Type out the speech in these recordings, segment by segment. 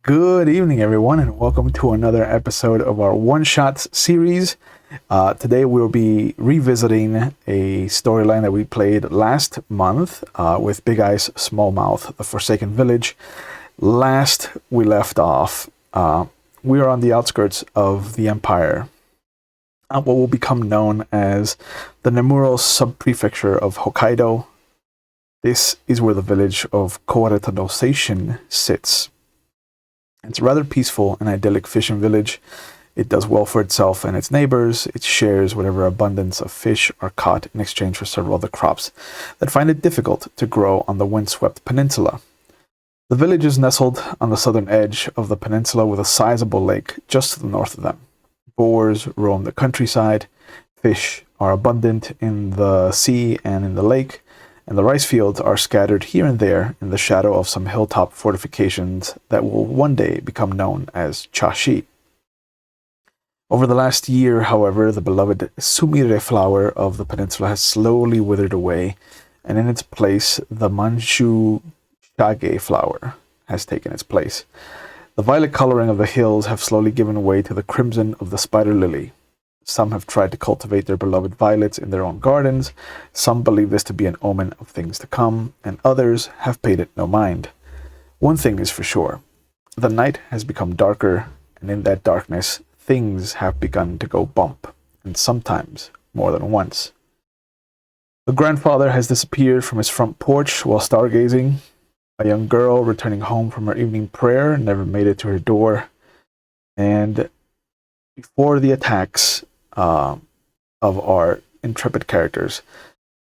Good evening, everyone, and welcome to another episode of our One Shots series. Today, we'll be revisiting a storyline that we played last month with Big Eyes, Small Mouth, The Forsaken Village. Last we left off, we are on the outskirts of the Empire, what will become known as the Nemuro subprefecture of Hokkaido. This is where the village of Kawareta no Seishin sits. It's a rather peaceful and idyllic fishing village. It does well for itself and its neighbors. It shares whatever abundance of fish are caught in exchange for several other crops that find it difficult to grow on the windswept peninsula. The village is nestled on the southern edge of the peninsula with a sizable lake just to the north of them. Boars roam the countryside. Fish are abundant in the sea and in the lake, and the rice fields are scattered here and there in the shadow of some hilltop fortifications that will one day become known as chashi. Over the last year, however, the beloved sumire flower of the peninsula has slowly withered away, and in its place, the Manchu shage flower has taken its place. The violet coloring of the hills have slowly given way to the crimson of the spider lily. Some have tried to cultivate their beloved violets in their own gardens. Some believe this to be an omen of things to come, and others have paid it no mind. One thing is for sure. The night has become darker, and in that darkness, things have begun to go bump, and sometimes more than once. The grandfather has disappeared from his front porch while stargazing. A young girl returning home from her evening prayer never made it to her door. And before the attacks of our intrepid characters,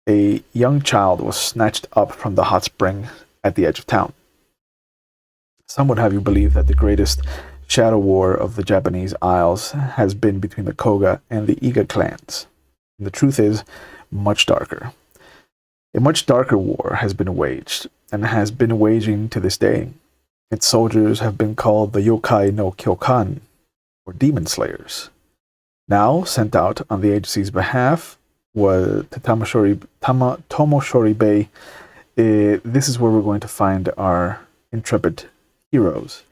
a young child was snatched up from the hot spring at the edge of town. Some would have you believe that the greatest shadow war of the Japanese Isles has been between the Koga and the Iga clans. And the truth is much darker. A much darker war has been waged, and has been waging to this day. Its soldiers have been called the Yokai no Kyokan, or demon slayers. Now, sent out on the agency's behalf, was to Tomoshori Bay. This is where we're going to find our intrepid heroes.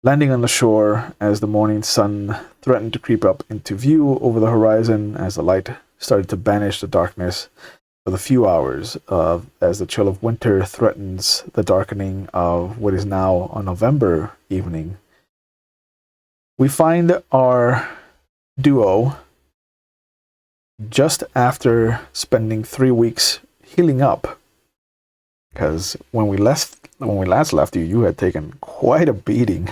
Landing on the shore as the morning sun threatened to creep up into view over the horizon, as the light started to banish the darkness for the few hours, as the chill of winter threatens the darkening of what is now a November evening. We find our duo just after spending 3 weeks healing up, because when we last left you, you had taken quite a beating.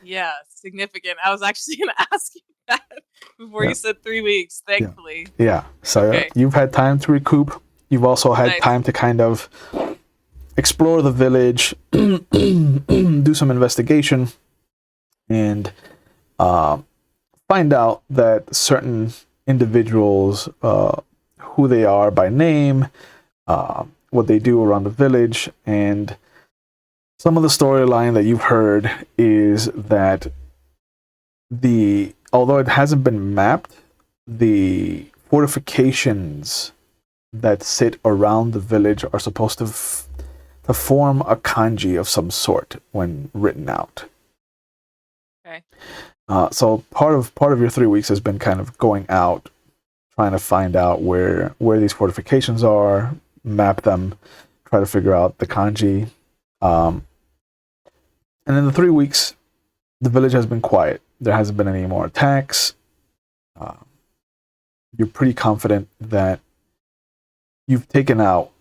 Yeah, significant. I was actually going to ask you that before you said 3 weeks, thankfully. Yeah. So Okay. You've had time to recoup. You've also had time to kind of explore the village, do some investigation, and find out that certain individuals, who they are by name, what they do around the village, and some of the storyline that you've heard is that although it hasn't been mapped, the fortifications that sit around the village are supposed to form a kanji of some sort when written out. Okay. So part of your 3 weeks has been kind of going out, trying to find out where these fortifications are, map them, try to figure out the kanji. And in the 3 weeks, the village has been quiet. There hasn't been any more attacks. You're pretty confident that you've taken out,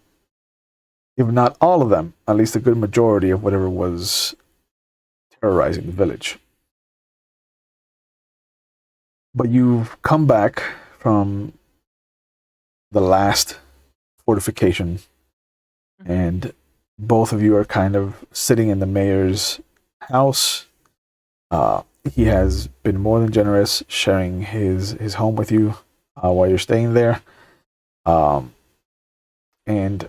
if not all of them, at least a good majority of whatever was terrorizing the village. But you've come back from the last fortification, and both of you are kind of sitting in the mayor's house. He has been more than generous, sharing his home with you while you're staying there. And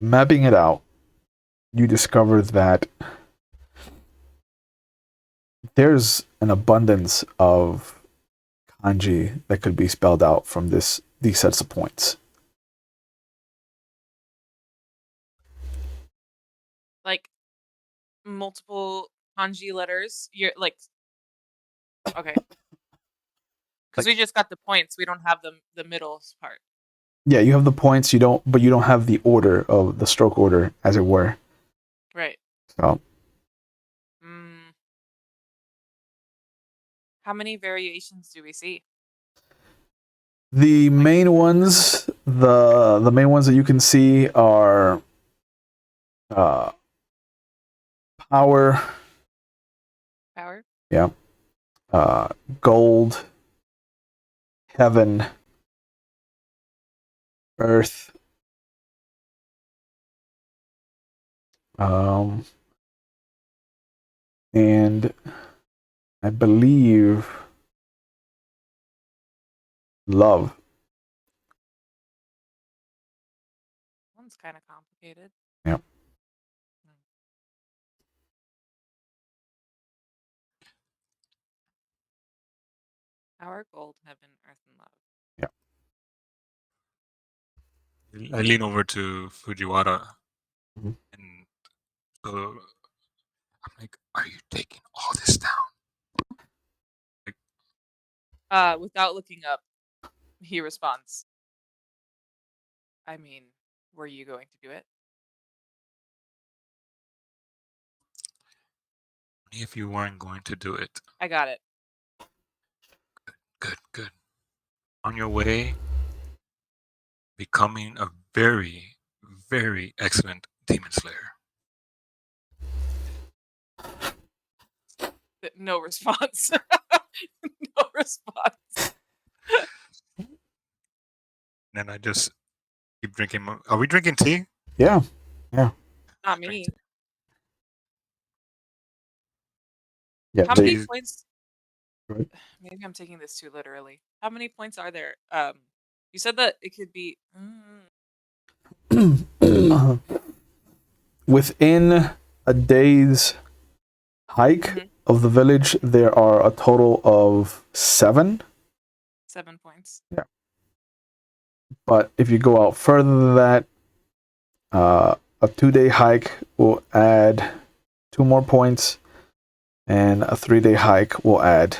mapping it out, you discover that there's an abundance of kanji that could be spelled out from these sets of points. Like multiple kanji letters. You're like, okay, because we just got the points. We don't have the middle part. Yeah, you have the points. But you don't have the order of the stroke order, as it were. Right. So. How many variations do we see? The main ones, the main ones that you can see are power. Power. Yeah. Gold, heaven, earth, and I believe love. One's kind of complicated. Yeah. Power, gold, heaven, earth, and love. Yeah. I lean over to Fujiwara, Mhm. and so I'm like, "Are you taking all this down?" Without looking up, he responds, I mean, were you going to do it? If you weren't going to do it. I got it. Good. On your way, becoming a very, very excellent demon slayer. No response. No response. And then I just keep drinking. Are we drinking tea? Yeah. Not me. Yeah. How many points? Right. Maybe I'm taking this too literally. How many points are there? You said that it could be. Within a day's hike of the village, there are a total of 7. 7 points. Yeah. But if you go out further than that, a 2-day hike will add 2 more points, and a 3-day hike will add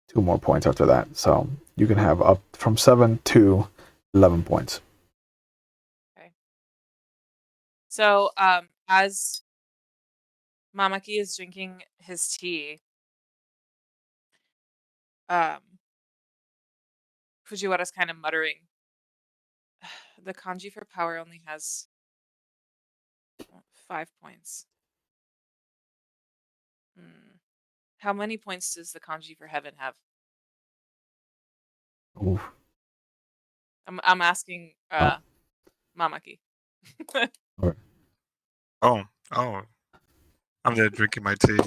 2 more points after that. So you can have up from 7 to 11 points. Okay. So, as Mamaki is drinking his tea, Fujiwara's kind of muttering. The kanji for power only has 5 points. How many points does the kanji for heaven have? Oof. I'm asking Mamaki. Right. Oh. I'm there drinking my tea.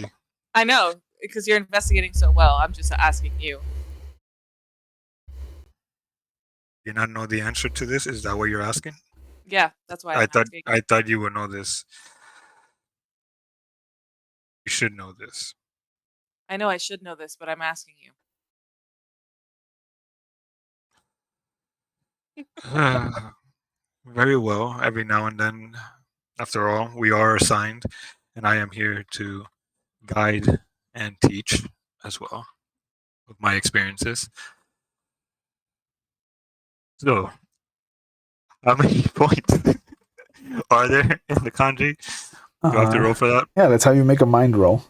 I know, because you're investigating so well. I'm just asking you. You not know the answer to this? Is that what you're asking? Yeah, that's why I'm asking. I thought you would know this. You should know this. I know I should know this, but I'm asking you. Very well. Every now and then, after all, we are assigned, and I am here to guide and teach as well with my experiences. So, how many points are there in the kanji? Do I have to roll for that? Yeah, that's how you make a mind roll.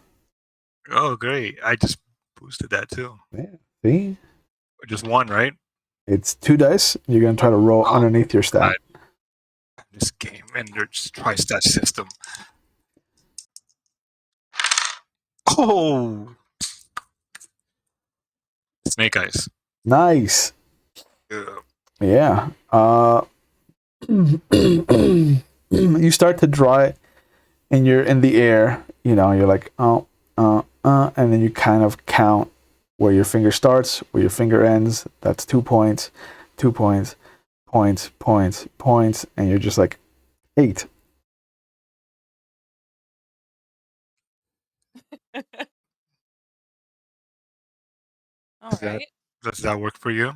Oh, great. I just boosted that too. Yeah. See? Just one, right? It's 2 dice. You're going to try to roll underneath your stat. This game and your tri-stat system. Oh! Snake eyes. Nice. Yeah. Yeah. You start to draw it, and you're in the air. You're like, and then you kind of count where your finger starts, where your finger ends. That's 2 points, 2 points, points, and you're just like 8. All right. Does that work for you?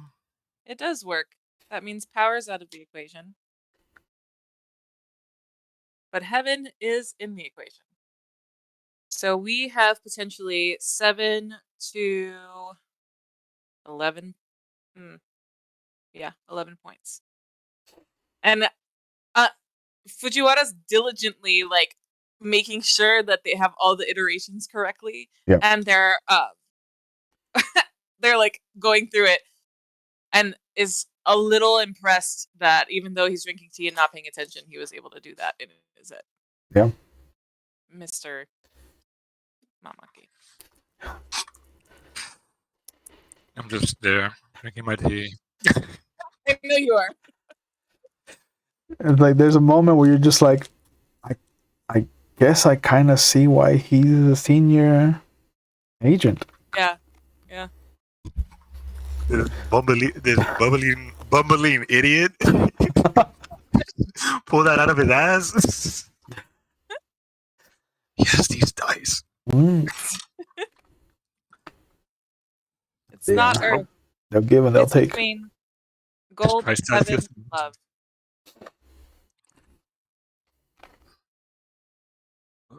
It does work. That means power's out of the equation. But heaven is in the equation. So we have potentially 7 to 11. Yeah, 11 points. And Fujiwara's diligently like making sure that they have all the iterations correctly, Yeah. and they're they're like going through it, and is a little impressed that even though he's drinking tea and not paying attention, he was able to do that in his head. Yeah. Mr. Mamaki. I'm just there drinking my tea. I know you are. It's like there's a moment where you're just like, I guess I kind of see why he's a senior agent. Yeah. This bumbling idiot pull that out of his ass. Yes, these dice. Mm, It's Yeah. not Earth. they'll give and they'll It's take. between gold, Price tag heaven, system. love.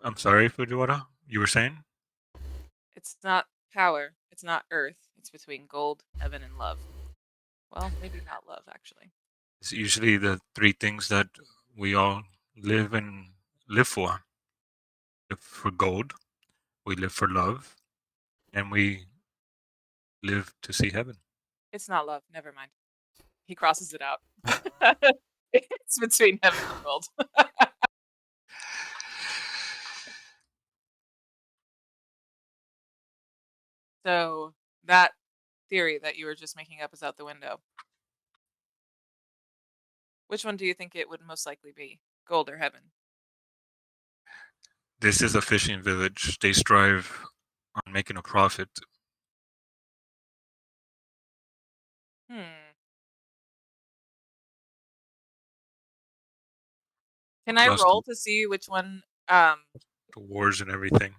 I'm sorry, Fujiwara. You were saying? It's not power. It's not Earth. It's between gold, heaven, and love. Well, maybe not love, actually. It's usually the three things that we all live for. Live for gold, we live for love, and we live to see heaven. It's not love. Never mind. He crosses it out. It's between heaven and gold. So that theory that you were just making up is out the window. Which one do you think it would most likely be? Gold or heaven? This is a fishing village. They strive on making a profit. Can I Plus roll to see which one? the wars and everything.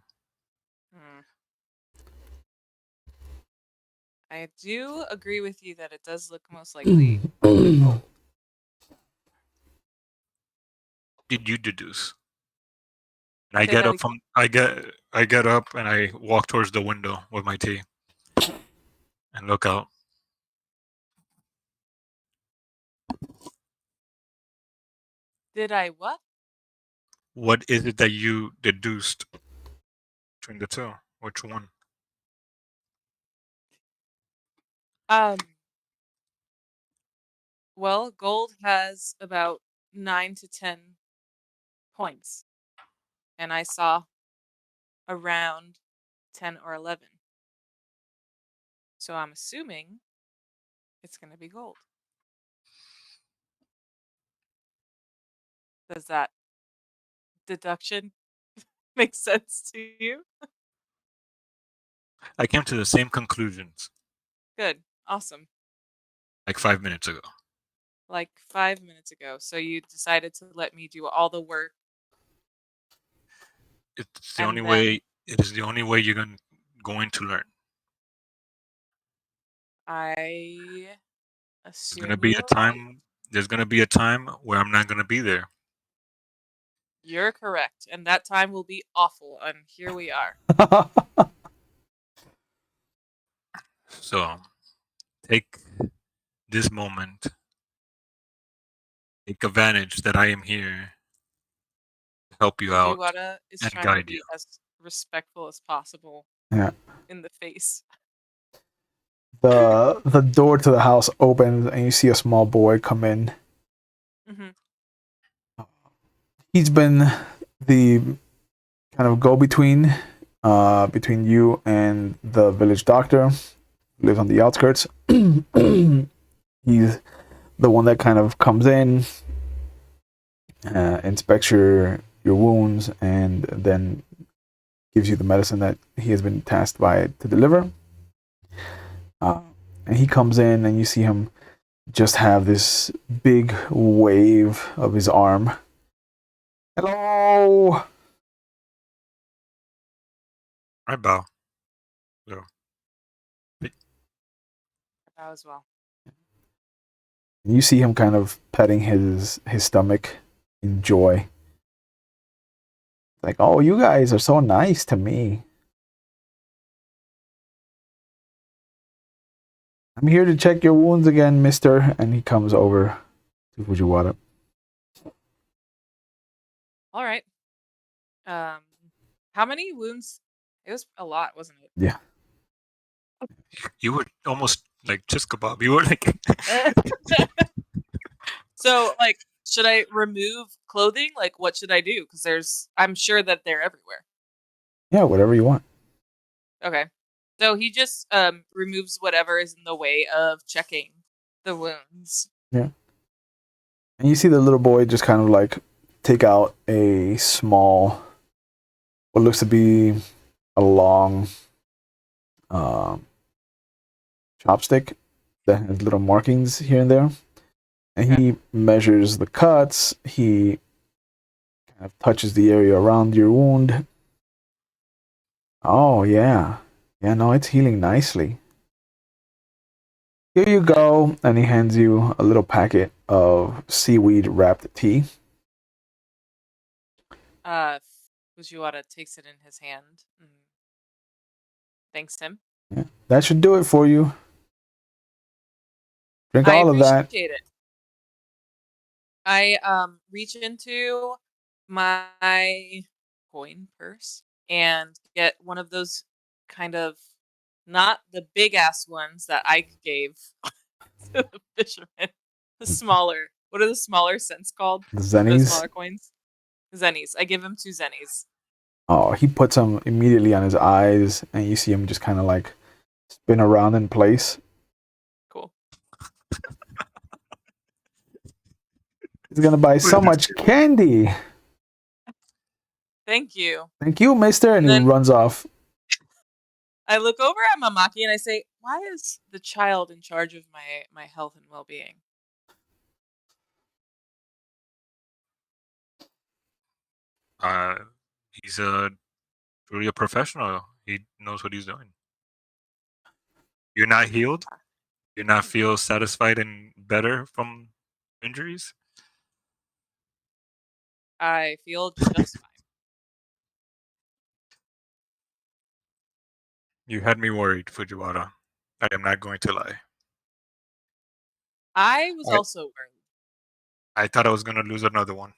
I do agree with you that it does look most likely gold. Did you deduce? And I Say get that up from I get up and I walk towards the window with my tea and look out. Did I what? What is it that you deduced between the two? Which one? Well, gold has about 9 to 10 points, and I saw around 10 or 11. So I'm assuming it's going to be gold. Does that deduction make sense to you? I came to the same conclusions Good. Awesome. like 5 minutes ago. Like 5 minutes ago. So you decided to let me do all the work. It's the And only then- way. It is the only way you're going to learn. I assume There's gonna be you a were right. time. There's gonna be a time where I'm not gonna be there. You're correct. And that time will be awful. And here we are. So take this moment. Take advantage that I am here to help you out Fujiwara is and trying to guide be you. as respectful as possible. Yeah. In the face. The door to the house opens and you see a small boy come in. He's been the kind of go-between between you and the village doctor who lives on the outskirts. He's the one that kind of comes in, inspects your wounds, and then gives you the medicine that he has been tasked by to deliver. And he comes in and you see him just have this big wave of his arm. Hello! I bow. So, That as well. And you see him kind of petting his stomach in joy. like, oh, you guys are so nice to me. I'm here to check your wounds again, mister. And he comes over to Fujiwara. All right. How many wounds? It was a lot, wasn't it? Yeah. You were almost like just kebab. You were like. So, like, should I remove clothing? Like, what should I do? Because I'm sure that they're everywhere. Yeah, whatever you want. Okay. So he just removes whatever is in the way of checking the wounds. Yeah. And you see the little boy just kind of like take out a small, what looks to be a long chopstick that has little markings here and there. And he measures the cuts. He kind of touches the area around your wound. Oh, yeah. Yeah, no, it's healing nicely. Here you go. And he hands you a little packet of seaweed wrapped tea. Fujiwara takes it in his hand and thanks him. Yeah, that should do it for you. Drink all of that. I appreciate it. I reach into my coin purse and get one of those kind of, not the big ass ones that Ike gave to the fisherman. The smaller, what are the smaller cents called? The The zennies. smaller coins? Zennies. I give him 2 zennies. Oh, he puts them immediately on his eyes, and you see him just kind of like spin around in place. Cool. He's gonna buy so much candy. Thank you. Thank you, mister. And he runs off. I look over at Mamaki and I say, why is the child in charge of my health and well-being? He's truly a professional. He knows what he's doing. You're not healed? You not feel satisfied and better from injuries? I feel just fine. You had me worried, Fujiwara. I am not going to lie. I was also worried. I thought I was going to lose another one.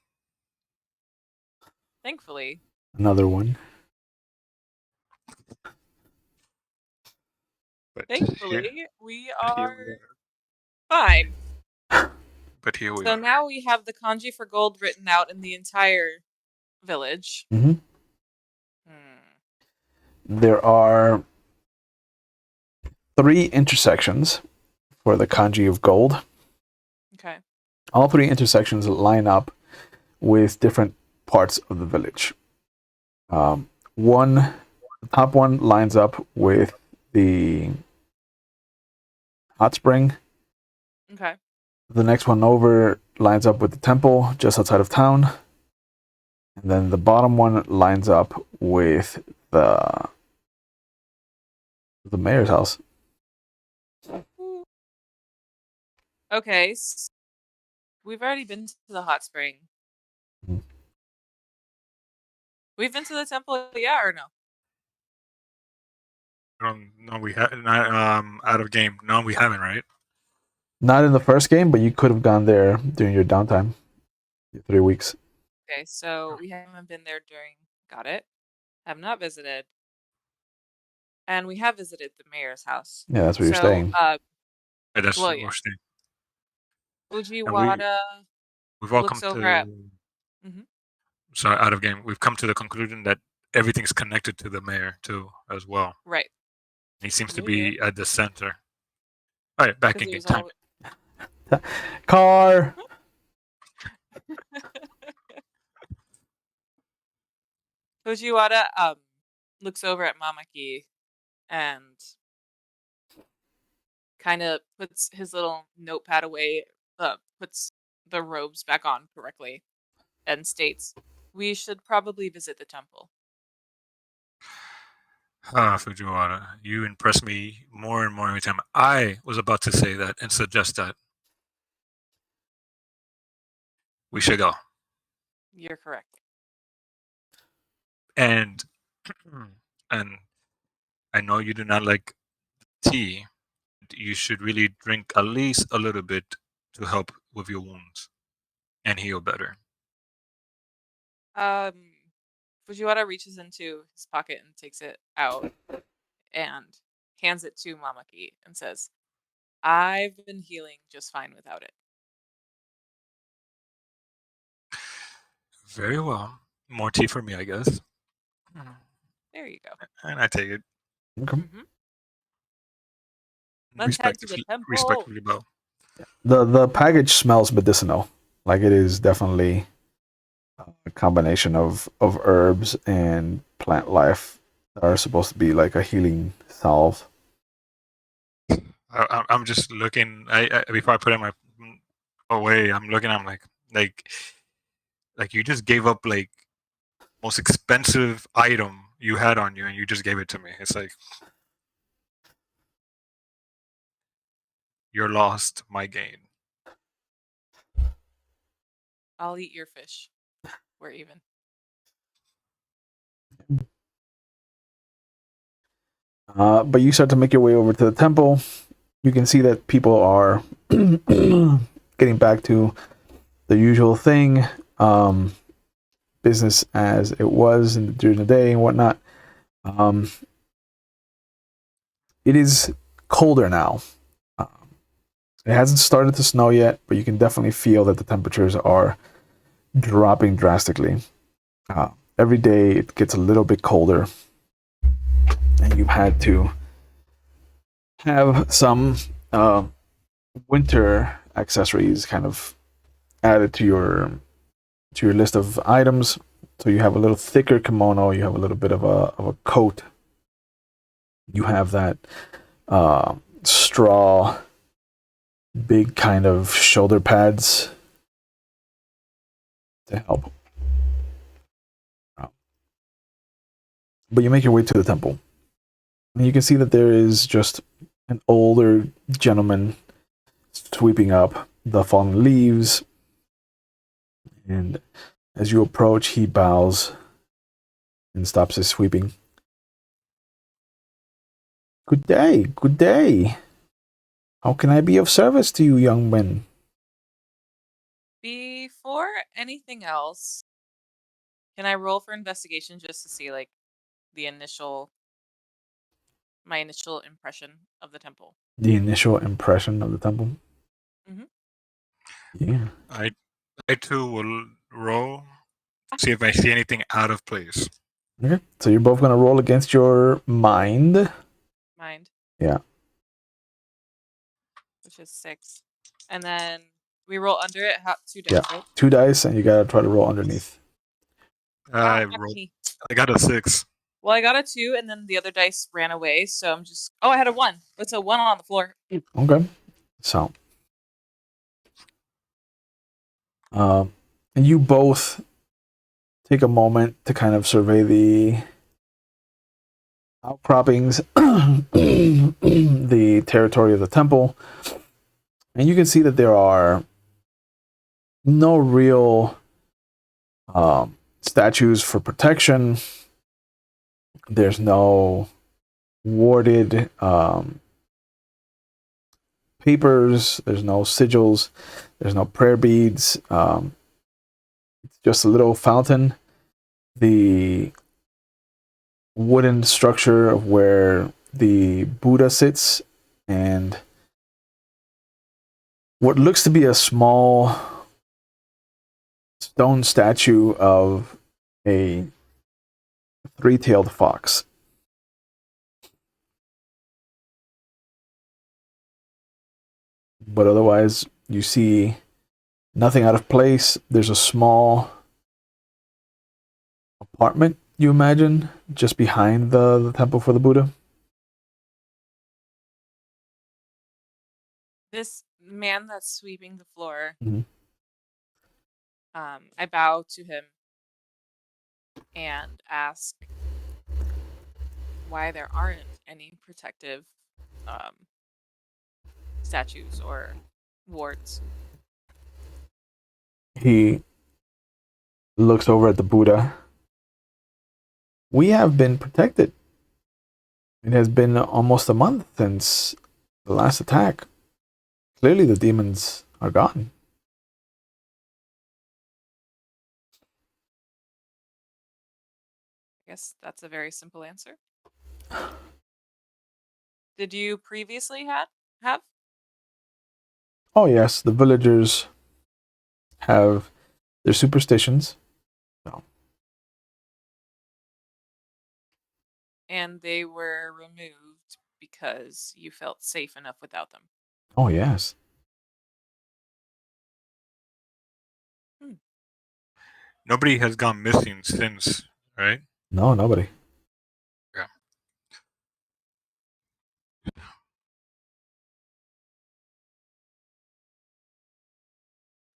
Thankfully. Another one. But Thankfully, we are fine. But here we So are. now we have the kanji for gold written out in the entire village. Mm-hmm. There are 3 intersections for the kanji of gold. Okay. All 3 intersections line up with different parts of the village. The top one lines up with the hot spring. Okay. The next one over lines up with the temple just outside of town. And then the bottom one lines up with the mayor's house. Okay. We've already been to the hot spring. Mm-hmm. We've been to the temple, yeah or no? No, we haven't. Out of game. No, we haven't, right? Not in the first game, but you could have gone there during your downtime. Your 3 weeks. Okay, so we haven't been there during. Got it. Have not visited. And we have visited the mayor's house. Yeah, that's where you're staying. That's well, where yeah. we're staying. Fujiwara We've all looks come over to. at. Sorry, out of game. We've come to the conclusion that everything's connected to the mayor too, as well. Right. He seems to be at the center. All right, back in game time. Car. Fujiwara looks over at Mamaki and kind of puts his little notepad away, puts the robes back on correctly, and states, "We should probably visit the temple." Fujiwara, you impress me more and more every time. I was about to say that and suggest that we should go. You're correct. And and I know you do not like tea. You should really drink at least a little bit to help with your wounds and heal better. Fujiwara reaches into his pocket and takes it out and hands it to Mamaki and says, "I've been healing just fine without it." Very well. More tea for me, I guess. There you go. And I take it. Okay. Mm-hmm. Let's head to the temple. Respectfully bow. The package smells medicinal. Like it is definitely a combination of herbs and plant life that are supposed to be like a healing salve. I'm just looking. I before I put it my away, I'm looking. I'm like you just gave up like most expensive item you had on you, and you just gave it to me. It's like you're lost, my gain. I'll eat your fish. We're even. But you start to make your way over to the temple. You can see that people are getting back to the usual thing, business as it was during the day and whatnot. It is colder now. It hasn't started to snow yet, but you can definitely feel that the temperatures are dropping drastically. Every day it gets a little bit colder, and you've had to have some winter accessories kind of added to your list of items. So you have a little thicker kimono, you have a little bit of a coat, you have that straw big kind of shoulder pads to help. But you make your way to the temple, and you can see that there is just an older gentleman sweeping up the fallen leaves, and as you approach, he bows and stops his sweeping. Good day, good day. How can I be of service to you, young men? Before anything else, can I roll for investigation just to see like my initial impression of the temple? The initial impression of the temple? Mm-hmm. Yeah. I too will roll, see if I see anything out of place. Okay. So you're both going to roll against your mind. Mind. Yeah. Which is 6. And then we roll under it, 2 dice, Yeah. right? 2 dice, and you got to try to roll underneath. I Not rolled. me. I got a 6. Well, I got a 2, and then the other dice ran away, so I'm just... Oh, I had a 1. It's a 1 on the floor. Okay. So, and you both take a moment to kind of survey the outcroppings, the territory of the temple, and you can see that there are no real statues for protection. There's no warded papers. There's no sigils. There's no prayer beads. It's just a little fountain. The wooden structure of where the Buddha sits, and what looks to be a small stone statue of a three-tailed fox. But otherwise, you see nothing out of place. There's a small apartment, you imagine, just behind the temple for the Buddha. This man that's sweeping the floor, Mhm. I bow to him and ask why there aren't any protective statues or wards. He looks over at the Buddha We have been protected. It has been almost a month since the last attack. Clearly, the demons are gone. I guess that's a very simple answer. Did you previously have? Oh, yes, the villagers have their superstitions. So, And they were removed because you felt safe enough without them. oh, yes. Nobody has gone missing since, right? No, nobody. Yeah.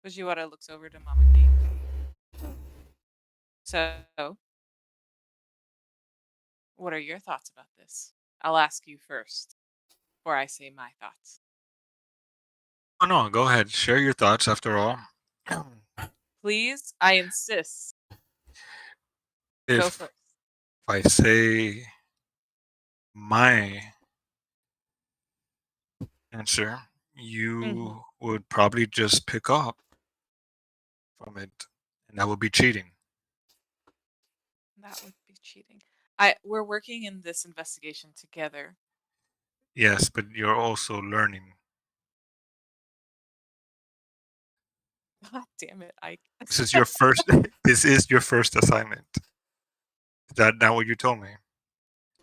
Fujiwara looks over to Mamaki. So, what are your thoughts about this? I'll ask you first before I say my thoughts. Oh no, go ahead. Share your thoughts. After all, Please, I insist. Go if first. I say my answer, you would probably just pick up from it, and that would be cheating. That would be cheating. We're working in this investigation together. Yes, but you're also learning. God damn it, Ike. This is your first. This is your first assignment. Is that not what you told me?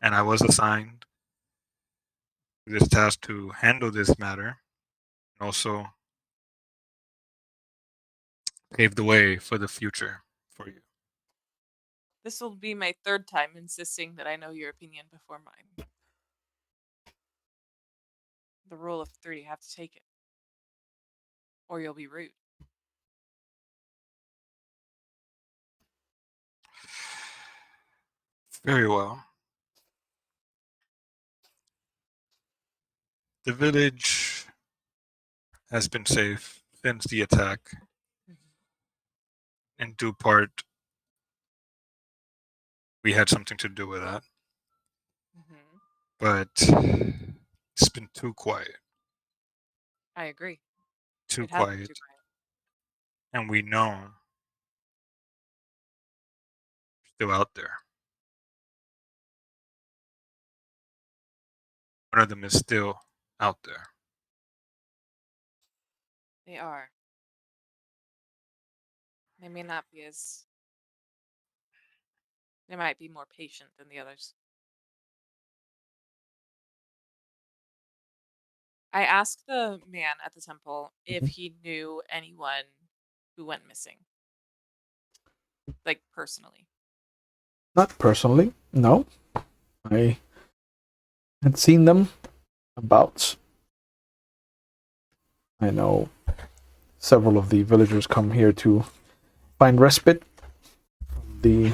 And I was assigned this task to handle this matter, and also pave the way for the future for you. This will be my third time insisting that I know your opinion before mine. The rule of three, you have to take it. Or you'll be rude. Very well. The village has been safe since the attack, in due part, we had something to do with that. But it's been too quiet. I agree. Too It has been quiet. too quiet. And we know still out there. One of them is still out there. They are. They may not be as. They might be more patient than the others. I asked the man at the temple if he knew anyone who went missing. Like, personally. Not personally, no. I had seen them about. I know several of the villagers come here to find respite from the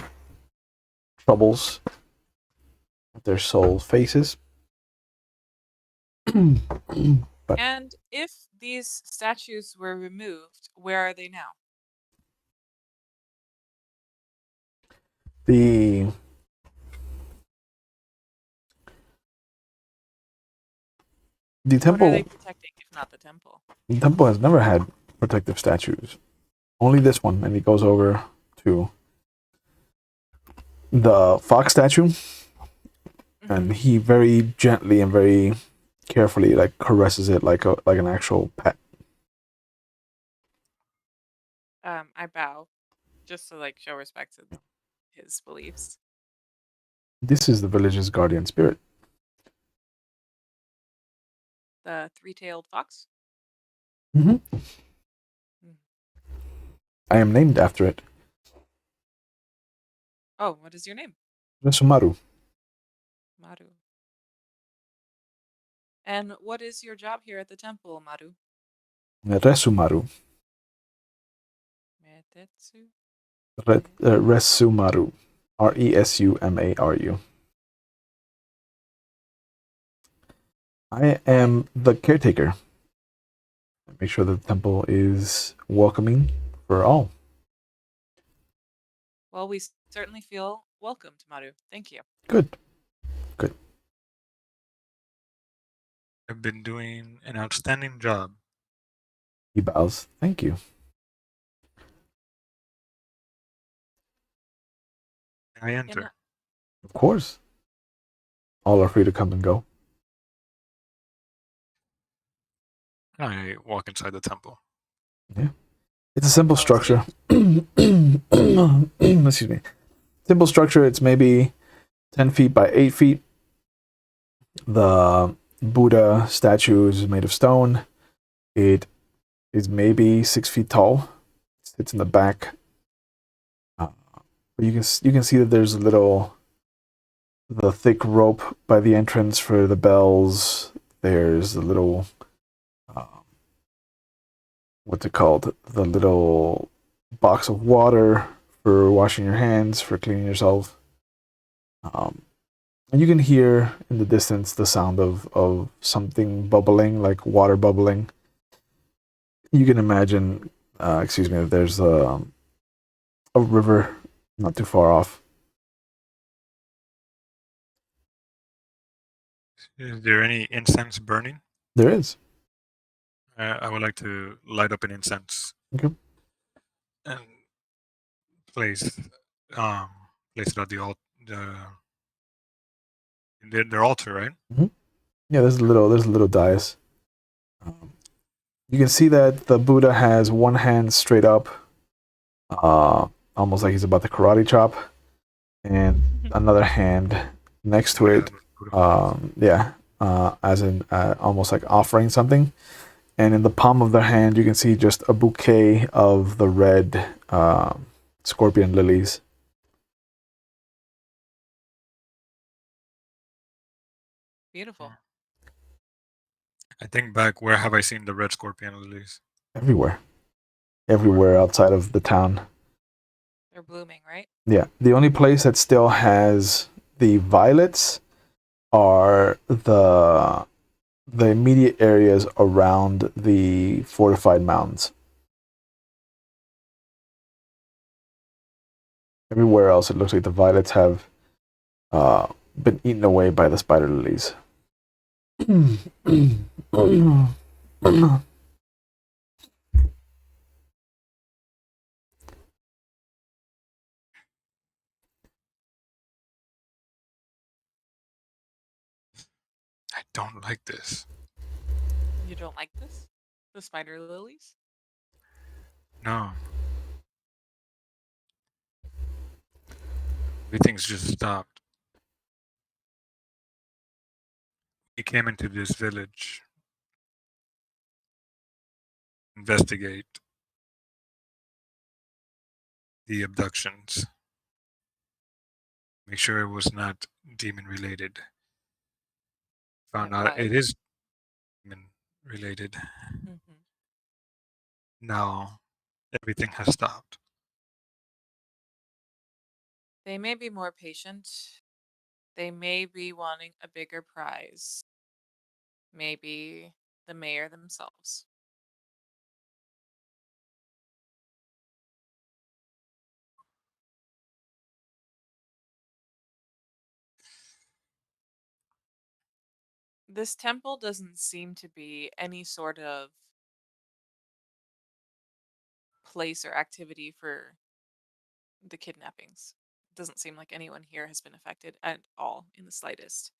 troubles that their soul faces. But And if these statues were removed, where are they now? the the What are they temple protecting if not the temple? the temple has never had protective statues. Only this one, and he goes over to the fox statue, and he very gently and very carefully like caresses it like an actual pet. I bow, just to like show respect to his beliefs. This is the village's guardian spirit. The three-tailed fox? Mm-hmm. I am named after it. Oh, what is your name? Resumaru. Maru. And what is your job here at the temple, Maru? Resumaru. Metetsu? Resumaru. Resumaru. I am the caretaker. I make sure that the temple is welcoming for all. Well, we certainly feel welcomed, Maru. Thank you. Good. Good. I've been doing an outstanding job. He bows. Thank you. I enter. And Of course. All are free to come and go. I walk inside the temple. Yeah. It's a simple follows structure. you. Excuse me. Simple structure. It's maybe 10 feet by 8 feet. The Buddha statue is made of stone. It is maybe 6 feet tall. It's in the back. But you can see that there's the thick rope by the entrance for the bells. There's a little what's it called? The little box of water for washing your hands, for cleaning yourself. And you can hear in the distance the sound of something bubbling, like water bubbling. You can imagine, excuse me, that there's a river not too far off. Is there any incense burning? There is. I would like to light up an incense Okay. and place um place it at their altar, right? Mm-hmm. Yeah, there's a little dais. Um, you can see that the Buddha has one hand straight up, uh, almost like he's about to karate chop, and another hand next to it, yeah, as in almost like offering something. And in the palm of their hand, you can see just a bouquet of the red scorpion lilies. Beautiful. I think back, where have I seen the red scorpion lilies? Everywhere, everywhere outside of the town. They're blooming, right? Yeah, the only place that still has the violets are the immediate areas around the fortified mountains. Everywhere else, it looks like the violets have been eaten away by the spider lilies. I don't like this. You don't like this? The spider lilies? No. Everything's just stopped. We came into this village, investigate the abductions, make sure it was not demon related. Found out it is demon related. Mm-hmm. Now everything has stopped. They may be more patient. They may be wanting a bigger prize. Maybe the mayor themselves. This temple doesn't seem to be any sort of place or activity for the kidnappings. It doesn't seem like anyone here has been affected at all in the slightest.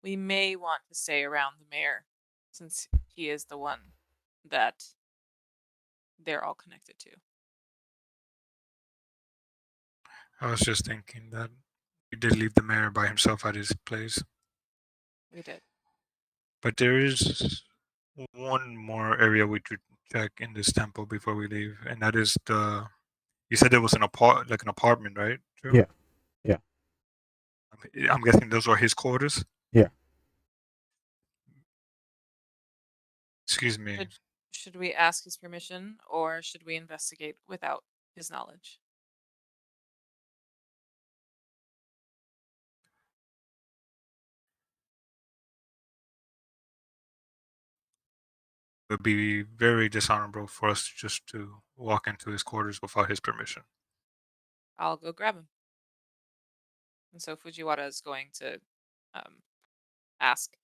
We may want to stay around the mayor since he is the one that they're all connected to. I was just thinking that we did leave the mayor by himself at his place. We did. But there is one more area we should check in this temple before we leave, and that is the. You said there was like an apartment, right? True. Yeah, yeah, I'm guessing those are his quarters. yeah. Excuse me. Should we ask his permission or should we investigate without his knowledge? It would be very dishonorable for us just to walk into his quarters without his permission. I'll go grab him. And so Fujiwara is going to ask.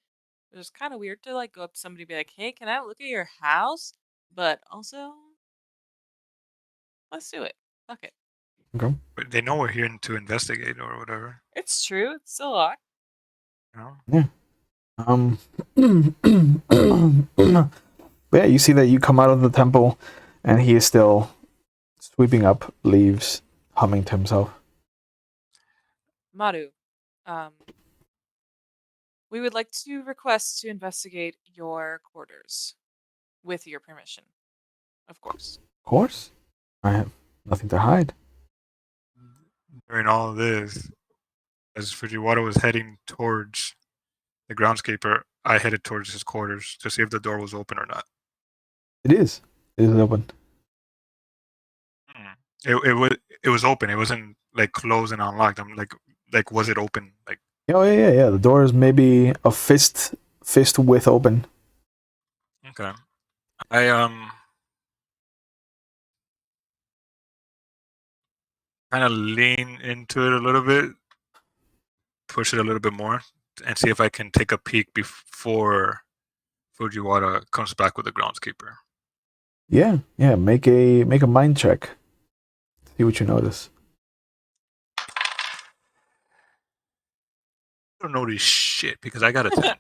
It's kind of weird to like go up to somebody and be like, "Hey, can I look at your house?" But also, let's do it. Fuck it. Okay. But they know we're here to investigate or whatever. It's true. It's still locked. You know? Yeah. But yeah, you see that you come out of the temple, and he is still sweeping up leaves, humming to himself. Maru, we would like to request to investigate your quarters, with your permission, of course. Of course, I have nothing to hide. During all of this, as Fujiwara was heading towards the groundskeeper, I headed towards his quarters to see if the door was open or not. It is. It is open. It was open. It wasn't like closed and unlocked. I'm like was it open? Like, Oh yeah. The door is maybe a fist width open. okay. I kind of lean into it a little bit, push it a little bit more, and see if I can take a peek before Fujiwara comes back with the groundskeeper. Yeah. Make a mind check. See what you notice. I don't notice shit because I got a 10.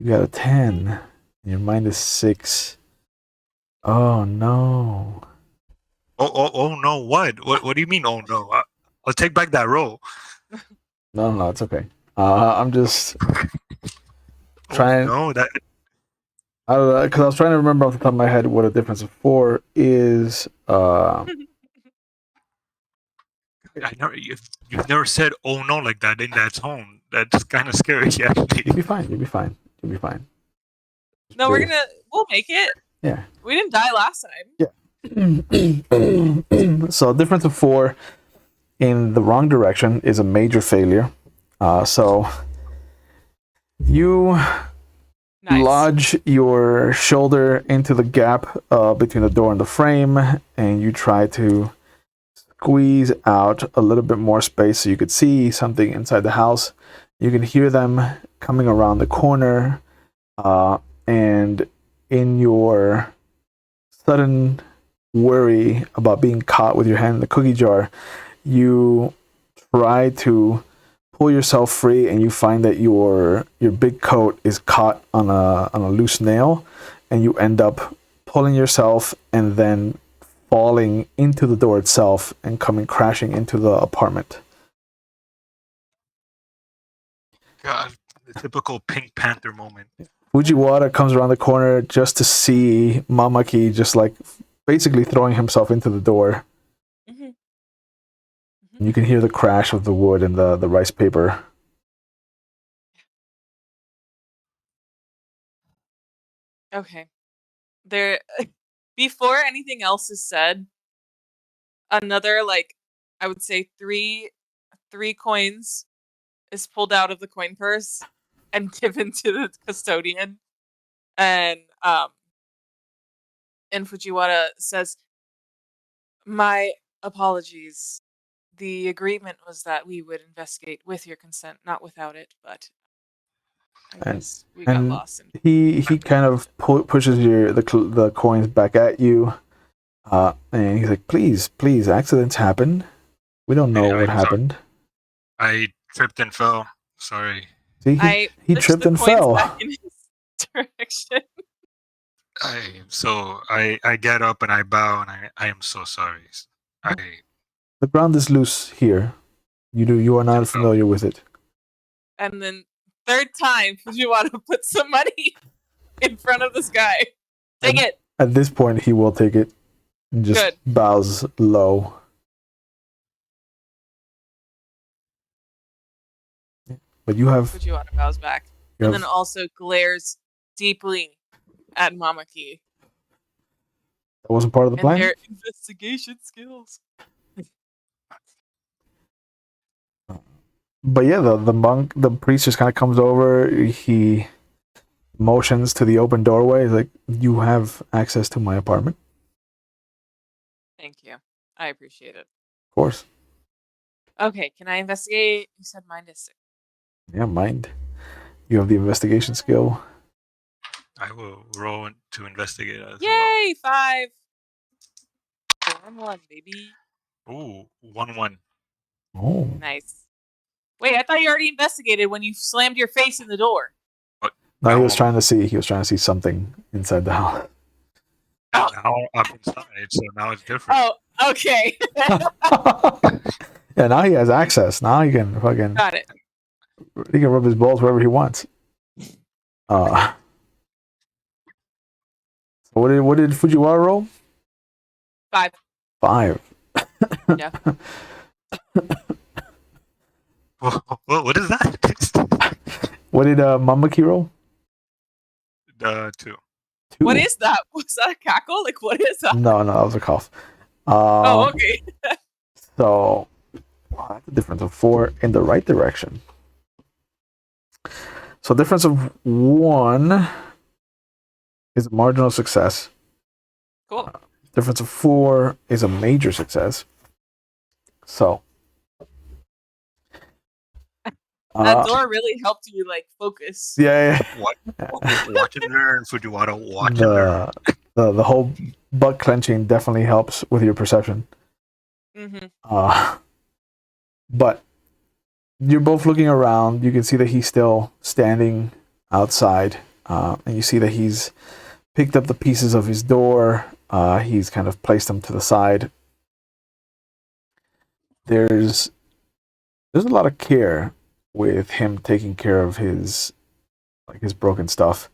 You got a 10. And your mind is 6. Oh no. Oh no! What? What do you mean? Oh no! I'll take back that roll. No, it's okay. I'm just trying. Oh, no, that Because I was trying to remember off the top of my head what a difference of 4 is. you've never said "oh no" like that in that tone. That's kind of scary, actually. You'll be fine. No, we'll make it. Yeah. We didn't die last time. Yeah. So a difference of 4 in the wrong direction is a major failure. So you Nice. lodge your shoulder into the gap between the door and the frame, and you try to squeeze out a little bit more space so you could see something inside the house. You can hear them coming around the corner, and in your sudden worry about being caught with your hand in the cookie jar, you try to pull yourself free, and you find that your big coat is caught on a loose nail, and you end up pulling yourself and then falling into the door itself and coming crashing into the apartment. God, the typical Pink Panther moment. Fujiwara comes around the corner just to see Mamaki just like basically throwing himself into the door. Mm-hmm. You can hear the crash of the wood and the rice paper. Okay. There, before anything else is said, another I would say three coins is pulled out of the coin purse and given to the custodian, and Fujiwara says, "My apologies. The agreement was that we would investigate with your consent, not without it, but I guess we got lost." He kind of pushes the coins back at you, and he's like, "Please, accidents happen. We don't know what happened." I tripped and fell. Sorry. See, he tripped and fell. Back in his direction. I get up and I bow and I am so sorry. The ground is loose here. You are not familiar with it. And then third time, Fujiwara put some money in front of this guy. Take it. At this point, he will take it and just bows low. But you have... Fujiwara bows back. And then also glares deeply at Mamaki. That wasn't part of the plan? Their investigation skills. But yeah, the priest just kind of comes over. He motions to the open doorway. He's like, "You have access to my apartment." Thank you. I appreciate it. Of course. Okay, can I investigate? You said mind is 6. Yeah, mind. You have the investigation skill. I will roll to investigate as Yay! 5. 4 and 1, baby. well. Ooh, 1-1. Oh. Nice. Wait, I thought you already investigated when you slammed your face in the door. No, he was Now- trying to see. He was trying to see something inside the house. Now I'm inside, so now it's different. Oh, okay. Yeah, now he has access. Now he can fucking Got it. he can rub his balls wherever he wants. So what did Fujiwara roll? 5. 5. Yeah. What is that? What did Mamaki roll? 2. 2. What is that? Was that a cackle? Like, what is that? No, that was a cough. Oh, okay. So that's a difference of 4 in the right direction. So difference of 1 is a marginal success. Cool. Difference of 4 is a major success. So That door really helped you, like, focus. yeah. Watch and learn, Fujiwara. Watch and learn. The whole butt clenching definitely helps with your perception. Mm-hmm. But you're both looking around. You can see that he's still standing outside, and you see that he's picked up the pieces of his door. He's kind of placed them to the side. There's a lot of care with him taking care of his broken stuff.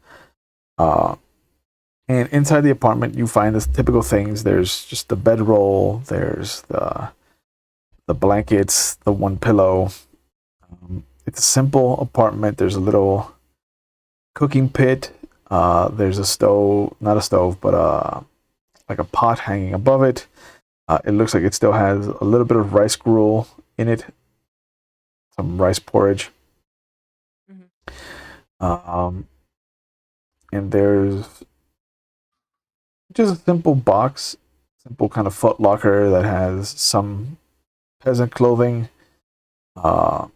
And inside the apartment, you find the typical things. There's just the bedroll. There's the blankets, the one pillow. It's a simple apartment. There's a little cooking pit. There's a stove, not a stove, but like a pot hanging above it. It looks like it still has a little bit of rice gruel in it, some rice porridge. And there's just a simple box, simple kind of foot locker that has some peasant clothing, a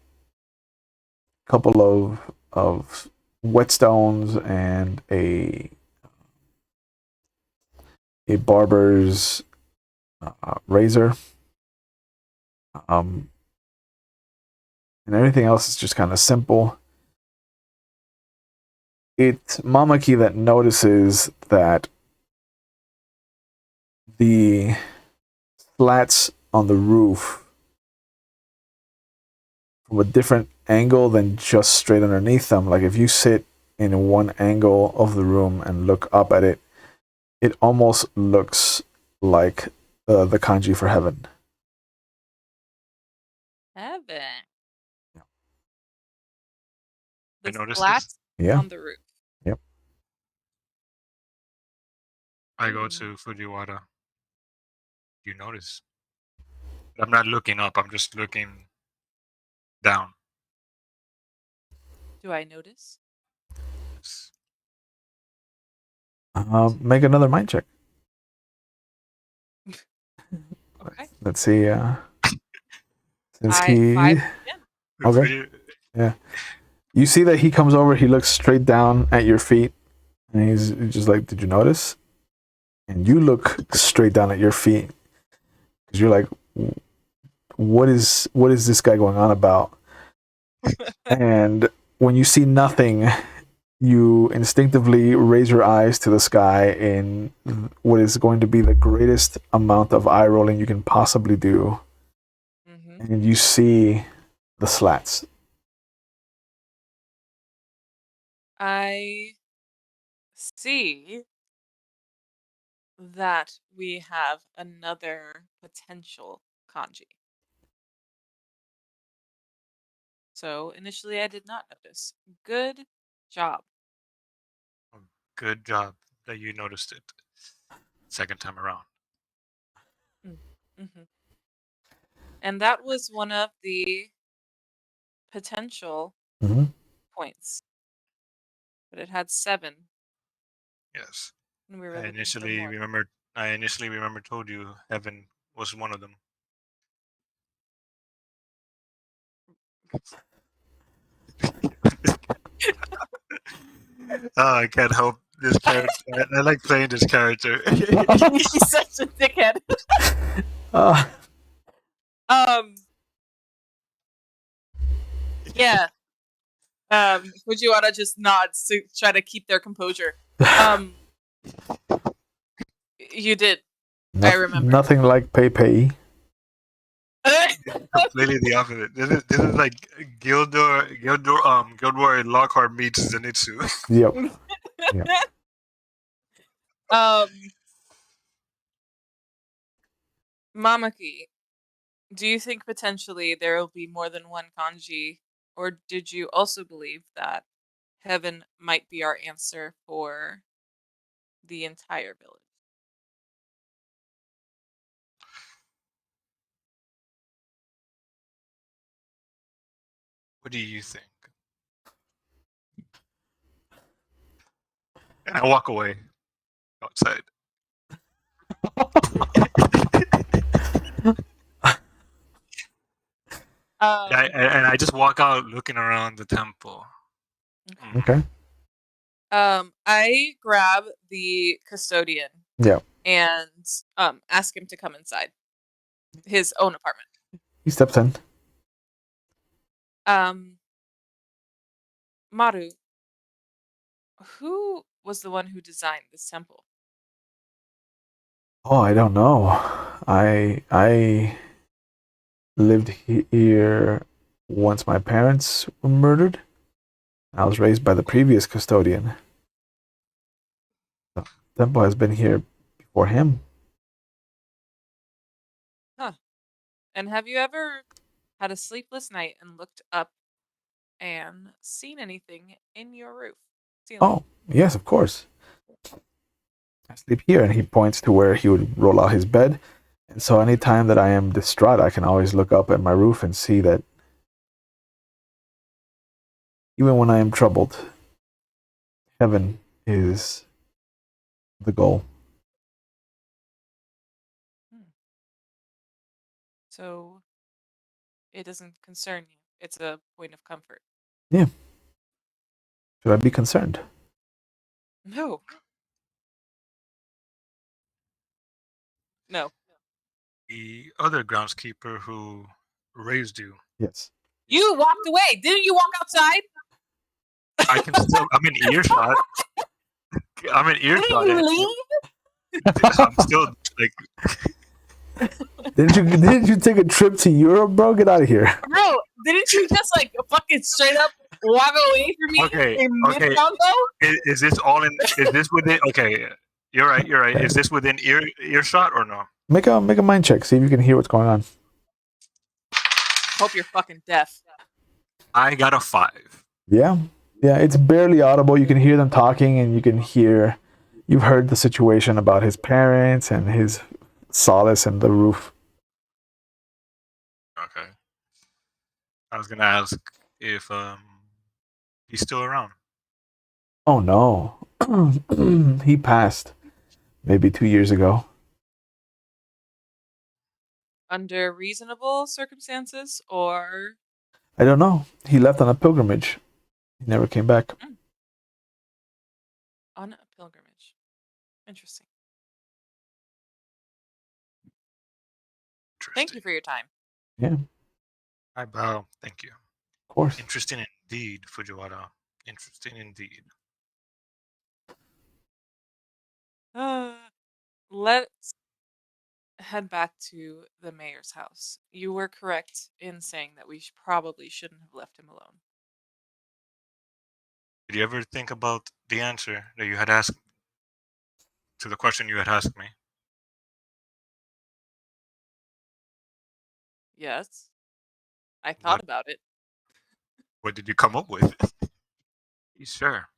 couple of whetstones, and a barber's razor. And everything else is just kind of simple. It's Mamaki that notices that the slats on the roof from a different angle than just straight underneath them. Like if you sit in one angle of the room and look up at it, it almost looks like the kanji for heaven. Heaven. I The noticed slats Yeah. on the roof. Yep. I go to Fujiwara. You notice? I'm not looking up. I'm just looking down. Do I notice? Yes. Make another mind check. Okay. Let's see. Since 5 again. Okay. Yeah. You see that he comes over, he looks straight down at your feet, and he's just like, "Did you notice?" And you look straight down at your feet because you're like, what is this guy going on about? And when you see nothing, you instinctively raise your eyes to the sky in what is going to be the greatest amount of eye rolling you can possibly do. Mm-hmm. And you see the slats. I see that we have another potential kanji. So initially I did not notice. Good job. Good job that you noticed it. Second time around. Mm-hmm. And that was one of the potential points. But it had 7. Yes. And we were I looking for initially more. remember told you heaven was one of them. Oh, I can't help this character. I like playing this character. He's such a dickhead. Uh, Yeah. Fujiwara just nods to try to keep their composure. You did. I remember. Nothing like Pepe. Completely the opposite. This is like Guild War Lockhart meets Zenitsu. Yep. Yep. Mamaki, do you think potentially there will be more than one kanji, or did you also believe that heaven might be our answer for the entire village? What do you think? And I walk away outside. And I just walk out looking around the temple. Okay. I grab the custodian. Yeah. And ask him to come inside his own apartment. He steps in. Maru, who was the one who designed this temple? Oh, I don't know. I lived here once my parents were murdered. I was raised by the previous custodian. The temple has been here before him. Huh. And have you ever had a sleepless night and looked up and seen anything in your roof ceiling? Oh, yes, of course. I sleep here, and he points to where he would roll out his bed. And so anytime that I am distraught, I can always look up at my roof and see that even when I am troubled, heaven is the goal. So it doesn't concern you. It's a point of comfort. Yeah. Should I be concerned? No. No. The other groundskeeper who raised you. Yes. You walked away. Didn't you walk outside? I can still. I'm in earshot. I'm in earshot. Didn't you leave? I'm still like. Didn't you take a trip to Europe, bro? Get out of here. Bro, didn't you just like fucking straight up walk away from me in mid-Congo? Is this all in? Is this within? Okay, you're right. You're right. Okay. Is this within earshot or no? Make a mind check. See if you can hear what's going on. Hope you're fucking deaf. I got a 5. Yeah. Yeah, it's barely audible. You can hear them talking, and you can hear. You've heard the situation about his parents and his solace and the roof. Okay. I was gonna ask if he's still around. Oh no, he passed maybe 2 years ago. Under reasonable circumstances, or I don't know. He left on a pilgrimage. He never came back. on a pilgrimage. Interesting. Thank you for your time. Yeah, of I bow. Thank you. course. Interesting indeed, Fujiwara. Interesting indeed. Let's head back to the mayor's house. You were correct in saying that we probably shouldn't have left him alone. Did you ever think about the answer that you had asked to the question you had asked me? Yes, I thought about it. What did you come up with? You sure?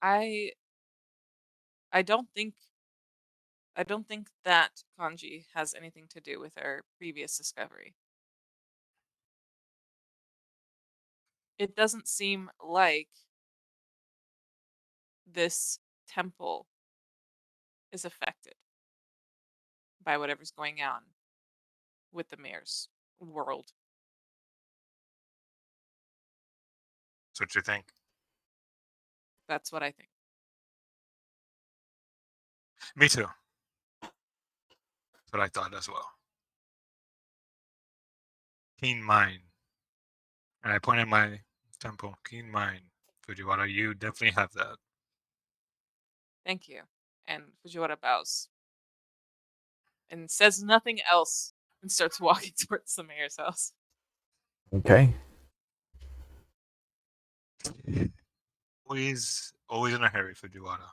I don't think that kanji has anything to do with our previous discovery. It doesn't seem like this temple is affected by whatever's going on with the mayor's world. That's what you think. That's what I think. Me too. That's what I thought as well. Keen mind. And I pointed my temple. Keen mind. Fujiwara, you definitely have that. Thank you. And Fujiwara bows and says nothing else and starts walking towards the mayor's house. Okay. Always in a hurry, Fujiwara.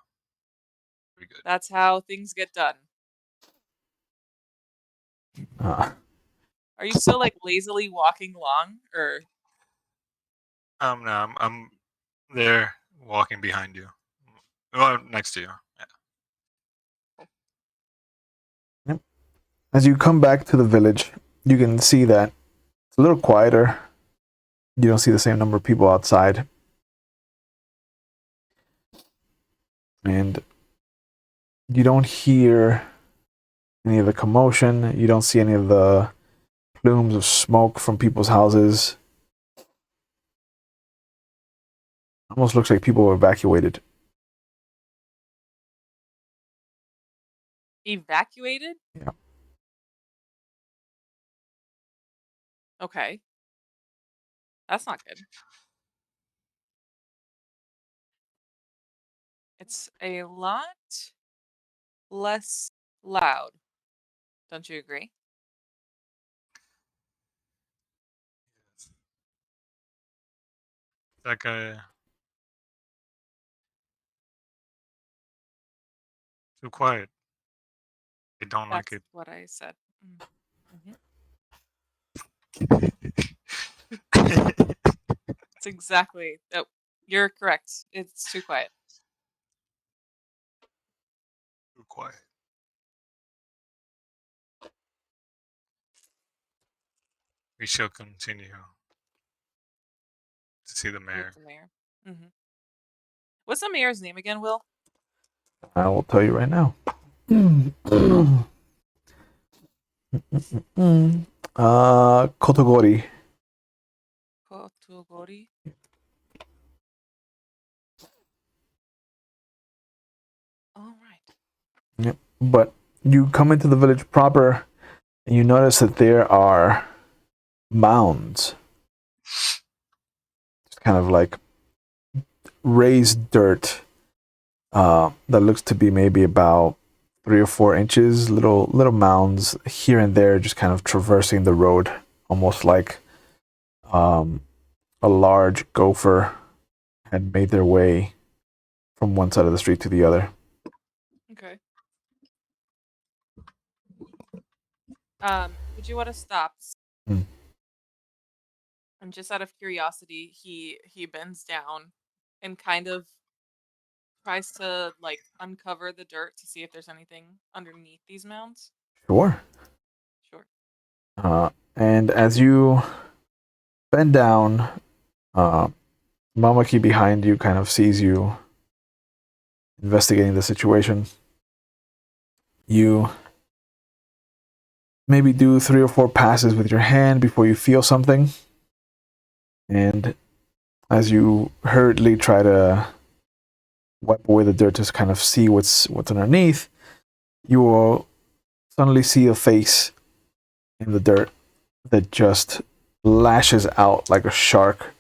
Very good. That's how things get done. Are you still like lazily walking along, or? No, I'm there walking behind you. Well, next to you. Yeah. Yep. As you come back to the village, you can see that it's a little quieter. You don't see the same number of people outside. And you don't hear any of the commotion. You don't see any of the plumes of smoke from people's houses. Almost looks like people were evacuated. Evacuated? Yeah. Okay. That's not good. It's a lot less loud. Don't you agree? That guy. Too quiet. They don't like That's it. what I said. It's exactly. Oh, you're correct. It's too quiet. Too quiet. We shall continue to see the mayor. With the mayor. What's the mayor's name again, Will? I will tell you right now. Kotogori. Kotogori. All right. Yep. But you come into the village proper, and you notice that there are mounds. It's kind of like raised dirt that looks to be maybe about 3 or 4 inches. Little mounds here and there, just kind of traversing the road, almost like a large gopher had made their way from one side of the street to the other. Okay. Fujiwara stops. Mm. And just out of curiosity, he bends down and kind of tries to like uncover the dirt to see if there's anything underneath these mounds. Sure. Sure. And as you bend down, Mamaki behind you kind of sees you investigating the situation. You maybe do 3 or 4 passes with your hand before you feel something. And as you hurriedly try to wipe away the dirt to kind of see what's underneath, you will suddenly see a face in the dirt that just lashes out like a shark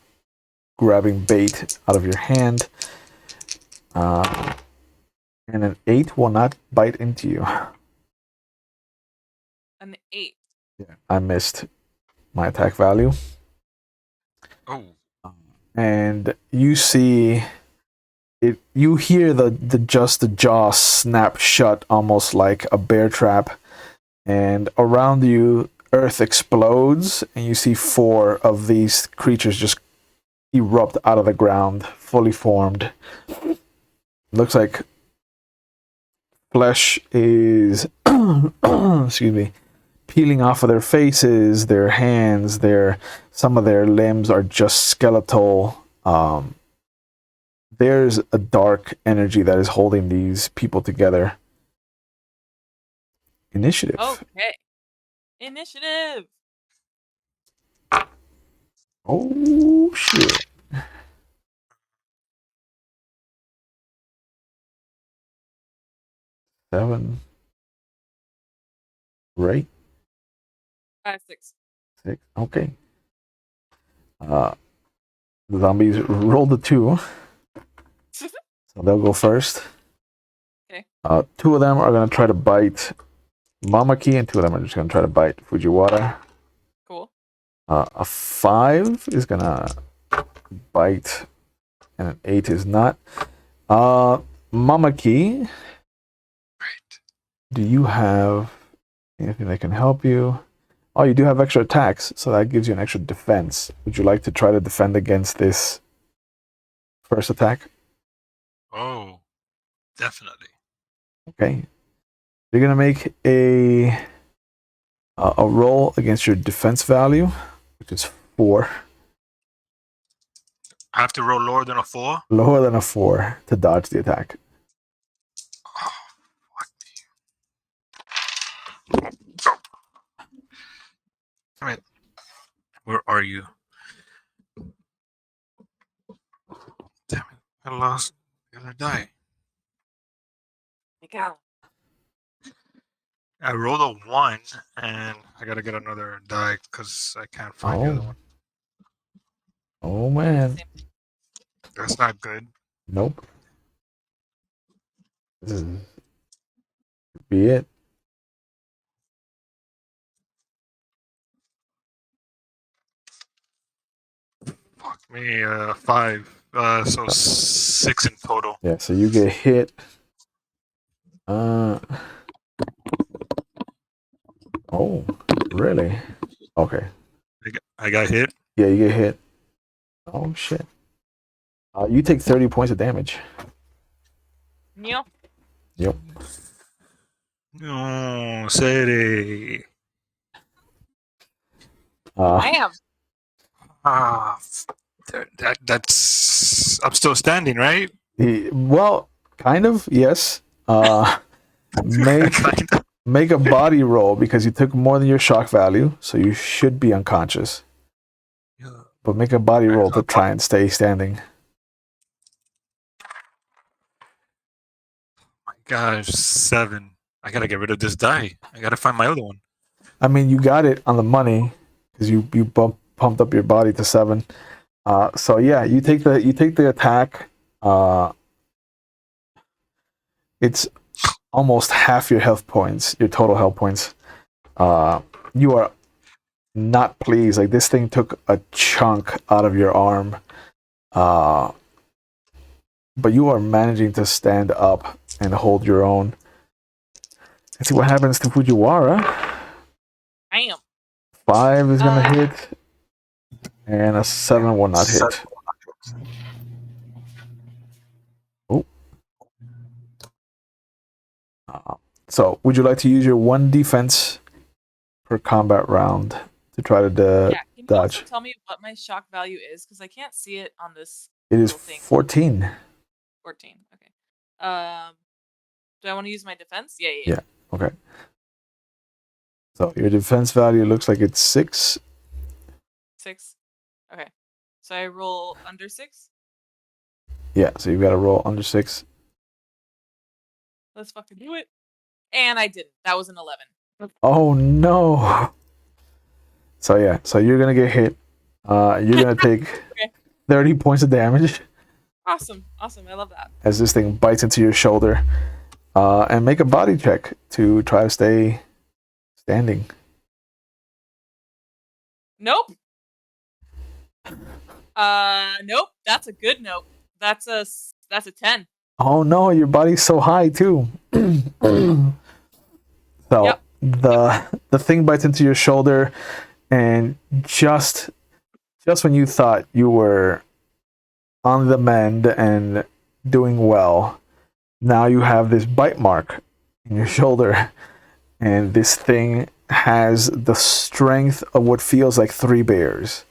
grabbing bait out of your hand. And an 8 will not bite into you. An 8. Yeah, I missed my attack value. Oh. And you see it. You hear the jaw snap shut, almost like a bear trap. And around you, earth explodes, and you see 4 of these creatures just erupt out of the ground, fully formed. Looks like flesh is excuse me, peeling off of their faces, their hands, some of their limbs are just skeletal. There's a dark energy that is holding these people together. Initiative. Okay. Initiative. Oh shit. Seven. Right? 6. 6. Okay. The zombies roll the 2, so they'll go first. Okay. 2 of them are gonna try to bite Mamaki, and 2 of them are just gonna try to bite Fujiwara. Cool. A 5 is gonna bite, and an 8 is not. Mamaki, Right. do you have anything that can help you? Oh, you do have extra attacks, so that gives you an extra defense. Would you like to try to defend against this first attack? Oh, definitely. Okay. You're gonna make a roll against your defense value, which is 4. I have to roll lower than a 4. Lower than a 4 to dodge the attack. Oh, fuck. Damn it. Where are you? Damn it. I lost the other die. Go. I rolled a 1, and I gotta get another die because I can't find the other one. Oh man. That's not good. Nope. This is be it. Fuck me. 5. So 6 in total. Yeah, so you get hit. Oh, really? Okay. I got hit. Yeah, you get hit. Oh shit. You take 30 points of damage. Neil. Yep. No, Sere. I am. Ah, that's. I'm still standing, right? Well, kind of, yes. Make Kind of. make a body roll because you took more than your shock value, so you should be unconscious. Yeah. But make a body roll to try and stay standing. My gosh, 7. I gotta get rid of this die. I gotta find my other one. I mean, you got it on the money because you pumped up your body to 7. So yeah, you take the attack. It's almost half your health points, your total health points. You are not pleased. Like, this thing took a chunk out of your arm. But you are managing to stand up and hold your own. Let's see what happens to Fujiwara. Bam. 5 is gonna hit, and a 7 will not hit. Oh. So, would you like to use your 1 defense per combat round to try to Yeah. Can you dodge? also tell me what my shock value is? Because I can't see it on this It is little thing. 14. 14. Okay. Do I want to use my defense? Yeah. Okay. So your defense value looks like it's 6. 6. Okay. So I roll under 6. Yeah, so you've got to roll under 6. Let's fucking do it. And I didn't. That was an 11. Oh no. So yeah, so you're gonna get hit. You're gonna take Okay. 30 points of damage Awesome. I love that. as this thing bites into your shoulder. And make a body check to try to stay standing. Nope. Nope. That's a good nope. That's a 10. Oh no, your body's so high too. So Yep. the thing bites into your shoulder, and just when you thought you were on the mend and doing well, now you have this bite mark in your shoulder, and this thing has the strength of what feels like 3 bears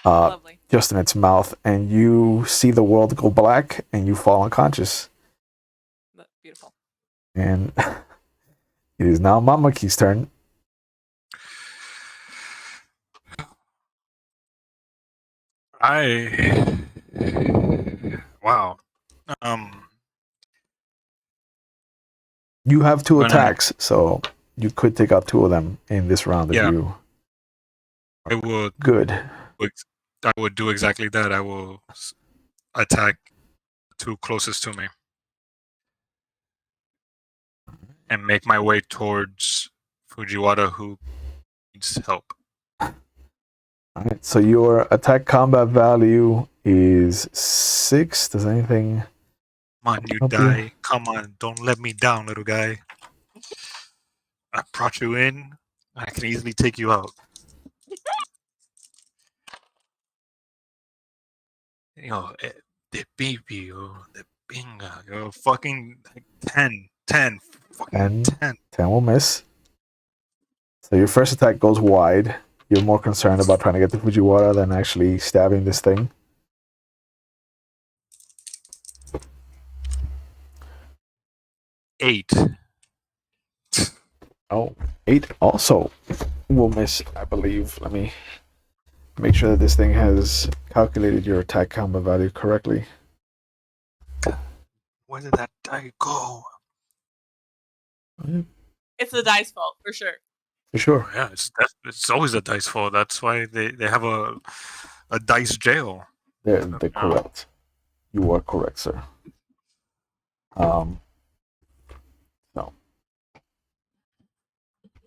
Lovely. just in its mouth, and you see the world go black and you fall unconscious. Beautiful. And it is now Mamaki's turn. Wow. You have two Gonna- attacks, so you could take out two of them in this round if Yeah. you. I will. Good. I would do exactly that. I will attack the two closest to me and make my way towards Fujiwara, who needs help. All right. So your attack combat value is 6. Does anything? Come on, you Help die. you? Come on, don't let me down, little guy. I brought you in. I can easily take you out. The baby, the binga, fucking 10, fucking 10. 10 will miss. So your first attack goes wide. You're more concerned about trying to get the Fujiwara than actually stabbing this thing. 8. Oh, 8 also will miss, I believe. Let me make sure that this thing has calculated your attack combat value correctly. Where did that die go? It's the dice fault for sure. For sure. Yeah, it's always a dice fall. That's why they have a dice jail. They're correct. You are correct, sir. No.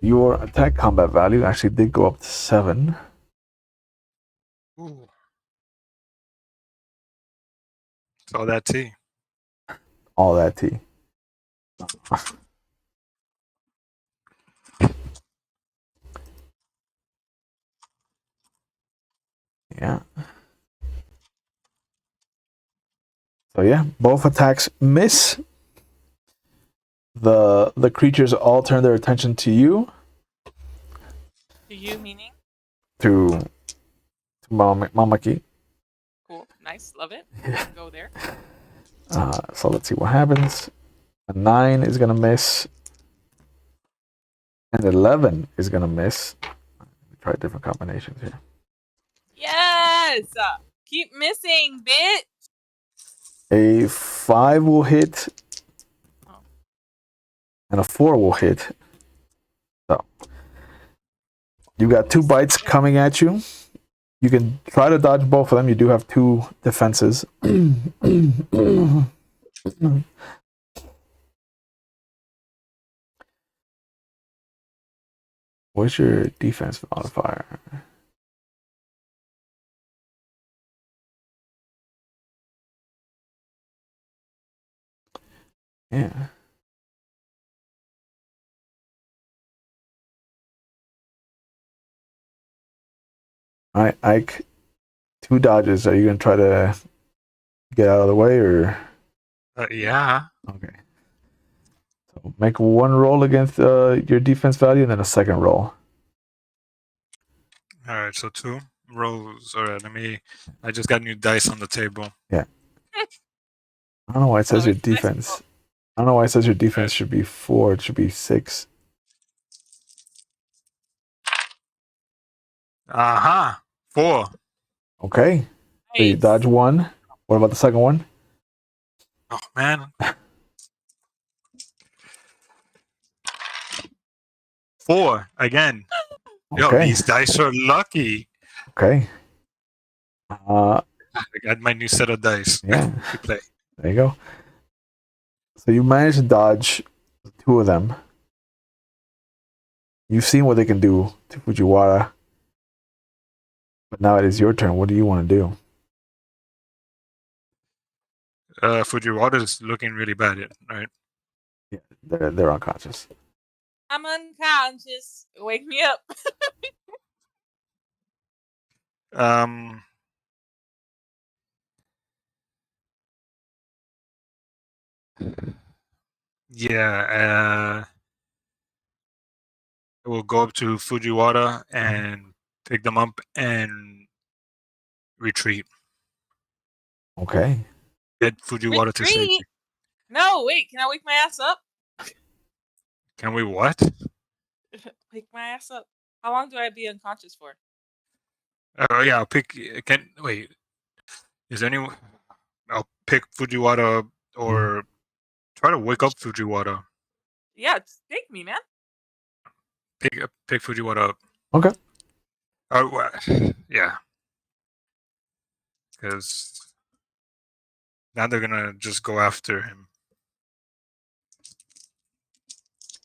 Your attack combat value actually did go up to 7. Ooh. So that tea. All that tea. Yeah. So yeah, both attacks miss. The creatures all turn their attention to you. To you meaning? To Mamaki. Cool. Nice. Love it. Go there. So let's see what happens. A 9 is gonna miss. And 11 is gonna miss. Try different combinations here. Yes! Keep missing, bitch! A 5 will hit. And a 4 will hit. So you got 2 bites coming at you. You can try to dodge both of them. You do have 2 defenses. What's your defense modifier? Yeah. All right, Ike. 2 dodges. Are you gonna try to get out of the way, or? Yeah. Okay. So make 1 roll against your defense value, and then a second roll. All right. So 2 rolls. All right. I just got new dice on the table. Yeah. I don't know why it says your defense. I don't know why it says your defense should be 4. It should be 6. Aha. 4. Okay. Nice. So you dodge 1. What about the second one? Oh man. 4 again. Yo, Okay. these dice are lucky. Okay. I got my new set of dice. Yeah. To play. There you go. So you managed to dodge 2 of them. You've seen what they can do to Fujiwara. But now it is your turn. What do you want to do? Fujiwara is looking really bad, right? Yeah, they're unconscious. I'm unconscious. Wake me up. Yeah. I will go up to Fujiwara and pick them up and retreat. Okay. Get Fujiwara to safety. No, wait. Can I wake my ass up? Can we what? Wake my ass up. How long do I be unconscious for? Oh yeah, I'll pick. Wait. Is anyone? I'll pick Fujiwara or try to wake up Fujiwara. Yeah, take me, man. Pick Fujiwara up. Okay. Yeah. Because now they're gonna just go after him.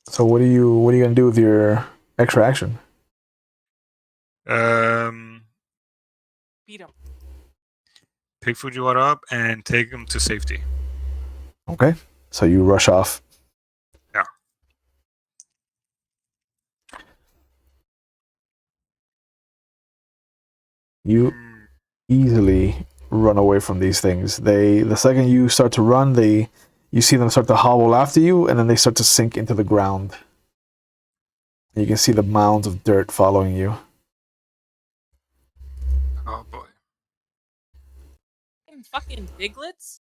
So what are you gonna do with your extra action? Beat him. Pick Fujiwara up and take him to safety. Okay. So you rush off. Yeah. You easily run away from these things. The second you start to run, you see them start to hobble after you, and then they start to sink into the ground. You can see the mounds of dirt following you. Oh boy. Fucking Diglets.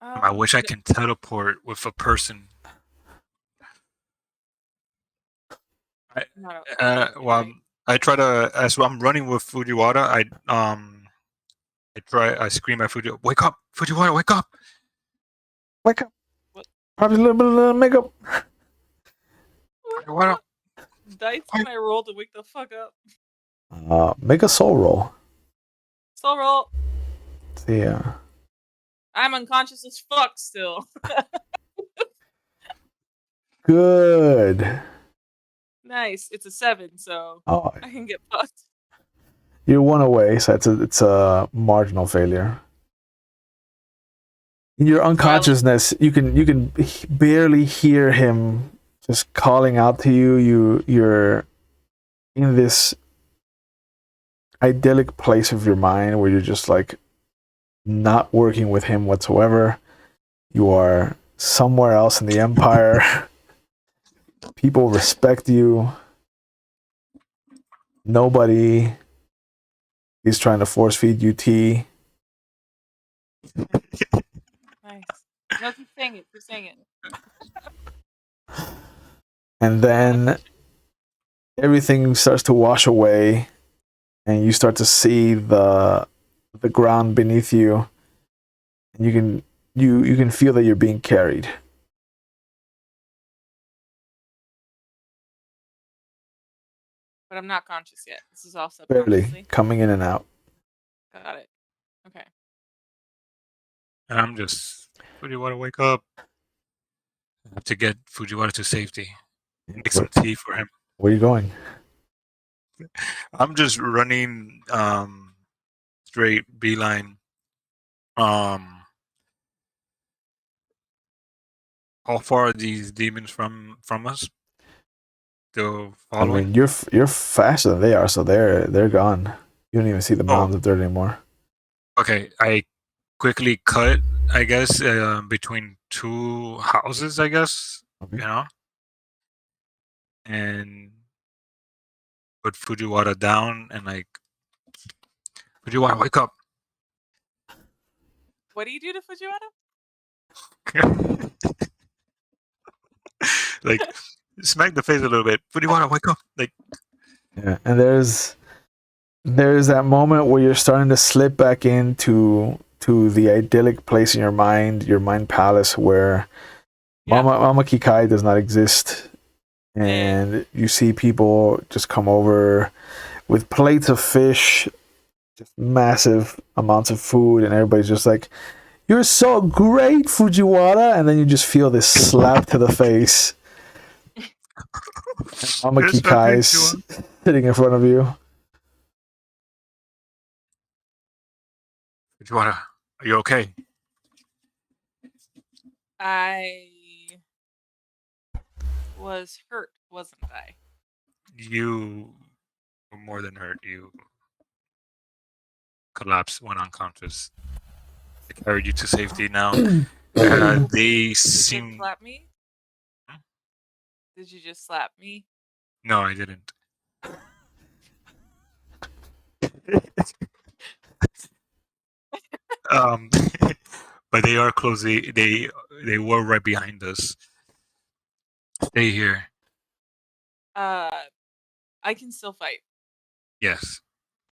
I wish I can teleport with a person. I try to, as I'm running with Fujiwara, I scream at Fujiwara, "Wake up, Fujiwara, wake up! Wake up! What? Probably a little bit of makeup. Fujiwara." Dice can I roll to wake the fuck up? Make a soul roll. Soul roll. Yeah. I'm unconscious as fuck still. Good. Nice. It's a 7, so Oh, I can get fucked. you're one away, so it's a marginal failure. In your unconsciousness, you can barely hear him just calling out to you. You're in this idyllic place of your mind where you're just like not working with him whatsoever. You are somewhere else in the empire. People respect you. Nobody is trying to force feed you tea. Nice. No, keep saying it. Keep saying it. And then everything starts to wash away, and you start to see the ground beneath you. And you can feel that you're being carried. But I'm not conscious yet. This is all Barely subconsciously. coming in and out. Got it. Okay. And I'm just, Fujiwara, wake up! I have to get Fujiwara to safety. Make some tea for him. Where are you going? I'm just running straight beeline. How far are these demons from us? Still I following? mean, you're faster than they are, so they're gone. You don't even see the mounds of dirt anymore. Okay, I quickly cut, I guess, between two houses, I guess, Okay. you know, and put Fujiwara down and like, Fujiwara, wake up! What do you do to Fujiwara? Like, smack the face a little bit. Fujiwara, wake up! Like, yeah, and there's that moment where you're starting to slip back into the idyllic place in your mind palace where Mama Kikai does not exist, and you see people just come over with plates of fish, just massive amounts of food, and everybody's just like, "You're so great, Fujiwara," and then you just feel this slap to the face. Mama Kikai's sitting in front of you. Fujiwara, are you okay? I was hurt, wasn't I? You were more than hurt. You collapsed, went unconscious. I carried you to safety now. They seem. Did you slap me? Did you just slap me? No, I didn't. But they are closely. They were right behind us. Stay here. I can still fight. Yes.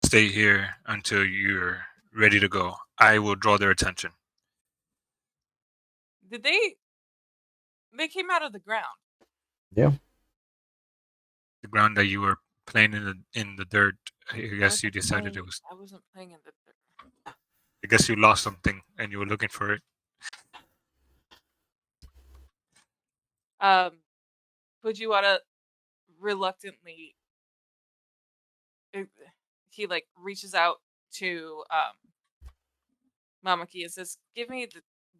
Stay here until you're ready to go. I will draw their attention. Did they came out of the ground? Yeah. The ground that you were playing in the dirt. I guess you wasn't decided playing- it was. I wasn't playing in the I guess you lost something and you were looking for it. Fujiwara reluctantly he like reaches out to Mamaki and says, "Give me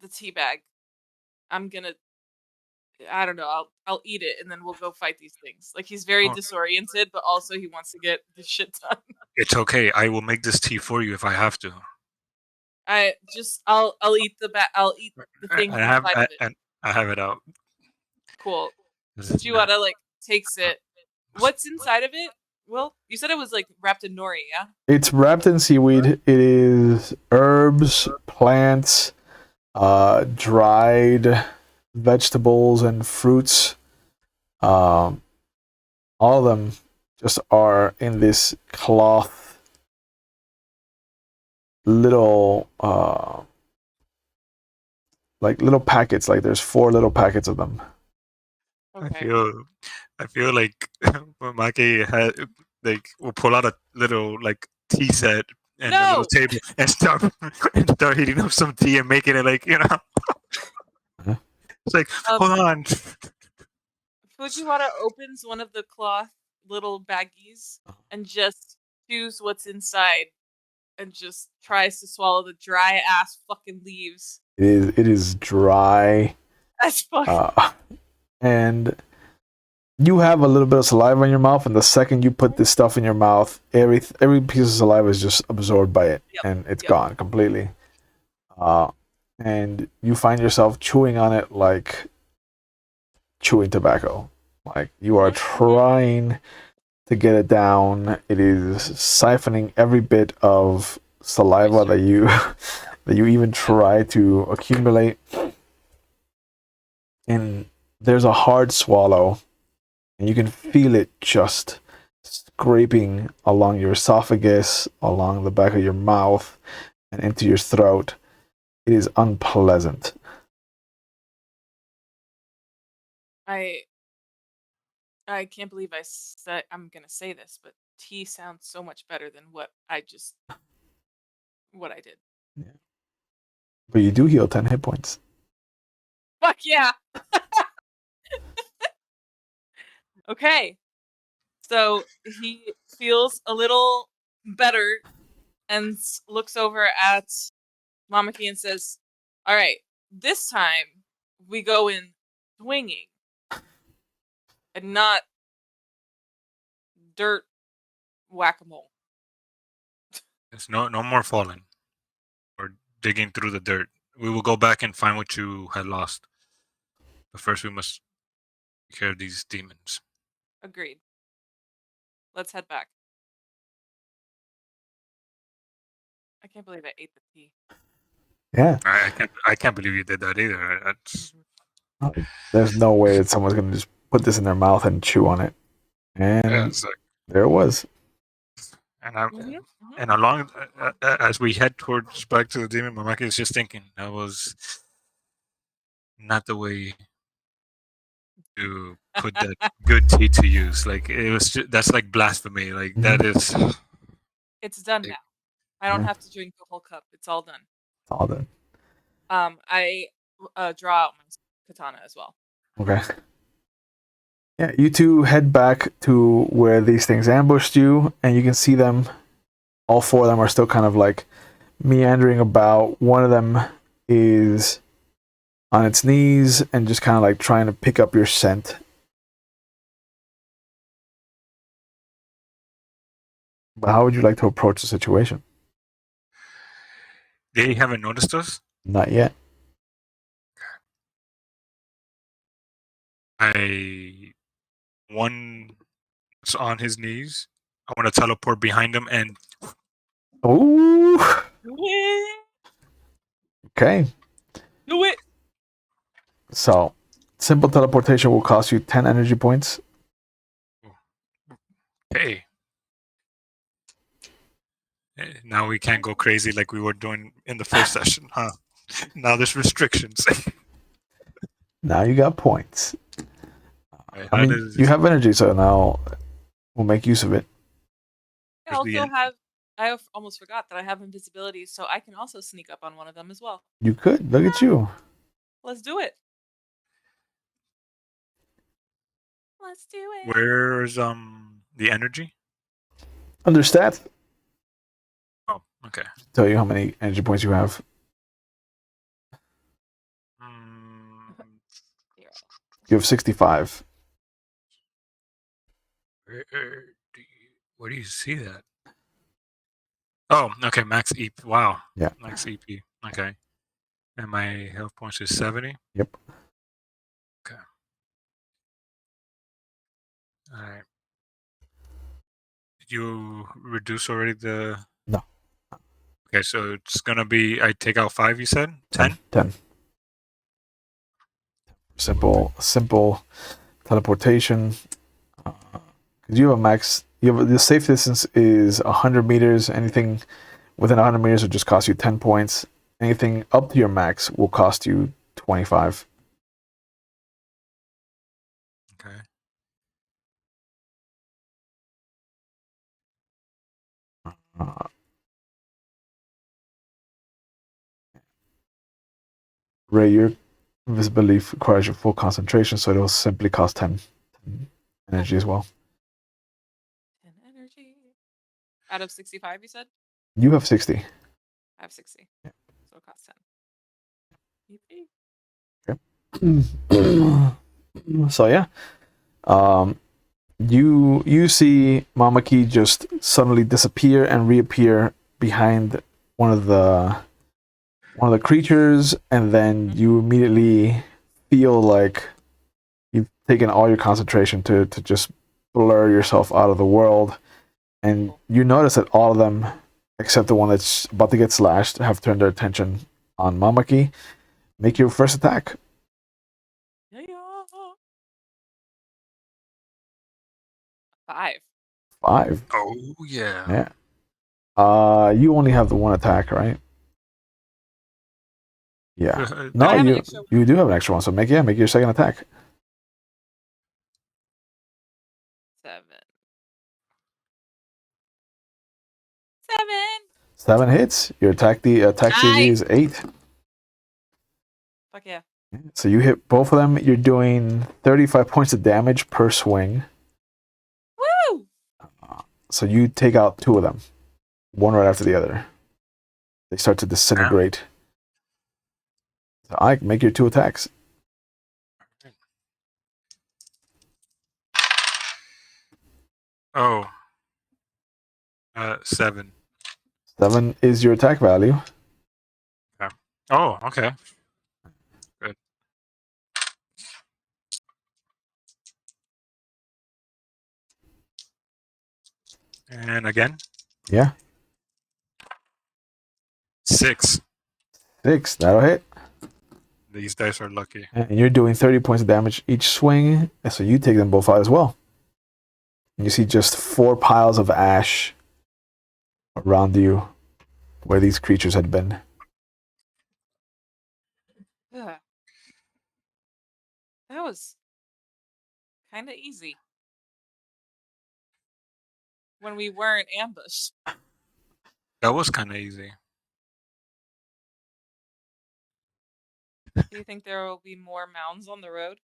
the tea bag. I'm gonna I don't know, I'll eat it and then we'll go fight these things." Like he's very Oh. disoriented, but also he wants to get the shit done. It's okay. I will make this tea for you if I have to. I'll eat I'll eat the things And inside of it. and I have it out. Cool. This is not- Fujiwara like takes it. What's inside of it? Well, you said it was like wrapped in nori, yeah? It's wrapped in seaweed. It is herbs, plants, dried vegetables and fruits. All of them just are in this cloth little like little packets. Like there's 4 little packets of them. Okay. I feel like Maki had like will pull out a little like tea set and a little No! table and start heating up some tea and making it like it's like hold on. Fujiwara opens one of the cloth little baggies and just chews what's inside and just tries to swallow the dry ass fucking leaves. It is dry. As fuck. And you have a little bit of saliva in your mouth, and the second you put this stuff in your mouth, every piece of saliva is just absorbed by it, and it's gone completely. And you find yourself chewing on it like chewing tobacco. Like you are trying to get it down. It is siphoning every bit of saliva that you even try to accumulate. And there's a hard swallow, and you can feel it just scraping along your esophagus, along the back of your mouth, and into your throat. It is unpleasant. I can't believe I'm gonna say this, but tea sounds so much better than what I did. Yeah. But you do heal 10 hit points. Fuck yeah! Okay. So he feels a little better and looks over at Mamaki and says, "All right, this time we go in swinging and not dirt whack-a-mole." There's no more falling or digging through the dirt. We will go back and find what you had lost. But first we must take care of these demons. Agreed. Let's head back. I can't believe I ate the tea. Yeah. I can't believe you did that either. That's... There's no way that someone's going to just put this in their mouth and chew on it. And there it was. And along as we head towards back to the demon, Mamaki is just thinking that was not the way to put that good tea to use. Like it was that's like blasphemy. Like that is. It's done now. I don't have to drink the whole cup. It's all done. It's all done. I draw out my katana as well. Okay. Yeah, you two head back to where these things ambushed you, and you can see them. All 4 of them are still kind of like meandering about. One of them is on its knees and just kind of like trying to pick up your scent. But how would you like to approach the situation? They haven't noticed us? Not yet. One's on his knees. I want to teleport behind him and. Ooh. Okay. Do it. So Simple teleportation will cost you 10 energy points. Hey. Now we can't go crazy like we were doing in the first session, huh? Now there's restrictions. Now you got points. Right, I mean, you have energy, so now we'll make use of it. I also have. Almost forgot that I have invisibility, so I can also sneak up on one of them as well. You could. Look at you. Let's do it. Let's do it. Where's the energy? Under stat. Oh, okay. Tell you how many energy points you have. You have 65. Where do you see that? Oh, okay. Max EP. Wow. Yeah. Max EP. Okay. And my health points is 70. Yep. Okay. All right. Did you reduce already the? No. Okay, so it's gonna be. I take out 5. You said 10. 10. Simple teleportation. Because you have a max. The safe distance is 100 meters. Anything within 100 meters will just cost you 10 points. Anything up to your max will cost you 25. Okay. Ray, your invisibility requires your full concentration, so it'll simply cost 10 energy as well. 10 energy. Out of 65, you said? You have 60. I have 60. Yeah. So it costs 10. Okay. So yeah. You see Mamaki just suddenly disappear and reappear behind one of the creatures, and then you immediately feel like you've taken all your concentration to just blur yourself out of the world, and you notice that all of them, except the one that's about to get slashed, have turned their attention on Mamaki. Make your first attack. Yeah. 5. 5. Oh yeah. Yeah. You only have the one attack, right? Yeah. No, you do have an extra one, so make your second attack. 7. 7 hits. Your attack CD is 8. Fuck yeah. So you hit both of them. You're doing 35 points of damage per swing. Woo! So you take out 2 of them, one right after the other. They start to disintegrate. So I make your 2 attacks. Oh. 7. 7 is your attack value. Okay. Oh, okay. Good. And again? Yeah. 6. 6. That'll hit. These dice are lucky. And you're doing 30 points of damage each swing. And so you take them both out as well. And you see just 4 piles of ash around you where these creatures had been. Ugh. That was kind of easy. When we weren't ambushed. That was kind of easy. Do you think there will be more mounds on the road?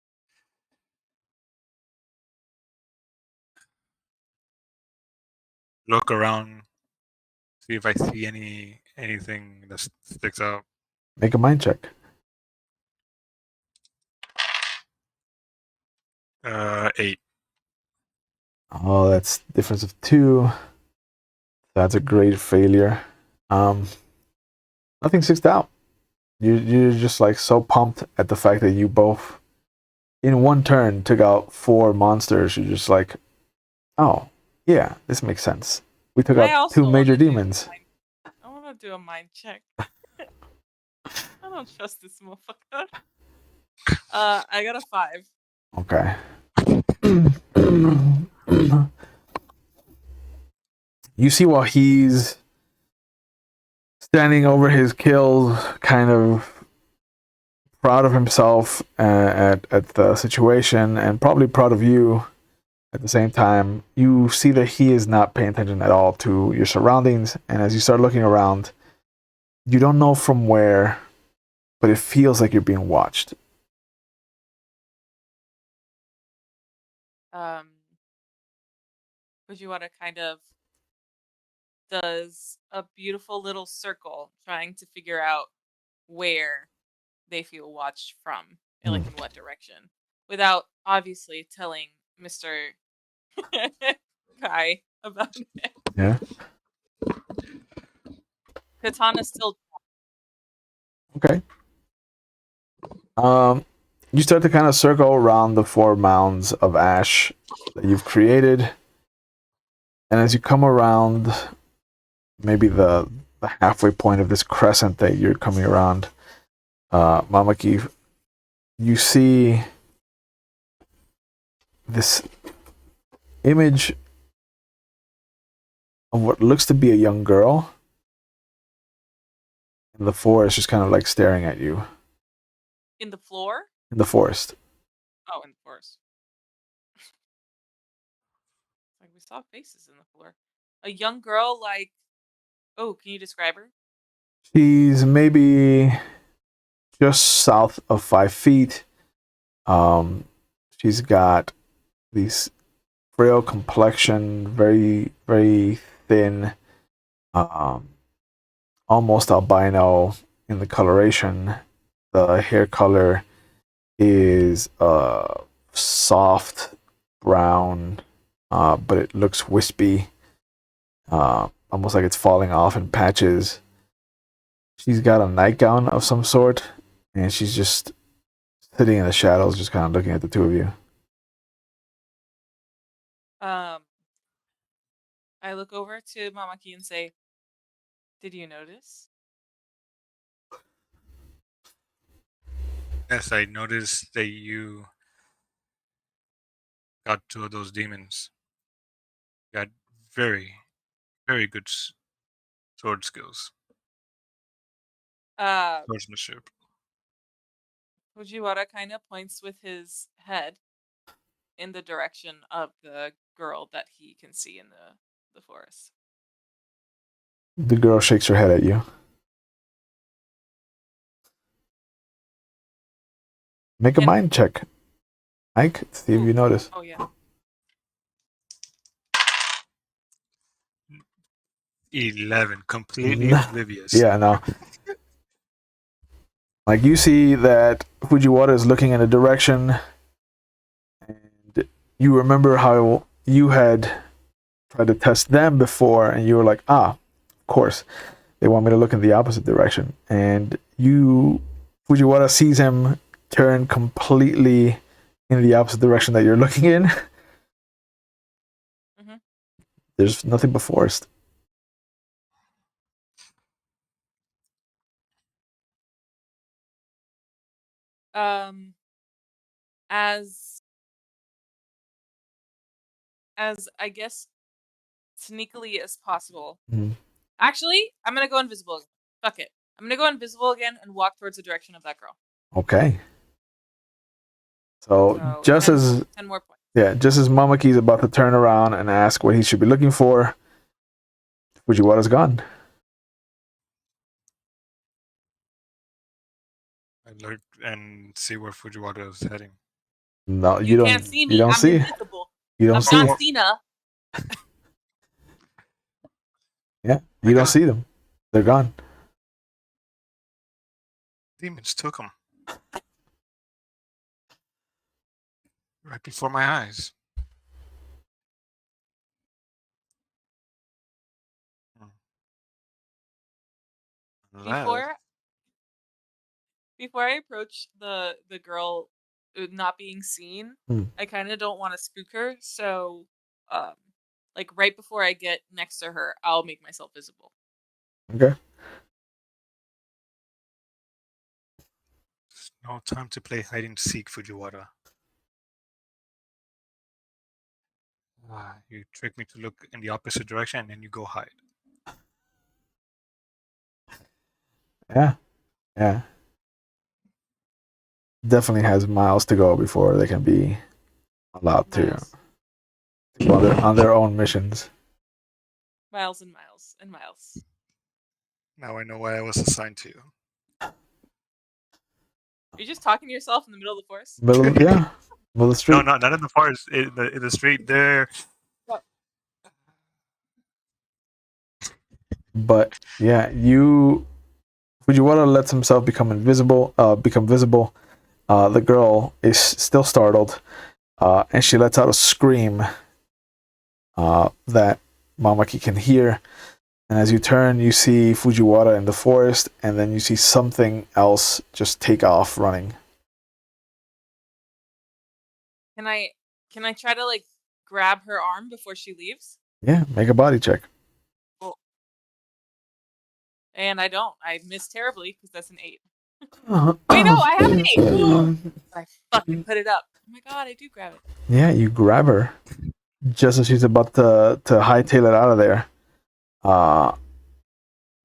Look around, see if I see anything that sticks out. Make a mind check. 8. Oh, that's difference of 2. That's a great failure. Nothing sticks out. You're just like so pumped at the fact that you both, in one turn, took out 4 monsters. You're just like, oh, yeah, this makes sense. We took out 2 major demons. I want to do a mind check. I don't trust this motherfucker. I got a 5. Okay. You see while he's standing over his kill, kind of proud of himself at the situation, and probably proud of you at the same time. You see that he is not paying attention at all to your surroundings, and as you start looking around, you don't know from where, but it feels like you're being watched. Fujiwara kind of does a beautiful little circle trying to figure out where they feel watched from, and like in what direction, without obviously telling Mr. Kai about it. Yeah. Katana still. Okay. You start to kind of circle around the 4 mounds of ash that you've created, and as you come around maybe the halfway point of this crescent that you're coming around, Mamaki, you see this image of what looks to be a young girl in the forest, just kind of like staring at you. In the floor? In the forest. Oh, in the forest. Like we saw faces in the floor. A young girl, like. Oh, can you describe her? She's maybe just south of 5 feet. She's got these frail complexion, very, very thin, almost albino in the coloration. The hair color is soft brown, but it looks wispy, almost like it's falling off in patches. She's got a nightgown of some sort, and she's just sitting in the shadows, just kind of looking at the two of you. I look over to Mamaki and say, "Did you notice?" Yes, I noticed that you got 2 of those demons. You got very, very good sword skills, swordsmanship. Fujiwara kind of points with his head in the direction of the girl that he can see in the forest. The girl shakes her head at you. Make a mind check, Ike. See if you notice. Oh yeah. 11, completely oblivious. Yeah, no. Like you see that Fujiwara is looking in a direction, and you remember how you had tried to test them before, and you were like, of course, they want me to look in the opposite direction. And Fujiwara sees him turn completely in the opposite direction that you're looking in. Mm-hmm. There's nothing but forest. As I guess sneakily as possible. Mm-hmm. Actually, I'm gonna go invisible again. Fuck it. I'm gonna go invisible again and walk towards the direction of that girl. Okay. So just 10 more points. Yeah, just as Mamaki's about to turn around and ask what he should be looking for, Fujiwara's gone. I look and see where Fujiwara is heading. No, you can't see me. You don't I'm see. invisible. You don't I'm see. not Cena. Yeah, you don't see them. They're gone. Demons took them right before my eyes. Before I approach the girl not being seen, I kind of don't want to spook her, so like right before I get next to her, I'll make myself visible. Okay. It's no time to play hide and seek, Fujiwara. You trick me to look in the opposite direction and then you go hide. Yeah. Yeah. Definitely has miles to go before they can be allowed to Miles. go on their own missions. Miles and miles and miles. Now I know why I was assigned to you. Are you just talking to yourself in the middle of the forest? Middle of the street. No, not in the forest. In the street there. But yeah, Fujiwara lets himself become visible. The girl is still startled, and she lets out a scream that Mamaki can hear. And as you turn, you see Fujiwara in the forest, and then you see something else just take off running. Can I try to like grab her arm before she leaves? Yeah, make a body check. And I don't. I miss terribly because that's an 8. Wait, no, I have an 8. I fucking put it up. Oh my god, I do grab it. Yeah, you grab her just as she's about to hightail it out of there.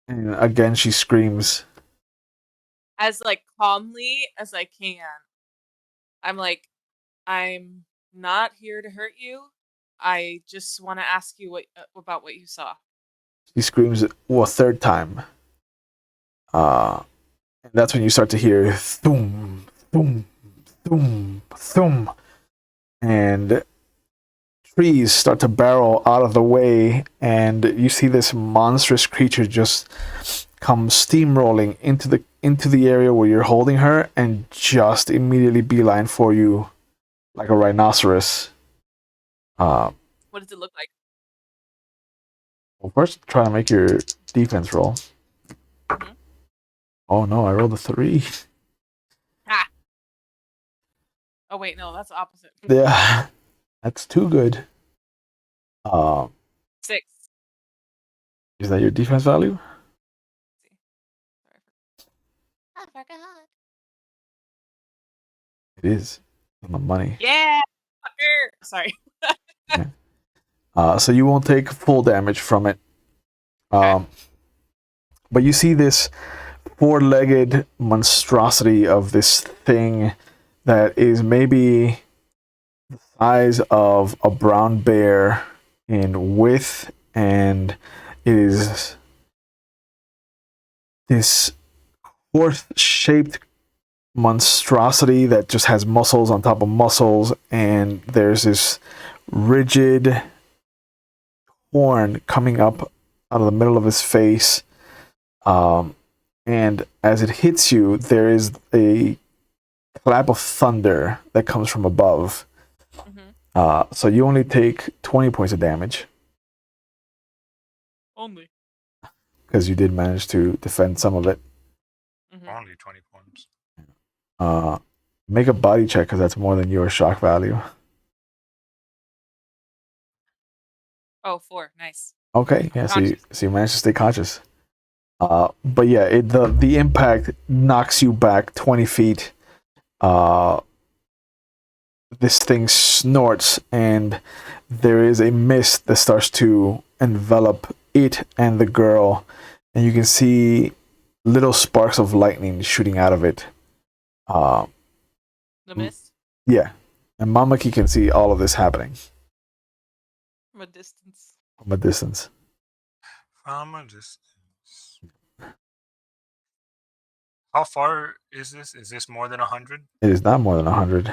And again, she screams. As like calmly as I can. I'm like, I'm not here to hurt you. I just want to ask you about what you saw. She screams a third time. And that's when you start to hear thum, thum, thum, thum. And trees start to barrel out of the way, and you see this monstrous creature just come steamrolling into the area where you're holding her, and just immediately beeline for you like a rhinoceros. What does it look like? Well, first try to make your defense roll. Mm-hmm. Oh no, I rolled a 3. Ah. Oh wait, no, that's the opposite. Yeah, that's too good. 6. Is that your defense value? I forgot. It is. On the money. Yeah, fucker. Sorry. Yeah. So you won't take full damage from it. Okay. But you see this 4-legged monstrosity of this thing that is maybe the size of a brown bear in width, and it is this horse-shaped monstrosity that just has muscles on top of muscles, and there's this rigid horn coming up out of the middle of his face. And as it hits you, there is a clap of thunder that comes from above. Mm-hmm. So you only take 20 points of damage. Only. Because you did manage to defend some of it. Mm-hmm. Only 20 points. Make a body check, because that's more than your shock value. Oh, 4. Nice. Okay, yeah, so you managed to stay conscious. But yeah, the impact knocks you back 20 feet. This thing snorts, and there is a mist that starts to envelop it and the girl, and you can see little sparks of lightning shooting out of it. The mist? Yeah, and Mamaki can see all of this happening From a distance. from a distance. From a distance. How far is this? Is this more than 100? It is not more than 100.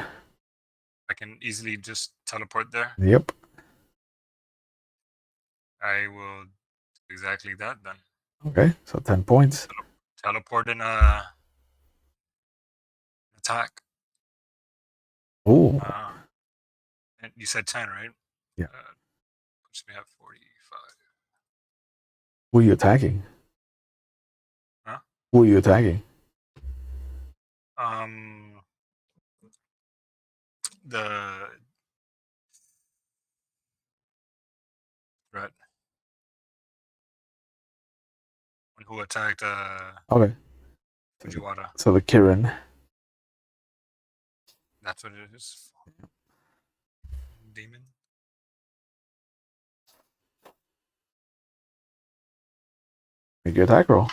I can easily just teleport there. Yep. I will do exactly that then. Okay, so 10 points. Teleport in attack. Ooh. And you said 10, right? Yeah. Puts me at 45. Who are you attacking? Huh? Who are you attacking? The threat. Who attacked Okay. Fujiwara. So the Kirin. That's what it is. Demon. Make your attack roll.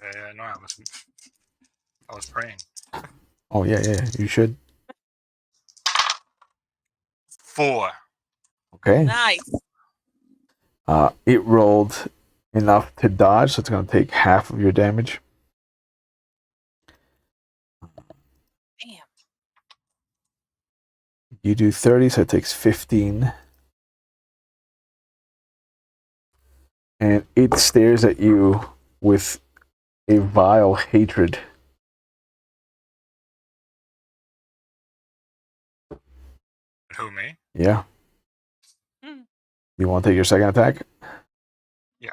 Yeah, no, I was praying. Oh yeah, you should. 4. Okay. Nice. It rolled enough to dodge, so it's gonna take half of your damage. Damn. You do 30, so it takes 15. And it stares at you with a vile hatred. Who, me? Yeah. Hmm. You want to take your second attack? Yeah.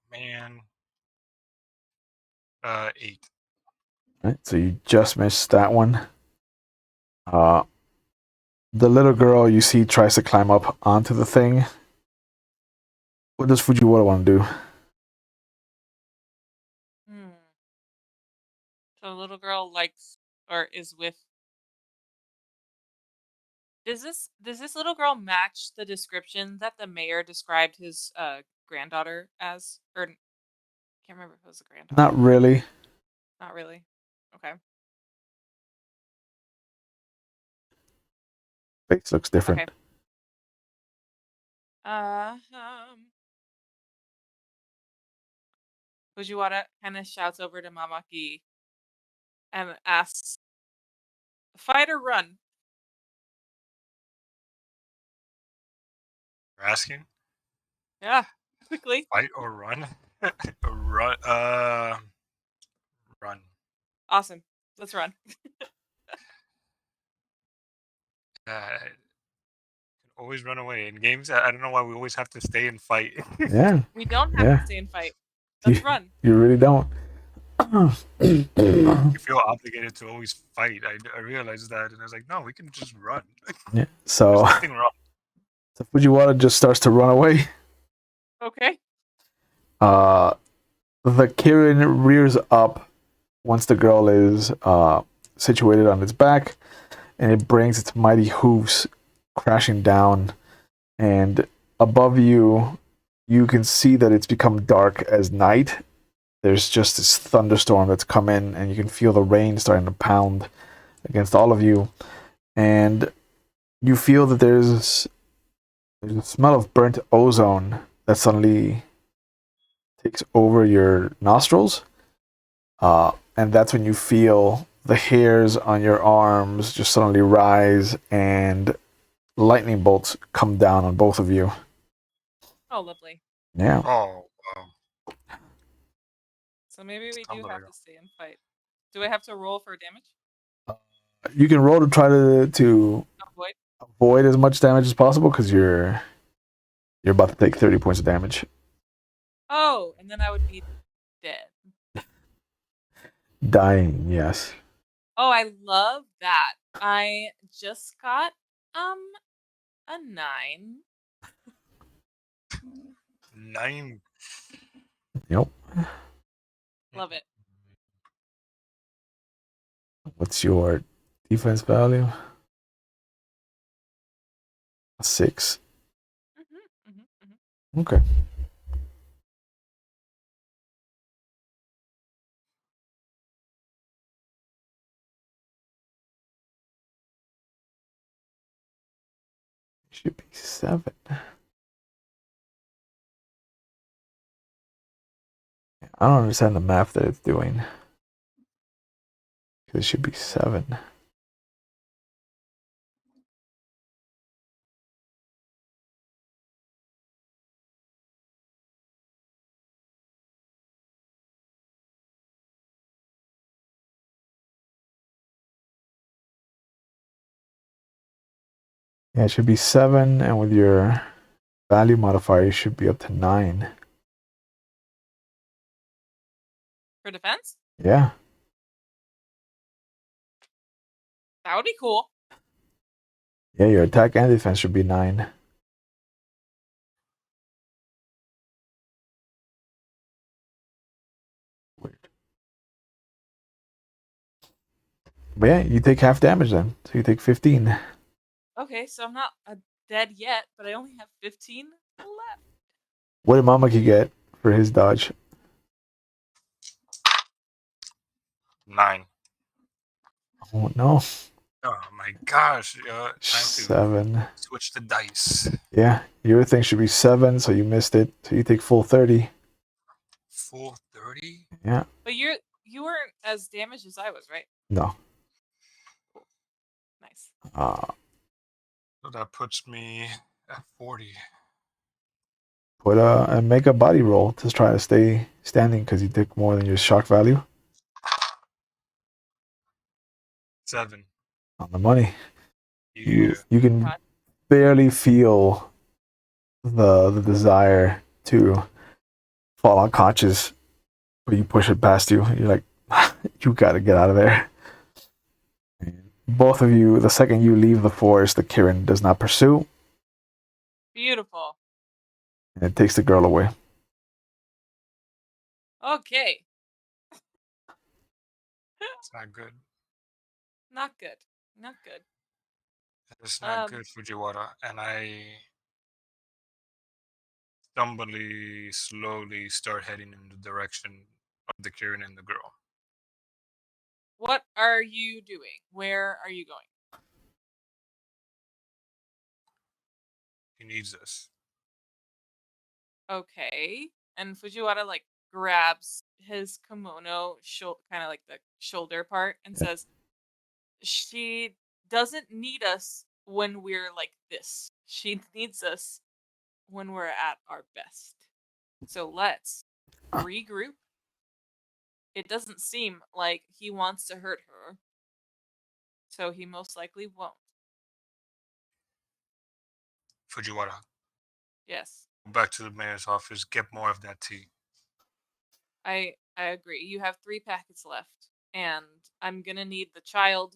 Man. 8. Right, so you just missed that one. The little girl you see tries to climb up onto the thing. What does Fujiwara want to do? Hmm. So the little girl likes or is with. Does this little girl match the description that the mayor described his granddaughter as? Or can't remember if it was a granddaughter. Not really. Not really. Okay. Face looks different. Okay. Fujiwara kind of shouts over to Mamaki and asks, "Fight or run?" You're asking? Yeah, quickly. Fight or run? Run. Run. Awesome. Let's run. Always run away in games. I don't know why we always have to stay and fight. Yeah. We don't have to stay and fight. Let's run. You really don't. You feel obligated to always fight. I realized that, and I was like, no, we can just run. Yeah. So, There's nothing wrong. so Fujiwara just starts to run away. Okay. The Kirin rears up once the girl is situated on its back, and it brings its mighty hooves crashing down. And above you, you can see that it's become dark as night. There's just this thunderstorm that's come in, and you can feel the rain starting to pound against all of you. And you feel that there's a smell of burnt ozone that suddenly takes over your nostrils. And that's when you feel the hairs on your arms just suddenly rise and lightning bolts come down on both of you. Oh, lovely. Yeah. Oh, wow. So maybe we do have Unbelievable. to stay and fight. Do I have to roll for damage? You can roll to try to Avoid? avoid as much damage as possible because you're about to take 30 points of damage. Oh, and then I would be dead. Dying, yes. Oh, I love that. I just got a 9. 9. Yep. Love it. What's your defense value? 6. Okay. Should be 7. I don't understand the math that it's doing. It should be 7. Yeah, it should be 7, and with your value modifier, you should be up to 9. For defense? Yeah. That would be cool. Yeah, your attack and defense should be 9. But yeah, you take half damage then. So you take 15. Okay, so I'm not dead yet, but I only have 15 left. What did Mamaki get for his dodge? 9. Oh no. Oh my gosh! Time to 7. switch the dice. Yeah, your thing should be 7, so you missed it. So you take full 30. Full 30. Yeah. But you weren't as damaged as I was, right? No. Cool. Nice. So that puts me at 40. Put and make a body roll to try to stay standing because you took more than your shock value 7. on the money. Yeah. You can God. barely feel the desire to fall unconscious, but you push it past you. You're like, you gotta get out of there. Both of you, the second you leave the forest, the Kirin does not pursue, Beautiful. and it takes the girl away. Okay. It's not good. Not good. Not good. It's not good, Fujiwara. And I stumbly, slowly start heading in the direction of the Kirin and the girl. What are you doing? Where are you going? He needs us. Okay. And Fujiwara like grabs his kimono, kind of like the shoulder part, and says, "She doesn't need us when we're like this. She needs us when we're at our best. So let's regroup. It doesn't seem like he wants to hurt her, so he most likely won't." Fujiwara, Yes, go back to the mayor's office, get more of that tea. I agree. You have 3 packets left, and I'm gonna need the child,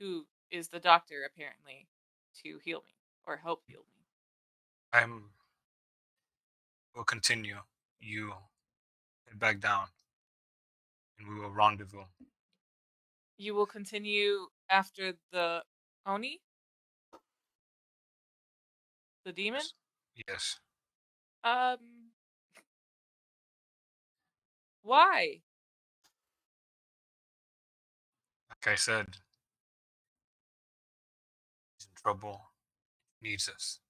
who is the doctor apparently, to heal me or help heal me. We'll continue. You head back down, and we will rendezvous. You will continue after the Oni, the demon. Yes. Um, why? Like I said, he's in trouble. Needs us.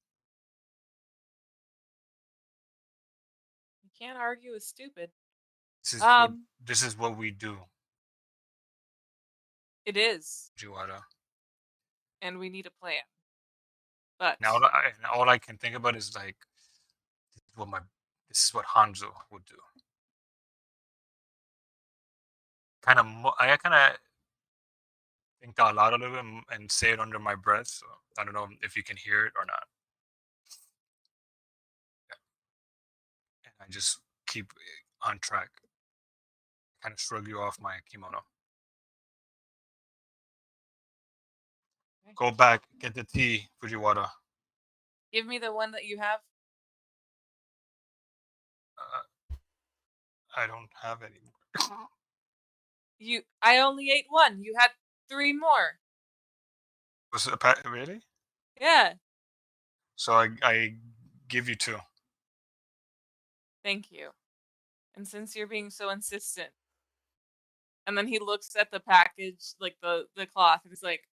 You can't argue with stupid. This is what we do, It is, Fujiwara. and we need a plan. But Now, all I can think about is like, this is what Hanzo would do. I kind of think out loud a little bit and say it under my breath. So I don't know if you can hear it or not. And I just keep on track. Kind of shrug you off my kimono. okay. Go back, get the tea, Fujiwara. Give me the one that you have. I don't have any more. I only ate one. You had 3 more. Was it really? Yeah. So I give you 2. Thank you. And since you're being so insistent. And then he looks at the package, like the cloth, and he's like,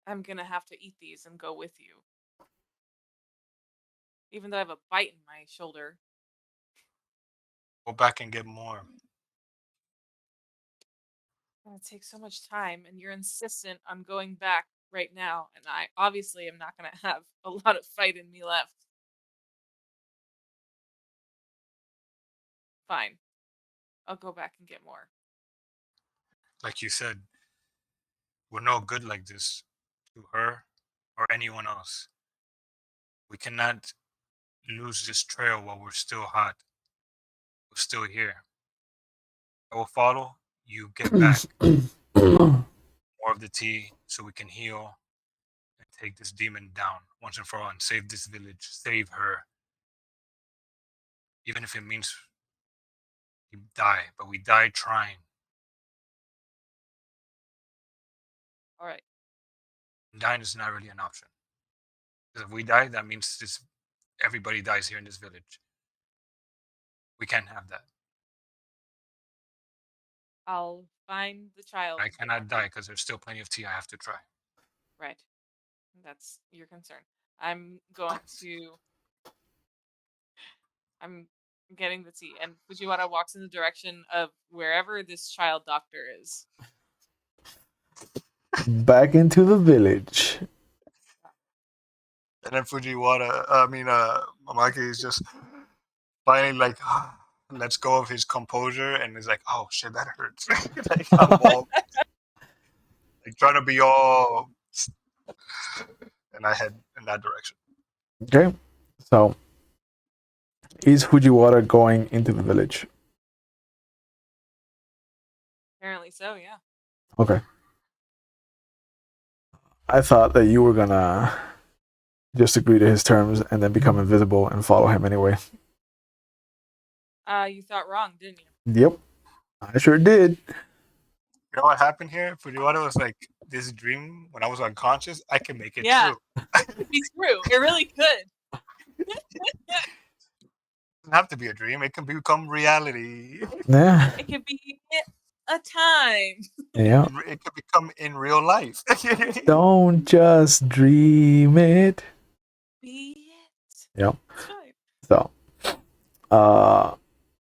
"I'm gonna have to eat these and go with you. Even though I have a bite in my shoulder." Go back and get more. It takes so much time, and you're insistent on going back right now, and I obviously am not gonna have a lot of fight in me left. Fine. I'll go back and get more. Like you said, we're no good like this to her or anyone else. We cannot lose this trail while we're still hot. We're still here. I will follow. You get back more of the tea so we can heal and take this demon down once and for all and save this village. Save her. Even if it means we die, but we die trying. All right. Dying is not really an option. Because if we die, that means everybody dies here in this village. We can't have that. I'll find the child. I cannot die because there's still plenty of tea I have to try. Right. That's your concern. I'm going to. I'm getting the tea, and Fujiwara walks in the direction of wherever this child doctor is. Back into the village. And then Mamaki is just finally like lets go of his composure and is like, "Oh shit, that hurts." Like I'm all like trying to be all, and I head in that direction. Okay. So, is Fujiwara going into the village? Apparently so, yeah. Okay. I thought that you were gonna just agree to his terms and then become invisible and follow him anyway. You thought wrong, didn't you? Yep. I sure did. You know what happened here? Fujiwara was like, "This dream when I was unconscious, I can make it Yeah. true." It could be true. It really could. It doesn't have to be a dream. It can become reality. Yeah. It could be a time. Yeah. It could become in real life. Don't just dream it. Be it. Yep. That's fine. So,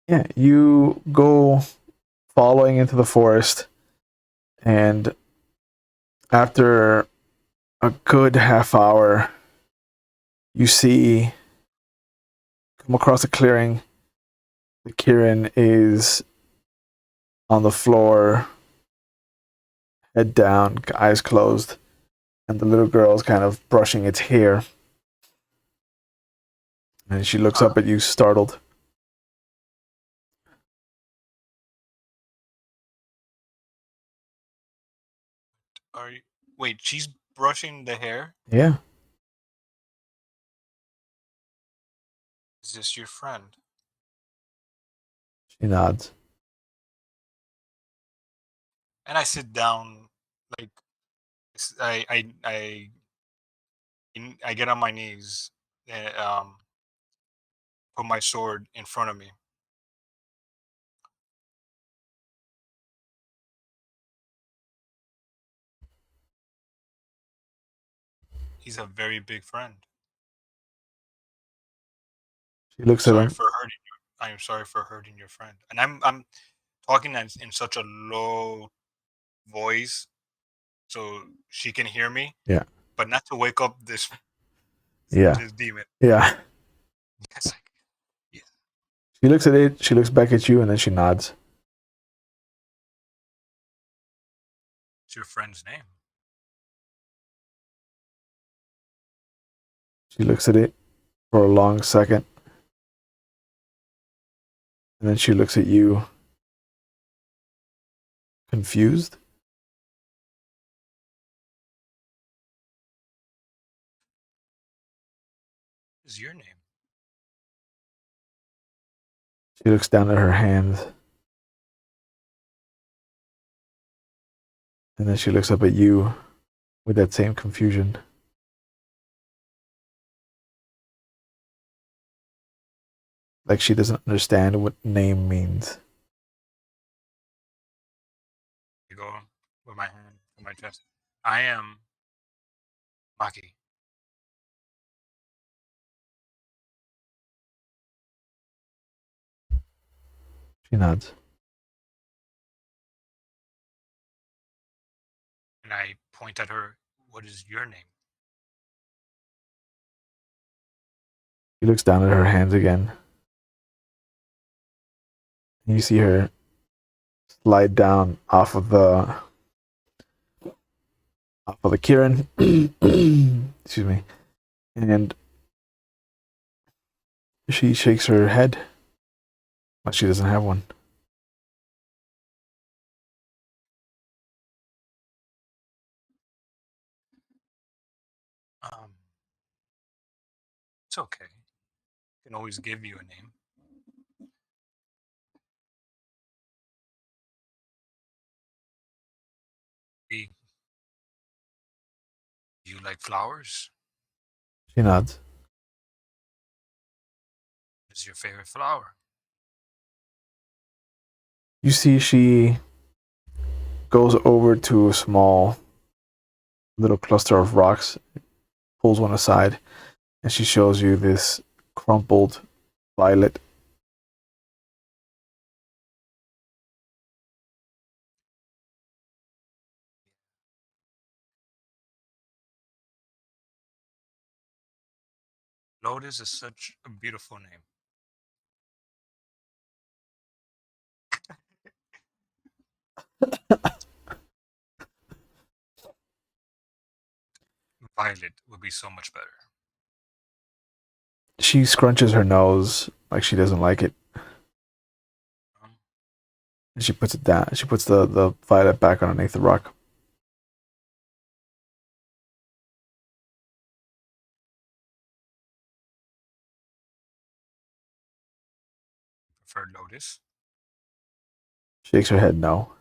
yeah, you go following into the forest, and after a good half hour, you come across a clearing. The Kirin is on the floor, head down, eyes closed, and the little girl's kind of brushing its hair. And she looks up at you, startled. Wait, she's brushing the hair? Yeah. Is this your friend? She nods. And I sit down, like I get on my knees, and put my sword in front of me. He's a very big friend. She looks at him. I am sorry for hurting your friend. And I'm talking in such a low voice so she can hear me. Yeah. But not to wake up this demon. Yeah. It's like, yeah. She looks at it, she looks back at you, and then she nods. What's your friend's name? She looks at it for a long second. And then she looks at you, confused. What is your name? She looks down at her hands. And then she looks up at you with that same confusion. Like she doesn't understand what name means. I go with my hand on my chest. I am Maki. She nods. And I point at her. What is your name? She looks down at her hands again. And you see her slide down off of the Kirin. Excuse me. And she shakes her head, but she doesn't have one. It's okay. I can always give you a name. Do you like flowers? She nods. What is your favorite flower? You see she goes over to a small little cluster of rocks, pulls one aside, and she shows you this crumpled violet. Lotus is such a beautiful name. Violet would be so much better. She scrunches her nose like she doesn't like it. And she puts it down. She puts the violet back underneath the rock. Prefer lotus. Shakes her head no.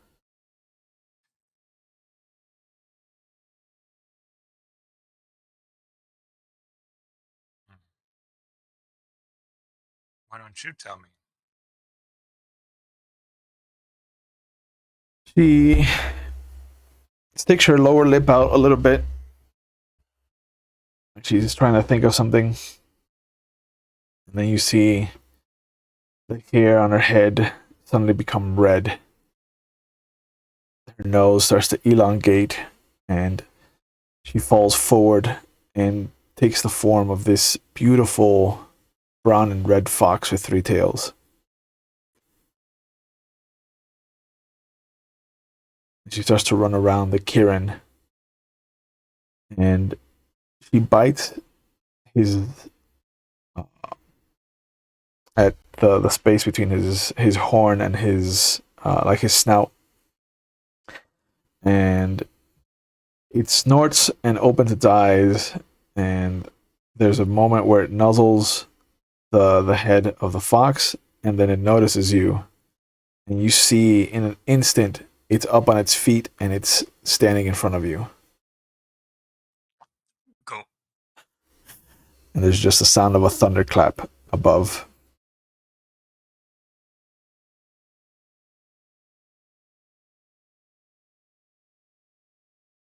Why don't you tell me? She sticks her lower lip out a little bit. She's trying to think of something. And then you see the hair on her head suddenly become red. Her nose starts to elongate, and she falls forward and takes the form of this beautiful brown and red fox with three tails. She starts to run around the Kirin, and she bites his at the space between his horn and his like his snout, and it snorts and opens its eyes, and there's a moment where it nuzzles the head of the fox, and then it notices you, and you see in an instant it's up on its feet and it's standing in front of you. Go. And there's just the sound of a thunderclap above.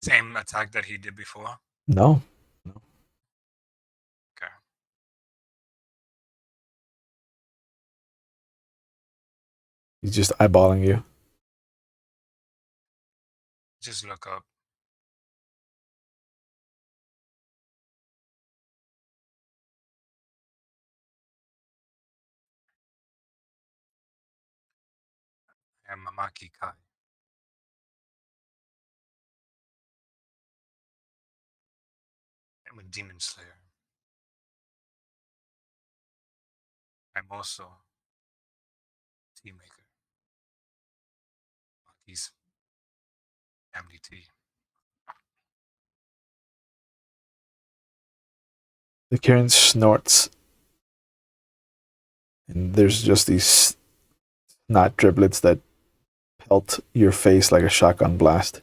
Same attack that he did before. No. Okay. He's just eyeballing you. Just look up. I am Mamaki Kai. I'm a demon slayer. I'm also a tea maker. Maki's family tea. The Kirin snorts, and there's just these snot driblets that pelt your face like a shotgun blast.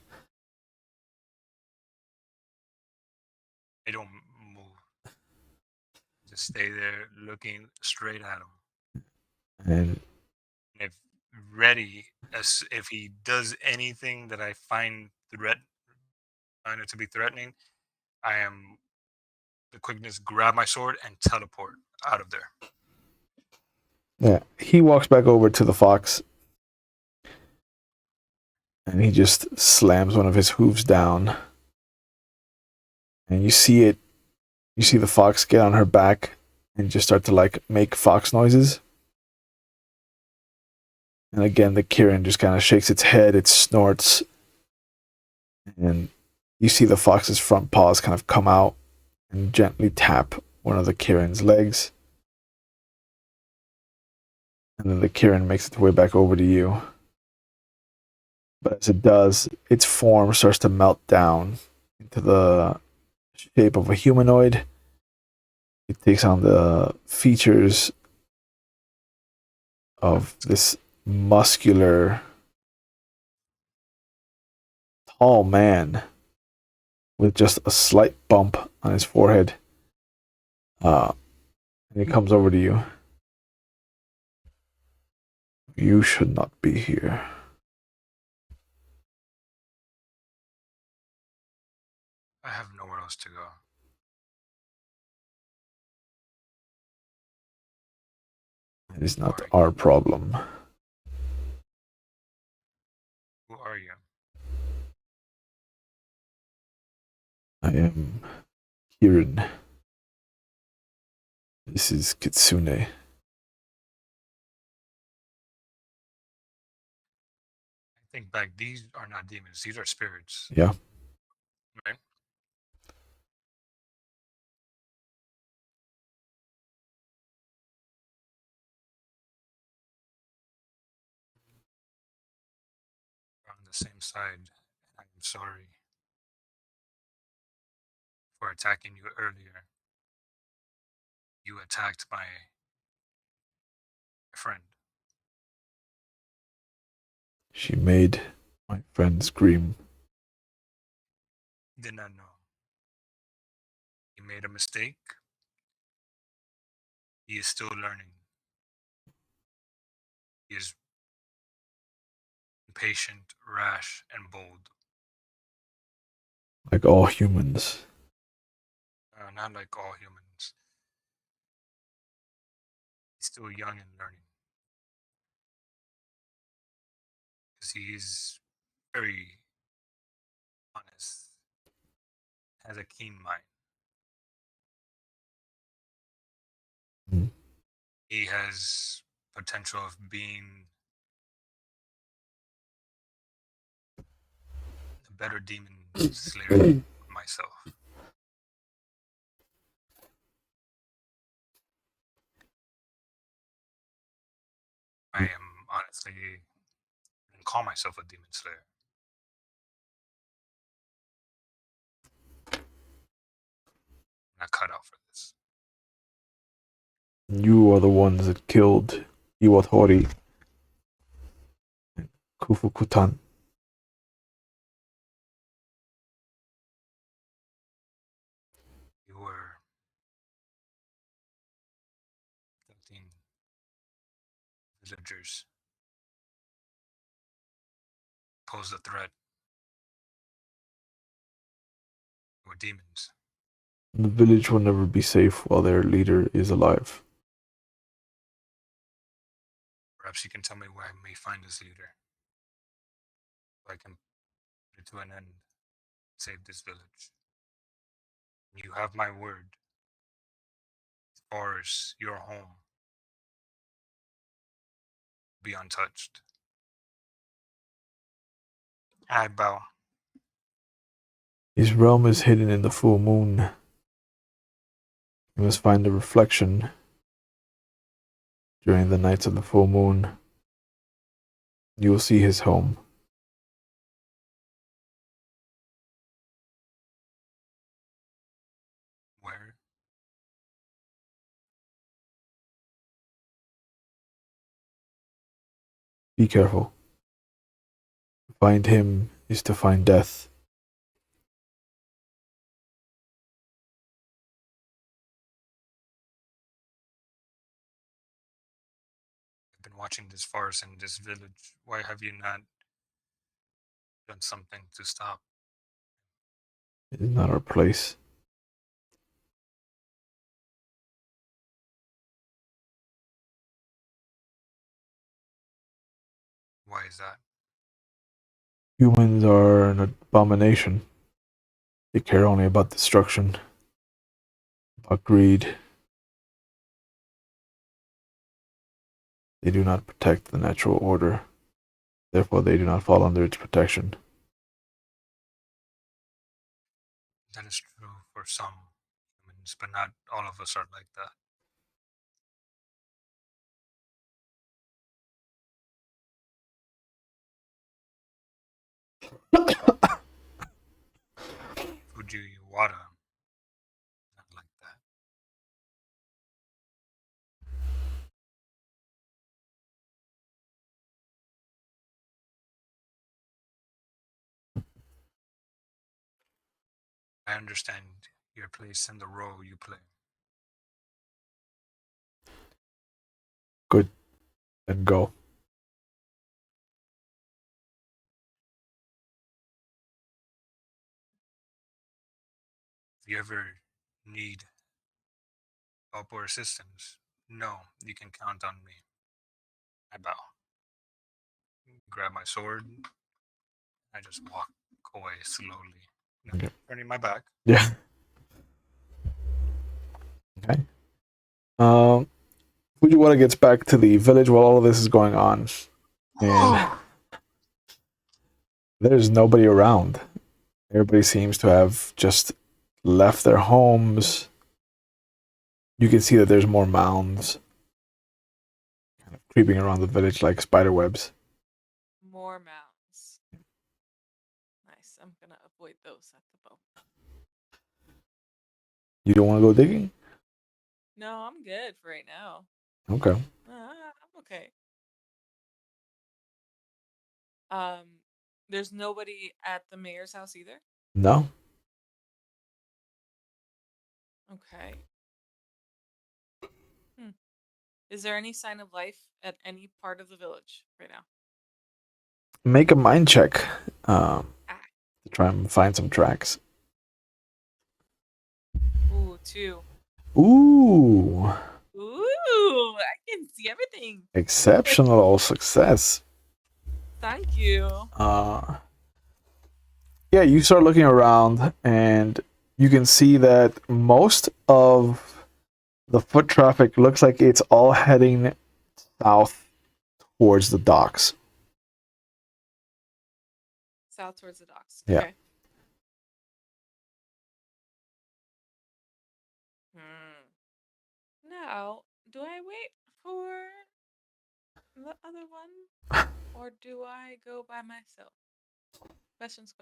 I don't move. Just stay there looking straight at him. And If ready, as if he does anything that I find it to be threatening, I am the quickness, grab my sword and teleport out of there. yeah, he walks back over to the fox, and he just slams one of his hooves down. And you see it. You see the fox get on her back and just start to like make fox noises. And again, the Kirin just kind of shakes its head, it snorts, and you see the fox's front paws kind of come out and gently tap one of the Kirin's legs. And then the Kirin makes its way back over to you. But as it does, its form starts to melt down into the shape of a humanoid. It takes on the features of this muscular, tall man. with just a slight bump on his forehead. And he comes over to you. You should not be here. I have nowhere else to go. It is not our problem. Who are you? I am Kirin. This is Kitsune. I think back, these are not demons, these are spirits. Yeah. Right? We're on the same side. I'm sorry for attacking you earlier. You attacked my friend. She made my friend scream. Did not know. He made a mistake. He is still learning. He is impatient, rash, and bold. Like all humans. Not like all humans. He's still young and learning. Because he's very honest, has a keen mind. Mm. He has potential of being a better demon slayer than myself. I am honestly, I can call myself a demon slayer. I'm not cut out for this. You are the ones that killed Iwatori and Kufukutan. You were 13 villagers posed a threat. You were demons. The village will never be safe while their leader is alive. Perhaps you can tell me where I may find this leader, so I can put it to an end, save this village. You have my word. As far as your home, be untouched. I bow. His realm is hidden in the full moon. You must find the reflection during the nights of the full moon. You will see his home. Where? Be careful. To find him is to find death. I've been watching this farce in this village. Why have you not done something to stop? It is not our place. Why is that? Humans are an abomination. They care only about destruction, about greed. They do not protect the natural order. Therefore, they do not fall under its protection. That is true for some humans, but not all of us are like that. Fuji Iwata, not like that. I understand your place and the role you play. Good. Then go. If you ever need help or assistance, know you can count on me. I bow. Grab my sword. I just walk away slowly, Okay. turning my back. Yeah. Okay. Fujiwara gets back to the village while all of this is going on, and there's nobody around. Everybody seems to have just left their homes. You can see that there's more mounds kind of creeping around the village like spider webs. More mounds. Nice. I'm gonna avoid those at the moment. You don't want to go digging? No, I'm good for right now. Okay. I'm okay. There's nobody at the mayor's house either. No? Okay. Is there any sign of life at any part of the village right now? Make a mind check to try and find some tracks. Ooh, 2. Ooh. Ooh, I can see everything. Exceptional success. Thank you. Yeah, you start looking around and you can see that most of the foot traffic looks like it's all heading south towards the docks. South towards the docks. Yeah. Okay. Now, do I wait for the other one? Or do I go by myself? Questions.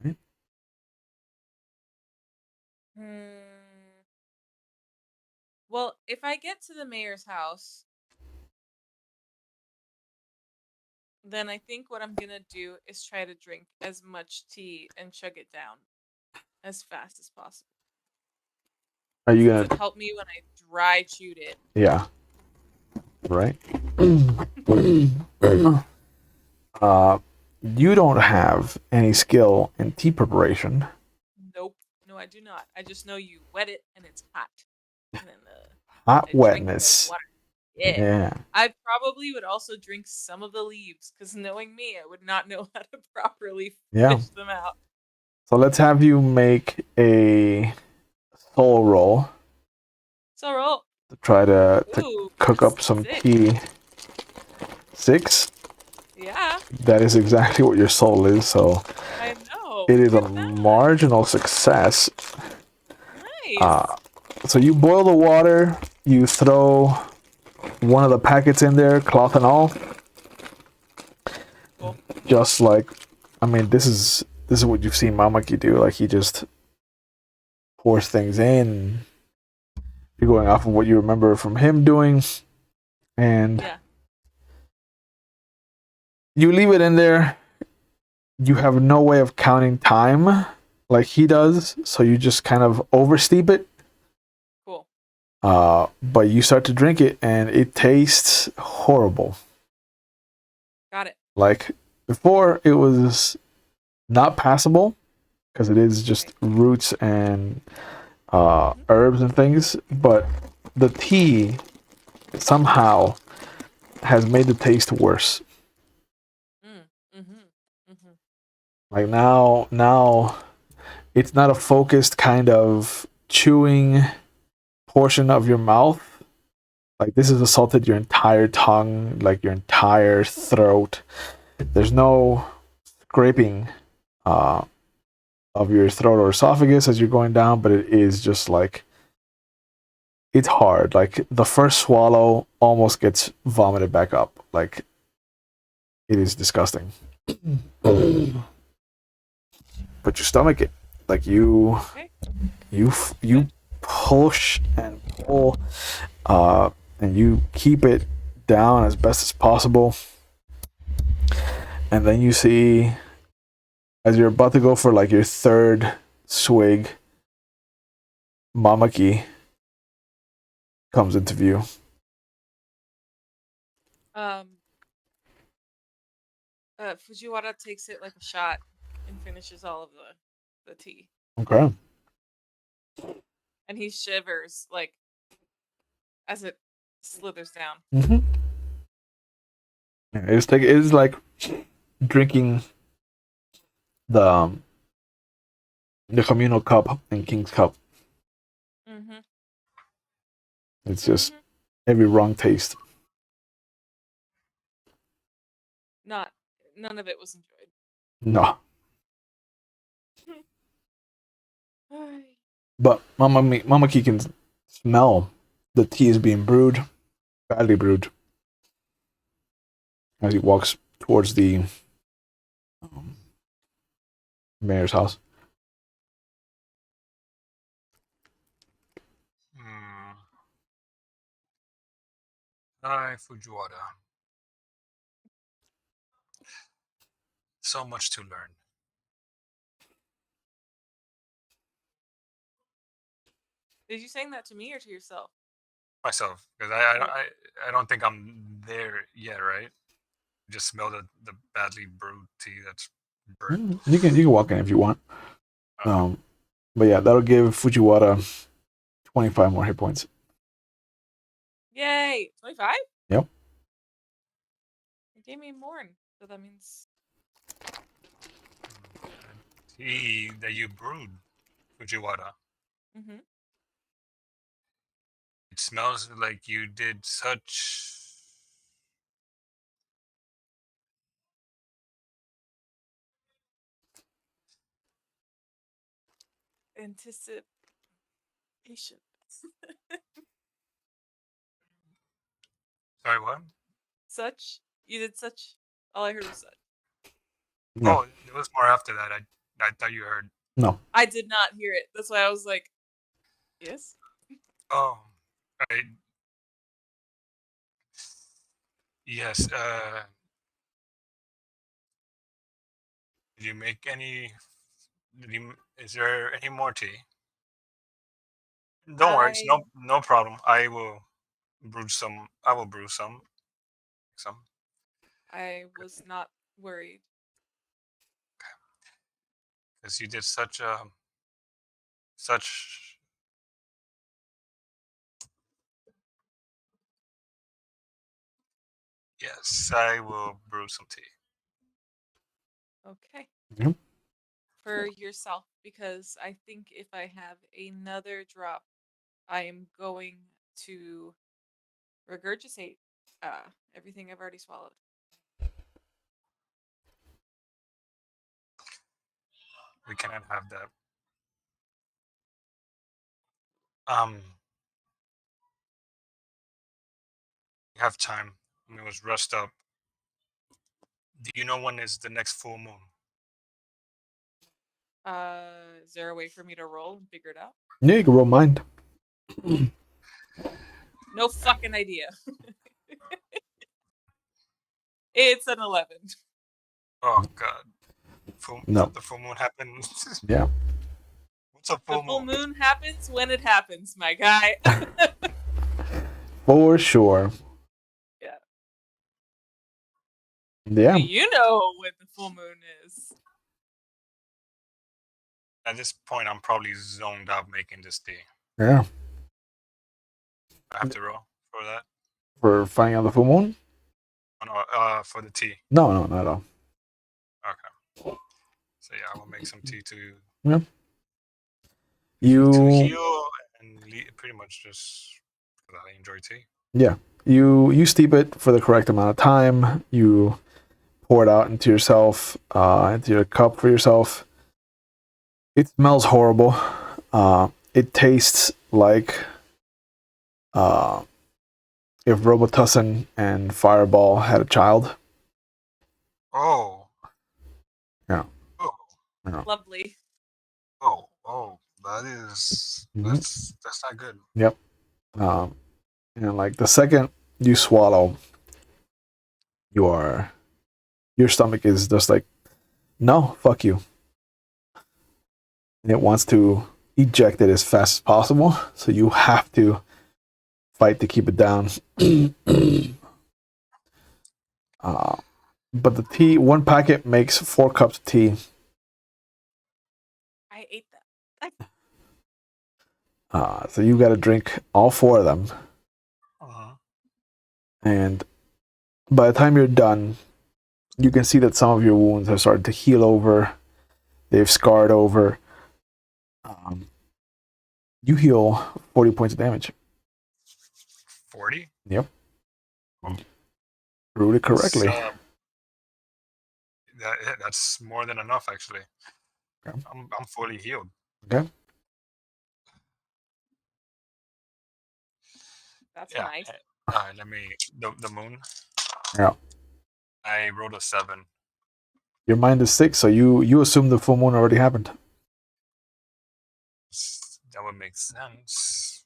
Right. Well, if I get to the mayor's house, then I think what I'm gonna do is try to drink as much tea and chug it down as fast as possible. Are you Since gonna? it helped me when I dry chewed it. Yeah. Right. You don't have any skill in tea preparation. Nope. No, I do not. I just know you wet it and it's hot. And then Hot I drink the wetness. water. Yeah. Yeah. I probably would also drink some of the leaves, because knowing me, I would not know how to properly fish them out. So let's have you make a soul roll So roll. to try to Ooh, cook up some 6. tea. 6? Yeah, That is exactly what your soul is, so I know. it is a Look at that. marginal success. Nice. So you boil the water, you throw one of the packets in there, cloth and all. Cool. Just like, I mean, this is what you've seen Mamaki do. Like, he just pours things in. You're going off of what you remember from him doing, and Yeah. you leave it in there. You have no way of counting time like he does, so you just kind of oversteep it. Cool. But you start to drink it, and it tastes horrible. Got it. Like, before, it was not passable because it is just roots and herbs and things, but the tea somehow has made the taste worse. Like, now it's not a focused kind of chewing portion of your mouth. Like, this has assaulted your entire tongue, like your entire throat. There's no scraping of your throat or esophagus as you're going down, but it is just like, it's hard. Like, the first swallow almost gets vomited back up. Like, it is disgusting. But you stomach it. Like, you push and pull, and you keep it down as best as possible. And then you see, as you're about to go for like your third swig, Mamaki comes into view. Fujiwara takes it like a shot and finishes all of the tea. Okay. And he shivers like as it slithers down. Mm-hmm. Yeah, it's like drinking the communal cup and King's cup. Mm-hmm. It's just every wrong taste. None of it was enjoyed. No. But Mamaki can smell the tea is being brewed, badly brewed, as he walks towards the mayor's house. Hi, Fujiwara. So much to learn. Did you saying that to me or to yourself? Myself, because I don't think I'm there yet, right? Just smell the badly brewed tea that's burnt. You can walk in if you want. But yeah, that'll give Fujiwara 25 more hit points. Yay! 25? Yep. It gave me more, so that means Tea that you brewed, Fujiwara. mm-hmm. It smells like you did such Anticipation. Sorry, what? Such? You did such? All I heard was such. No. Oh, it was more after that. I thought you heard. No. I did not hear it. That's why I was like, yes? Oh, I. Yes. Did you make any? Is there any more tea? Don't worry. It's no problem. I will brew some. I will brew some. Some. I was not worried. Because you did such. Yes, I will brew some tea. Okay. Yep. For yourself, because I think if I have another drop, I am going to regurgitate everything I've already swallowed. We cannot have that. We have time. I was rushed up. Do you know when is the next full moon? Is there a way for me to roll and figure it out? Yeah, you can roll mind. No fucking idea. It's an 11. Oh God! No. The full moon happened. Yeah. What's a The full full moon? moon happens when it happens, my guy. For sure. Yeah. Yeah. You know when the full moon is. At this point, I'm probably zoned out making this tea. Yeah. I have to roll for that. For finding out the full moon? Oh, no, for the tea. No, not at all. Okay. So yeah, I will make some tea to Yeah. to heal and pretty much just because I enjoy tea. Yeah. You steep it for the correct amount of time. You pour it out into yourself, into your cup for yourself. It smells horrible. It tastes like if Robitussin and Fireball had a child. Oh. Yeah. Oh. Yeah. Lovely. Oh. That is that's not good. Yep. And like the second you swallow, your stomach is just like, no, fuck you. and it wants to eject it as fast as possible. So you have to fight to keep it down. uh, but the tea, one packet makes 4 cups of tea. I ate that. So you got to drink all 4 of them. And by the time you're done, you can see that some of your wounds have started to heal over. They've scarred over. You heal 40 points of damage. 40? Yep. Ruled it correctly. That's more than enough, actually. Okay. I'm fully healed. Okay. That's Yeah. nice. Let me the moon. Yeah. I rolled a 7. Your mind is 6, so you assume the full moon already happened. That would make sense.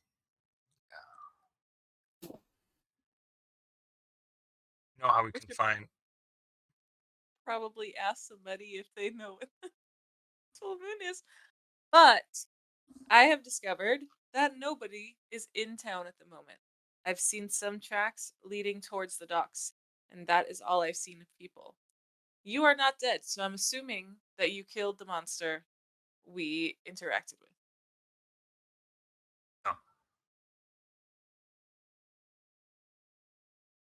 Yeah. You know how we can find. Probably ask somebody if they know what the full moon is. But I have discovered that nobody is in town at the moment. I've seen some tracks leading towards the docks, and that is all I've seen of people. You are not dead, so I'm assuming that you killed the monster we interacted with. No,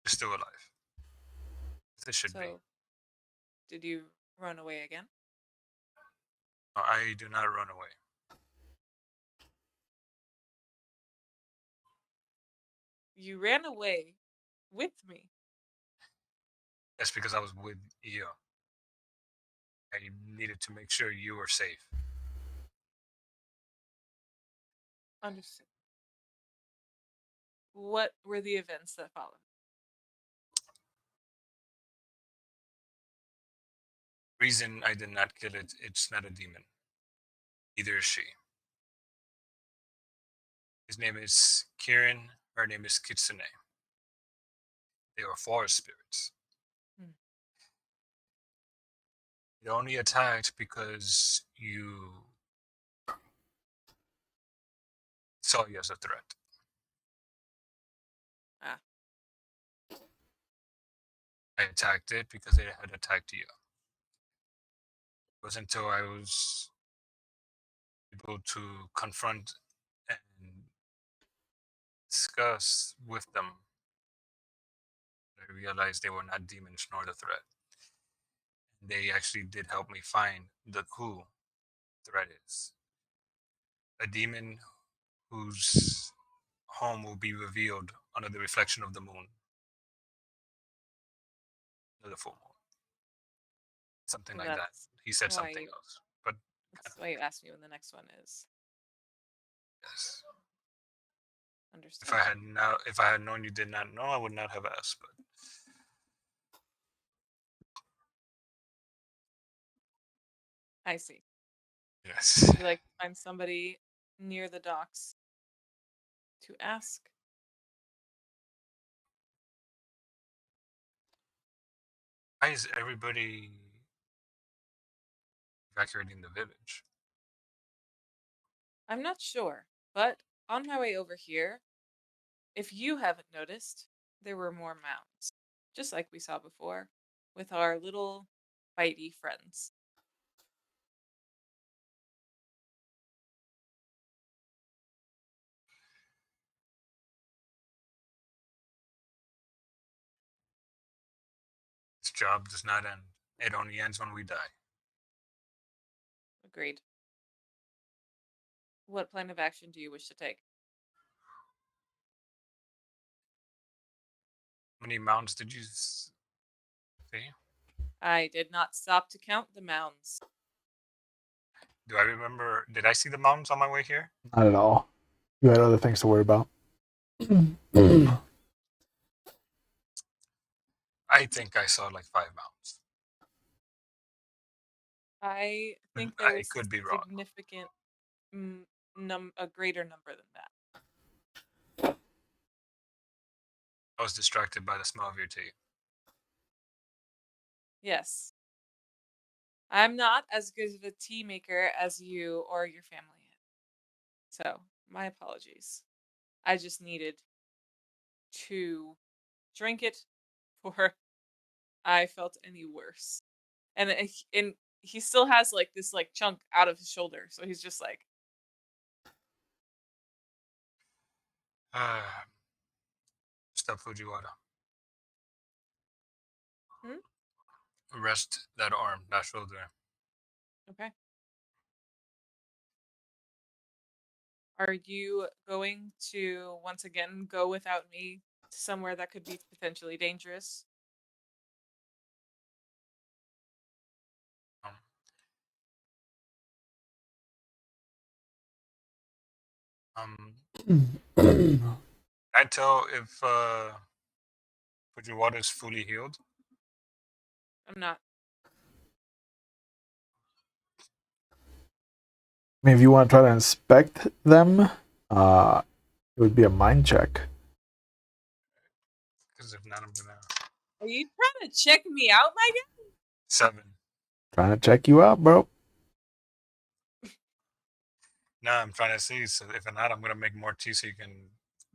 you're still alive. This should be. So, did you run away again? No, I do not run away. You ran away with me. That's because I was with you. I needed to make sure you were safe. Understood. What were the events that followed? Reason I did not kill it, it's not a demon. Neither is she. His name is Kieran, her name is Kitsune. They are forest spirits. It only attacked because you saw you as a threat. Ah. I attacked it because it had attacked you. It was until I was able to confront and discuss with them that I realized they were not demons nor the threat. They actually did help me find who the threat is. A demon whose home will be revealed under the reflection of the moon. The full moon. Something like that. He said something else. But that's why you asked me when the next one is. Yes. Understood. If I had known you did not know, I would not have asked. But I see. yes. Would you like to find somebody near the docks to ask? Why is everybody evacuating the village? I'm not sure, but on my way over here, if you haven't noticed, there were more mounds, just like we saw before, with our little bitey friends. This job does not end. It only ends when we die. Agreed. What plan of action do you wish to take? How many mounds did you see? I did not stop to count the mounds. Do I remember? Did I see the mounds on my way here? Not at all. You had other things to worry about. I think I saw like 5 mounds. I think there was could be wrong. significant, a greater number than that. I was distracted by the smell of your tea. Yes. I'm not as good of a tea maker as you or your family. So, my apologies. I just needed to drink it before I felt any worse. And he still has like this like chunk out of his shoulder, so he's just like, Step Fujiwara. hmm? Rest that arm, that shoulder. Okay. Are you going to once again go without me to somewhere that could be potentially dangerous? Um, Hmm. can I tell if Fujiwara is fully healed? I'm not. I mean, if you want to try to inspect them, it would be a mind check. Because if not, I'm gonna Are you trying to check me out, my guy? 7. Trying to check you out, bro. No, I'm trying to see. So if not, I'm gonna make more tea so you can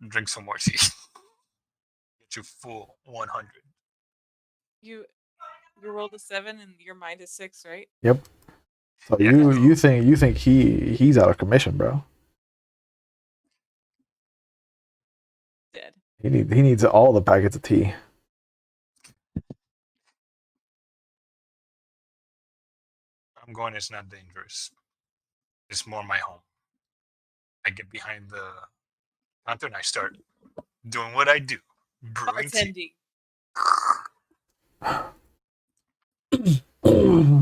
drink some more tea. Get you full 100. You rolled a 7 and your mind is 6, right? Yep. So Yeah. you think he's out of commission, bro? Dead. He needs all the packets of tea. I'm going. It's not dangerous. It's more my home. I get behind the counter and I start doing what I do, brewing tea. Bartending.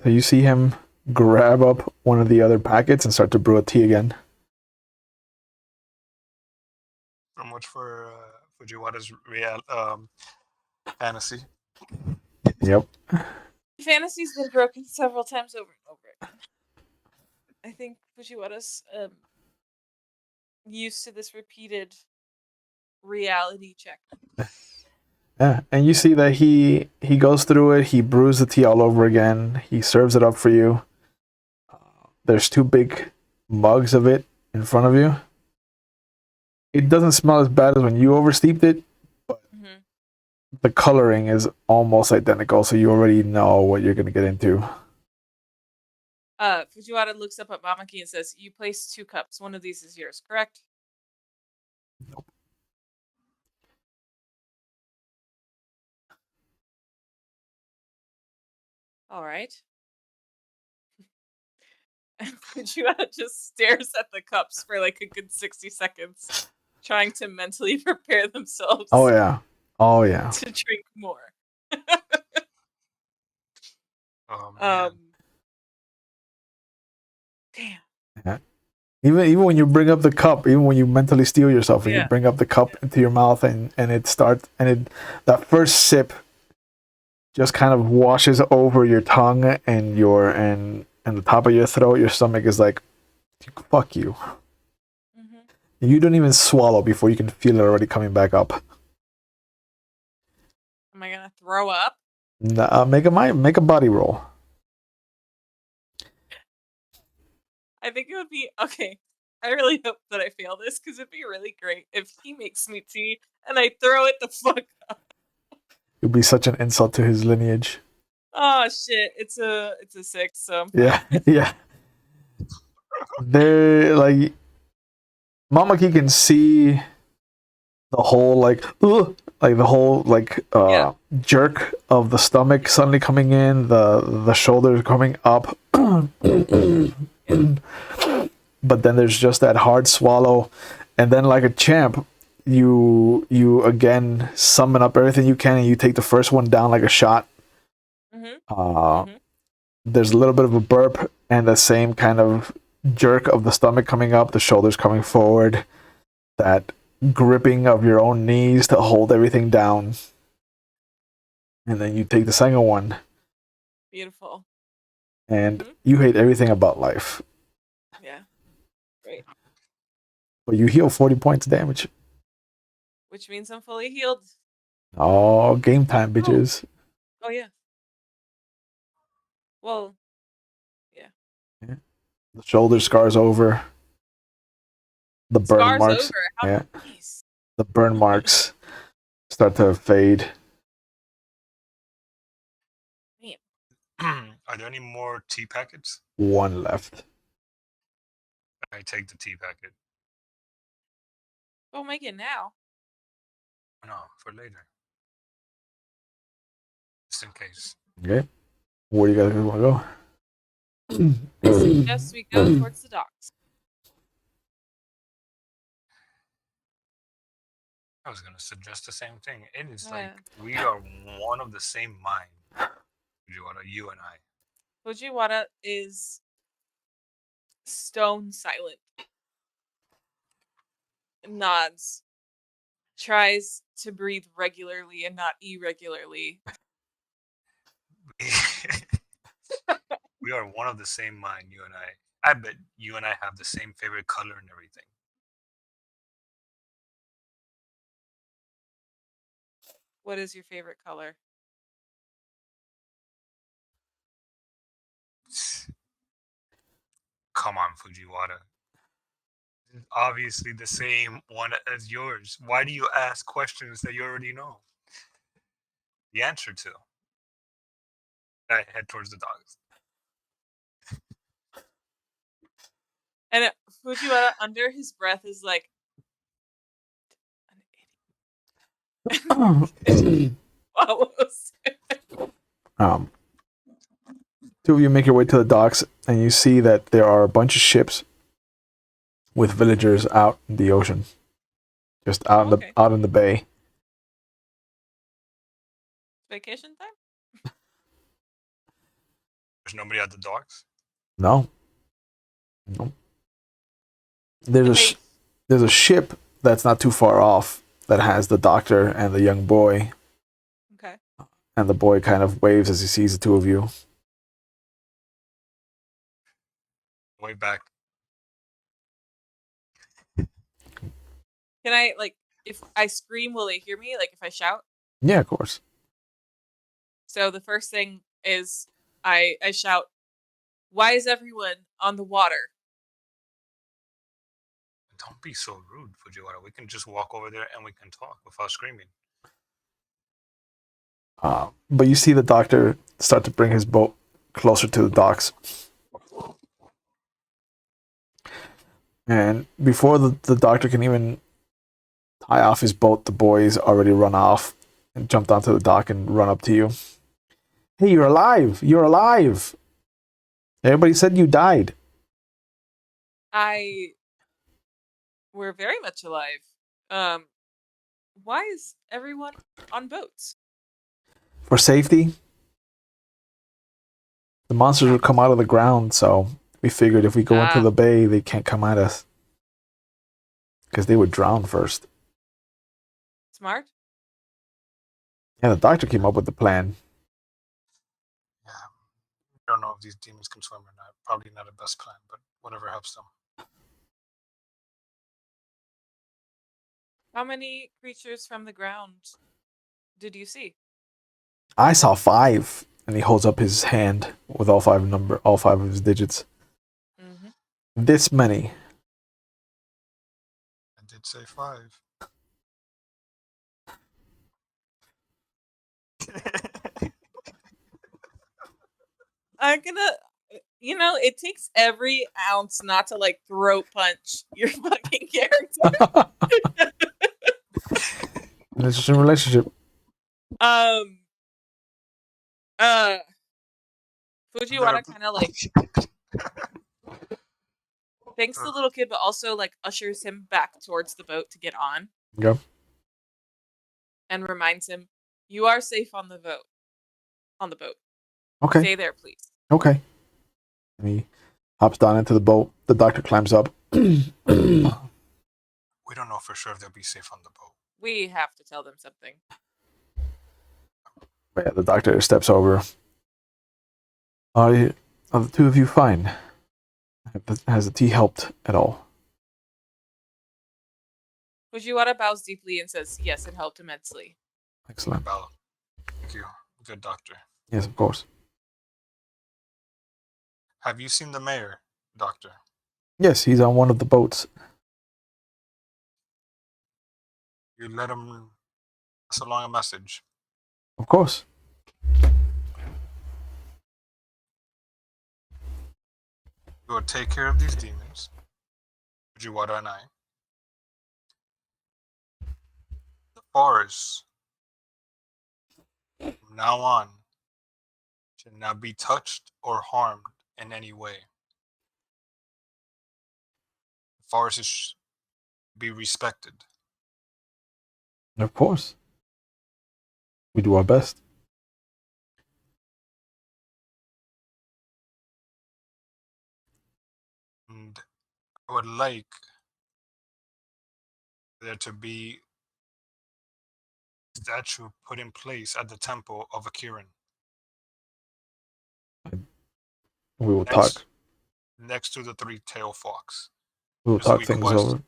So you see him grab up one of the other packets and start to brew a tea again. So much for Fujiwara's real fantasy. Yep. Fantasy's been broken several times over and over again. I think Fujiwara's used to this repeated reality check. Yeah, and you see that he goes through it. He brews the tea all over again. He serves it up for you. There's 2 big mugs of it in front of you. It doesn't smell as bad as when you oversteeped it, but the coloring is almost identical, so you already know what you're gonna get into. Fujiwara looks up at Mamaki and says, "You placed 2 cups. One of these is yours, correct?" Nope. All right. And Fujiwara just stares at the cups for like a good 60 seconds, trying to mentally prepare themselves Oh yeah. Oh yeah. to drink more. Man. Damn. Yeah. Even when you bring up the cup, even when you mentally steel yourself and you Yeah. bring up the cup into your mouth and it starts and it that first sip just kind of washes over your tongue and the top of your throat, your stomach is like, fuck you. You don't even swallow before you can feel it already coming back up. Am I gonna throw up? Make a body roll. I think it would be okay. I really hope that I fail this because it'd be really great if he makes me tea and I throw it the fuck up. It would be such an insult to his lineage. Oh shit! It's a 6, so I'm Yeah, fine. yeah. They're like Mamaki can see the whole like the whole like Yeah. jerk of the stomach suddenly coming in, the shoulders coming up. But then there's just that hard swallow, and then like a champ, you again summon up everything you can and you take the first one down like a shot. There's a little bit of a burp and the same kind of jerk of the stomach coming up, the shoulders coming forward, that gripping of your own knees to hold everything down. And then you take the second one. Beautiful. And you hate everything about life. Yeah. Great. But you heal 40 points of damage. Which means I'm fully healed. Oh, game time, bitches. Oh yeah. Well, The shoulder scars over. The burn scars marks. over. How Yeah. nice. The burn marks start to fade. Are there any more tea packets? One left. I take the tea packet. Don't make it now. No, for later. Just in case. Okay. Where do you guys want to go? I suggest we go towards the docks. I was going to suggest the same thing. It is Yeah. like we are one of the same mind, Fujiwara, you and I. Fujiwara is stone silent. Nods. Tries to breathe regularly and not irregularly. We are one of the same mind, you and I. I bet you and I have the same favorite color and everything. What is your favorite color? Come on, Fujiwara. It's obviously the same one as yours. Why do you ask questions that you already know the answer to? I head towards the dogs. And Fujiwara, under his breath, is like, follows. Two of you make your way to the docks, and you see that there are a bunch of ships with villagers out in the ocean, just out in the bay. Vacation time? There's nobody at the docks. No. There's a ship that's not too far off that has the doctor and the young boy. Okay. And the boy kind of waves as he sees the two of you. Way back. Can I, like, if I scream, will they hear me? Like, if I shout? Yeah, of course. So the first thing is I shout, "Why is everyone on the water?" Don't be so rude, Fujiwara. We can just walk over there and we can talk without screaming. But you see the doctor start to bring his boat closer to the docks. And before the doctor can even tie off his boat, the boys already run off and jumped onto the dock and run up to you. Hey, you're alive! You're alive! Everybody said you died. We're very much alive. Why is everyone on boats? For safety. The monsters will come out of the ground, so we figured if we go into the bay, they can't come at us. Because they would drown first. Smart? Yeah, the doctor came up with the plan. Yeah. I don't know if these demons can swim or not. Probably not a best plan, but whatever helps them. How many creatures from the ground did you see? I saw 5, and he holds up his hand with all 5 of his digits. Mm-hmm. This many. I did say 5. I'm gonna, it takes every ounce not to like throat punch your fucking character. It's a relationship. Fujiwara kind of like thanks the little kid, but also like ushers him back towards the boat to get on. Yep. And reminds him, "You are safe on the boat. On the boat. Okay. Stay there, please." Okay. And he hops down into the boat. The doctor climbs up. We don't know for sure if they'll be safe on the boat. We have to tell them something. But yeah, the doctor steps over. Are the two of you fine? Has the tea helped at all? Fujiwara bows deeply and says, "Yes, it helped immensely." Excellent. Bow. Thank you. Good doctor. Yes, of course. Have you seen the mayor, Doctor? Yes, he's on one of the boats. You let him pass along a message. Of course. We will take care of these demons, Fujiwara and I. The forest, from now on, should not be touched or harmed in any way. The forest should be respected. Of course. We do our best. And I would like there to be a statue put in place at the temple of Akiran. We will talk. Next to the three-tailed fox. We will There's a talk things request. over.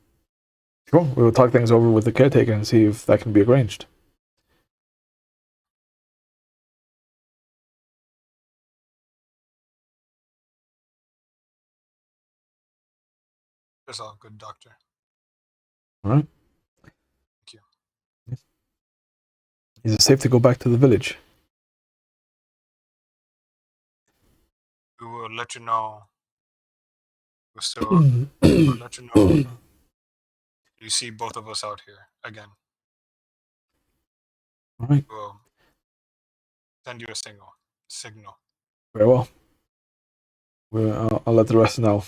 Sure. We will talk things over with the caretaker and see if that can be arranged. That's all good, Doctor. All right. Thank you. Is it safe to go back to the village? We will let you know. We'll let you know. You see both of us out here again. All right. We'll send you a signal. Very well. I'll let the rest know.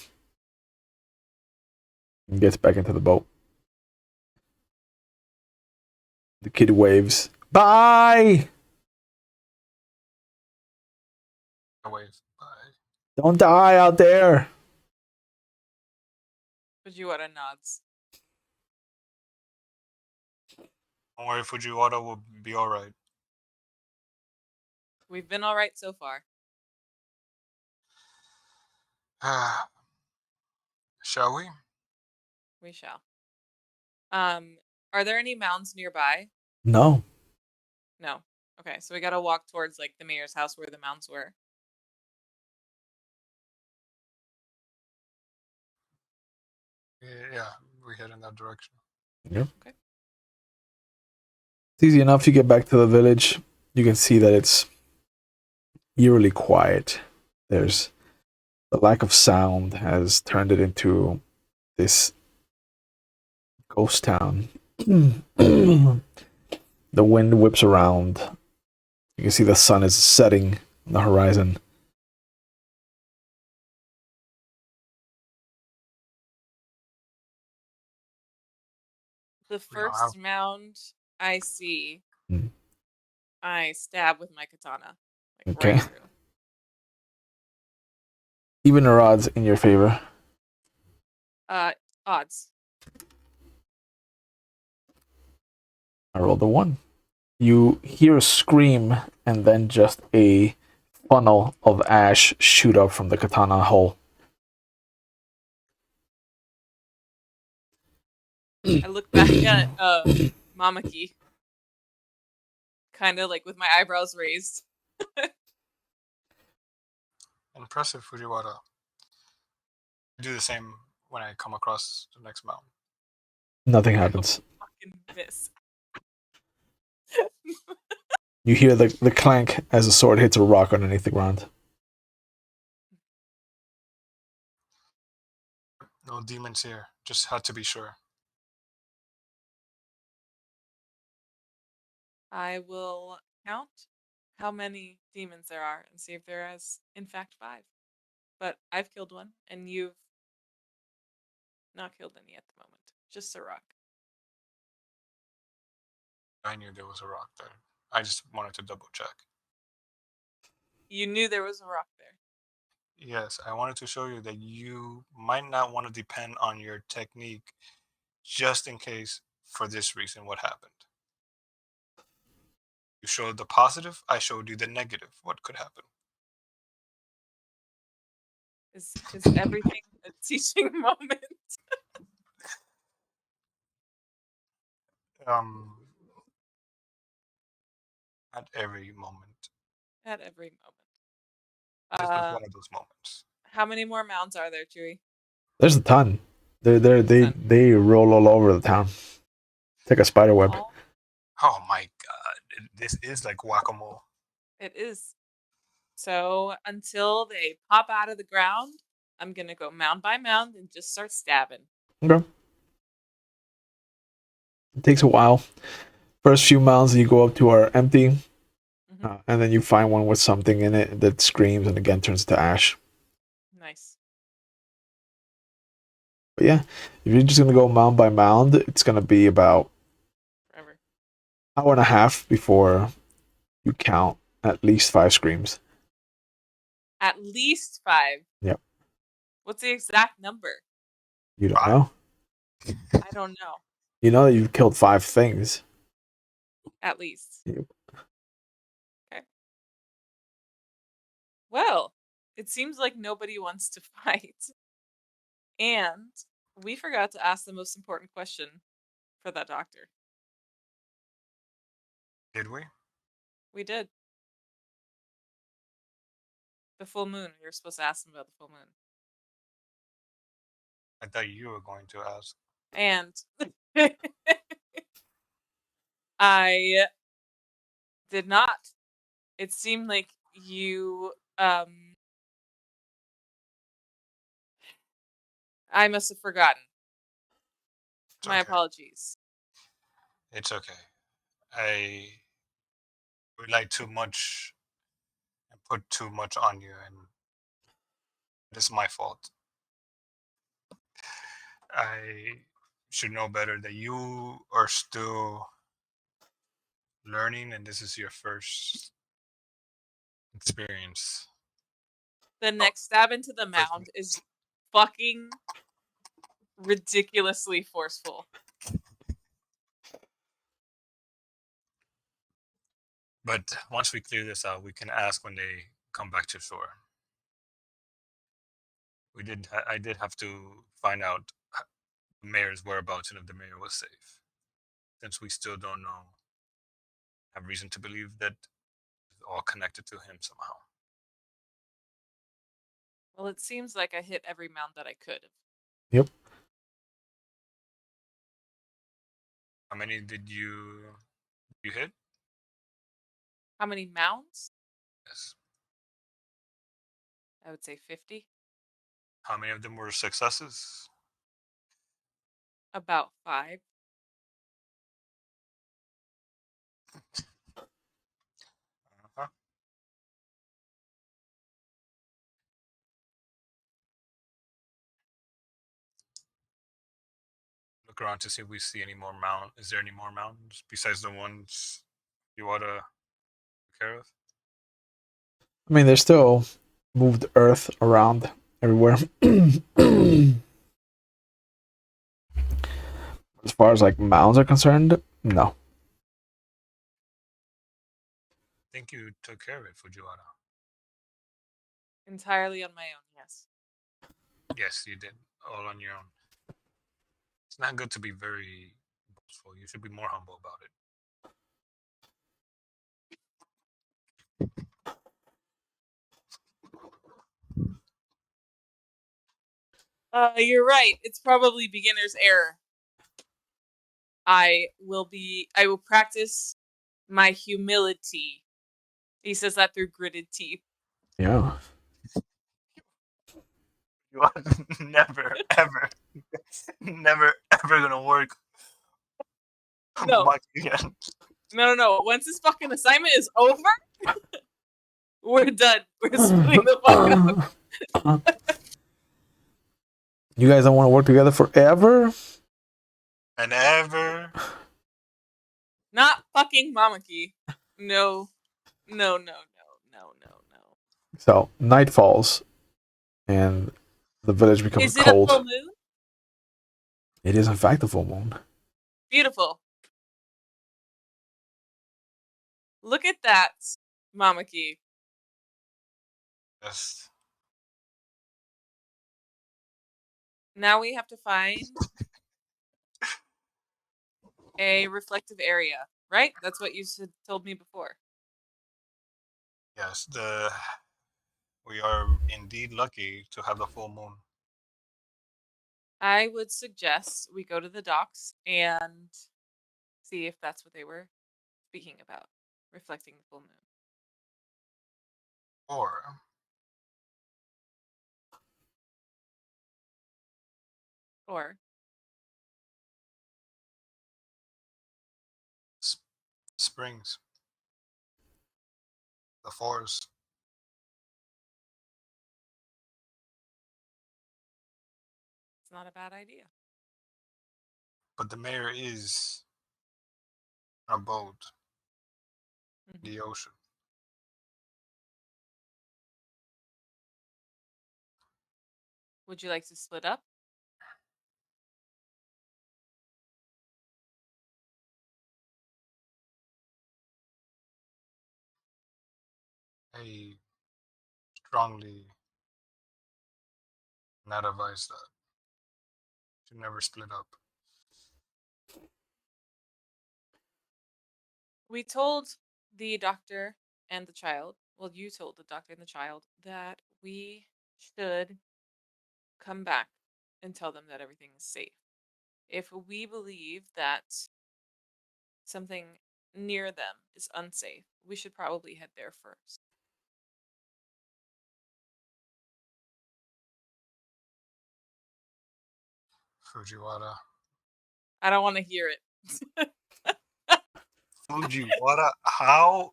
And gets back into the boat. The kid waves. Bye! Wave. Bye. Don't die out there! Fujiwara nods. Don't worry, Fujiwara will be alright. We've been all right so far. Shall we? We shall. Are there any mounds nearby? No. No. Okay, so we gotta walk towards like the mayor's house where the mounds were. Yeah, we head in that direction. Yep. Okay. It's easy enough to get back to the village. You can see that it's eerily quiet. There's the lack of sound has turned it into this ghost town. The wind whips around. You can see the sun is setting on the horizon. The first mound I see, I stab with my katana. Like Okay. right through. Even or odds in your favor. Odds. I rolled a 1. You hear a scream and then just a funnel of ash shoot up from the katana hole. I look back at Mamaki. Kind of like with my eyebrows raised. Impressive, Fujiwara. I do the same when I come across the next mountain. Nothing happens. Fucking miss. You hear the clank as a sword hits a rock underneath the ground. No demons here. Just had to be sure. I will count how many demons there are and see if there is, in fact, 5. But I've killed one, and you've not killed any at the moment. Just a rock. I knew there was a rock there. I just wanted to double check. You knew there was a rock there. Yes, I wanted to show you that you might not want to depend on your technique just in case for this reason what happened. You showed the positive, I showed you the negative. What could happen? Is everything a teaching moment? At every moment. At every moment. This was one of those moments. How many more mounds are there, Chewy? There's a ton. They roll all over the town. It's like a spider web. Oh my god. This is like whack-a-mole. It is. So until they pop out of the ground, I'm going to go mound by mound and just start stabbing. Okay. It takes a while. First few mounds you go up to are empty, and then you find one with something in it that screams and again turns to ash. Nice. But yeah, if you're just gonna go mound by mound, it's gonna be about Forever. hour and a half before you count at least 5 screams. At least 5. Yep. What's the exact number? You don't know? I don't know. You know that you've killed 5 things. At least. Yep. Okay. Well, it seems like nobody wants to fight. And we forgot to ask the most important question for that doctor. Did we? We did. The full moon. We were supposed to ask him about the full moon. I thought you were going to ask. And I did not. It seemed like you I must have forgotten. It's My okay. apologies. It's okay. I relied too much and put too much on you, and this is my fault. I should know better that you are still learning, and this is your first experience. The next stab into the mound is fucking ridiculously forceful. But once we clear this out, we can ask when they come back to shore. I did have to find out the mayor's whereabouts and if the mayor was safe, since we still don't know. Have reason to believe that it's all connected to him somehow. Well, it seems like I hit every mound that I could. Yep. How many did you hit? How many mounds? Yes. I would say 50. How many of them were successes? About 5. Uh-huh. Look around to see if we see any more mounds. Is there any more mountains besides the ones you ought to take care of? I mean, there's still moved earth around everywhere. As far as like mounds are concerned, no. I think you took care of it, Fujiwara. Entirely on my own, yes. Yes, you did. All on your own. It's not good to be very boastful. You should be more humble about it. You're right. It's probably beginner's error. I will practice my humility. He says that through gritted teeth. Yeah. You are never, ever, never, ever gonna work. No. Much again. No. Once this fucking assignment is over, we're done. We're splitting the fuck up. You guys don't want to work together forever? And ever. Not fucking Mamaki. No. So night falls, and the village becomes Is it cold. a full moon? It is in fact a full moon. Beautiful. Look at that, Mamaki. Yes. Now we have to find a reflective area, right? That's what you told me before. Yes. We are indeed lucky to have the full moon. I would suggest we go to the docks and see if that's what they were speaking about, reflecting the full moon. Or Or springs, the forest. it's not a bad idea. But the mayor is on a boat, Mhm. the ocean. Would you like to split up? I strongly not advise that. To never split up. We told the doctor and the child, well, you told the doctor and the child that we should come back and tell them that everything is safe. If we believe that something near them is unsafe, we should probably head there first. Fujiwara. I don't want to hear it. Fujiwara, how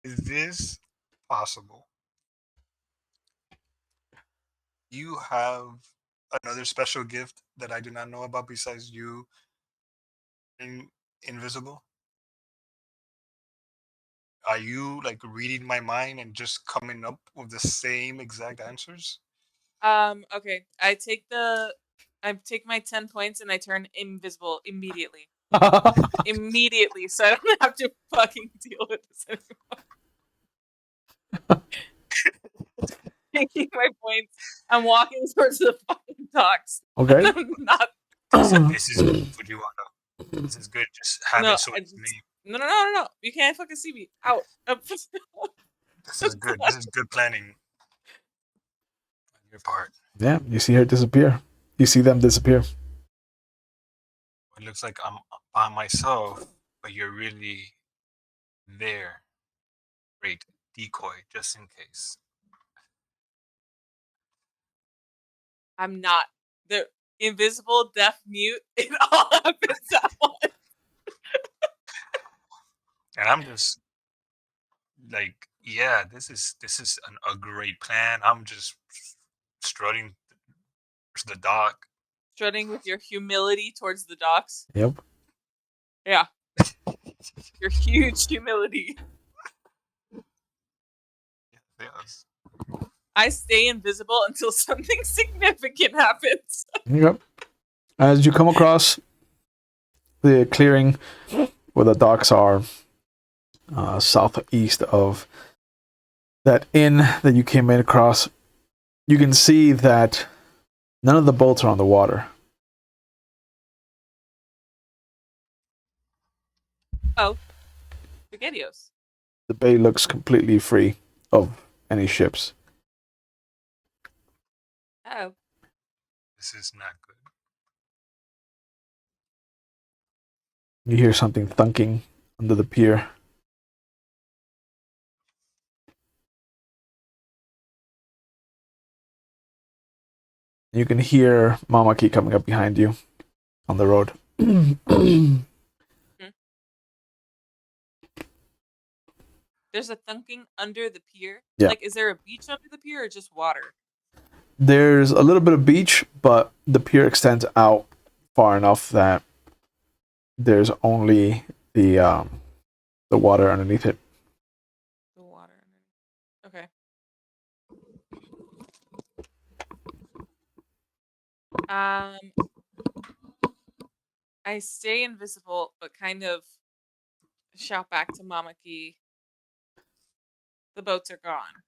is this possible? You have another special gift that I do not know about besides you being invisible? Are you like reading my mind and just coming up with the same exact answers? Okay. I take my 10 points and I turn invisible immediately. Immediately, so I don't have to fucking deal with this anymore. Taking my points. I'm walking towards the fucking docks. Okay. I'm not. This is good, Fujiwara. This is good. Just have No, it so it's me. no. You can't fucking see me. Out. This is good. This is good planning on your part. Yeah, you see her disappear. You see them disappear. It looks like I'm by myself, but you're really there. Great decoy, just in case. I'm not. The invisible, deaf, mute. It all happens at once. And I'm just like, yeah, this is a great plan. I'm just strutting towards the dock. Strutting with your humility towards the docks. Yep. Yeah, your huge humility. Yes. I stay invisible until something significant happens. Yep. As you come across the clearing where the docks are, southeast of that inn that you came in across, you can see that none of the boats are on the water. Oh, SpaghettiOs. The bay looks completely free of any ships. Oh, This is not good. You hear something thunking under the pier. You can hear Mamaki coming up behind you on the road. there's a thunking under the pier. Yeah. Like, is there a beach under the pier or just water? There's a little bit of beach, but the pier extends out far enough that there's only the water underneath it. The water underneath. Okay. I stay invisible, but kind of shout back to Mamaki. The boats are gone.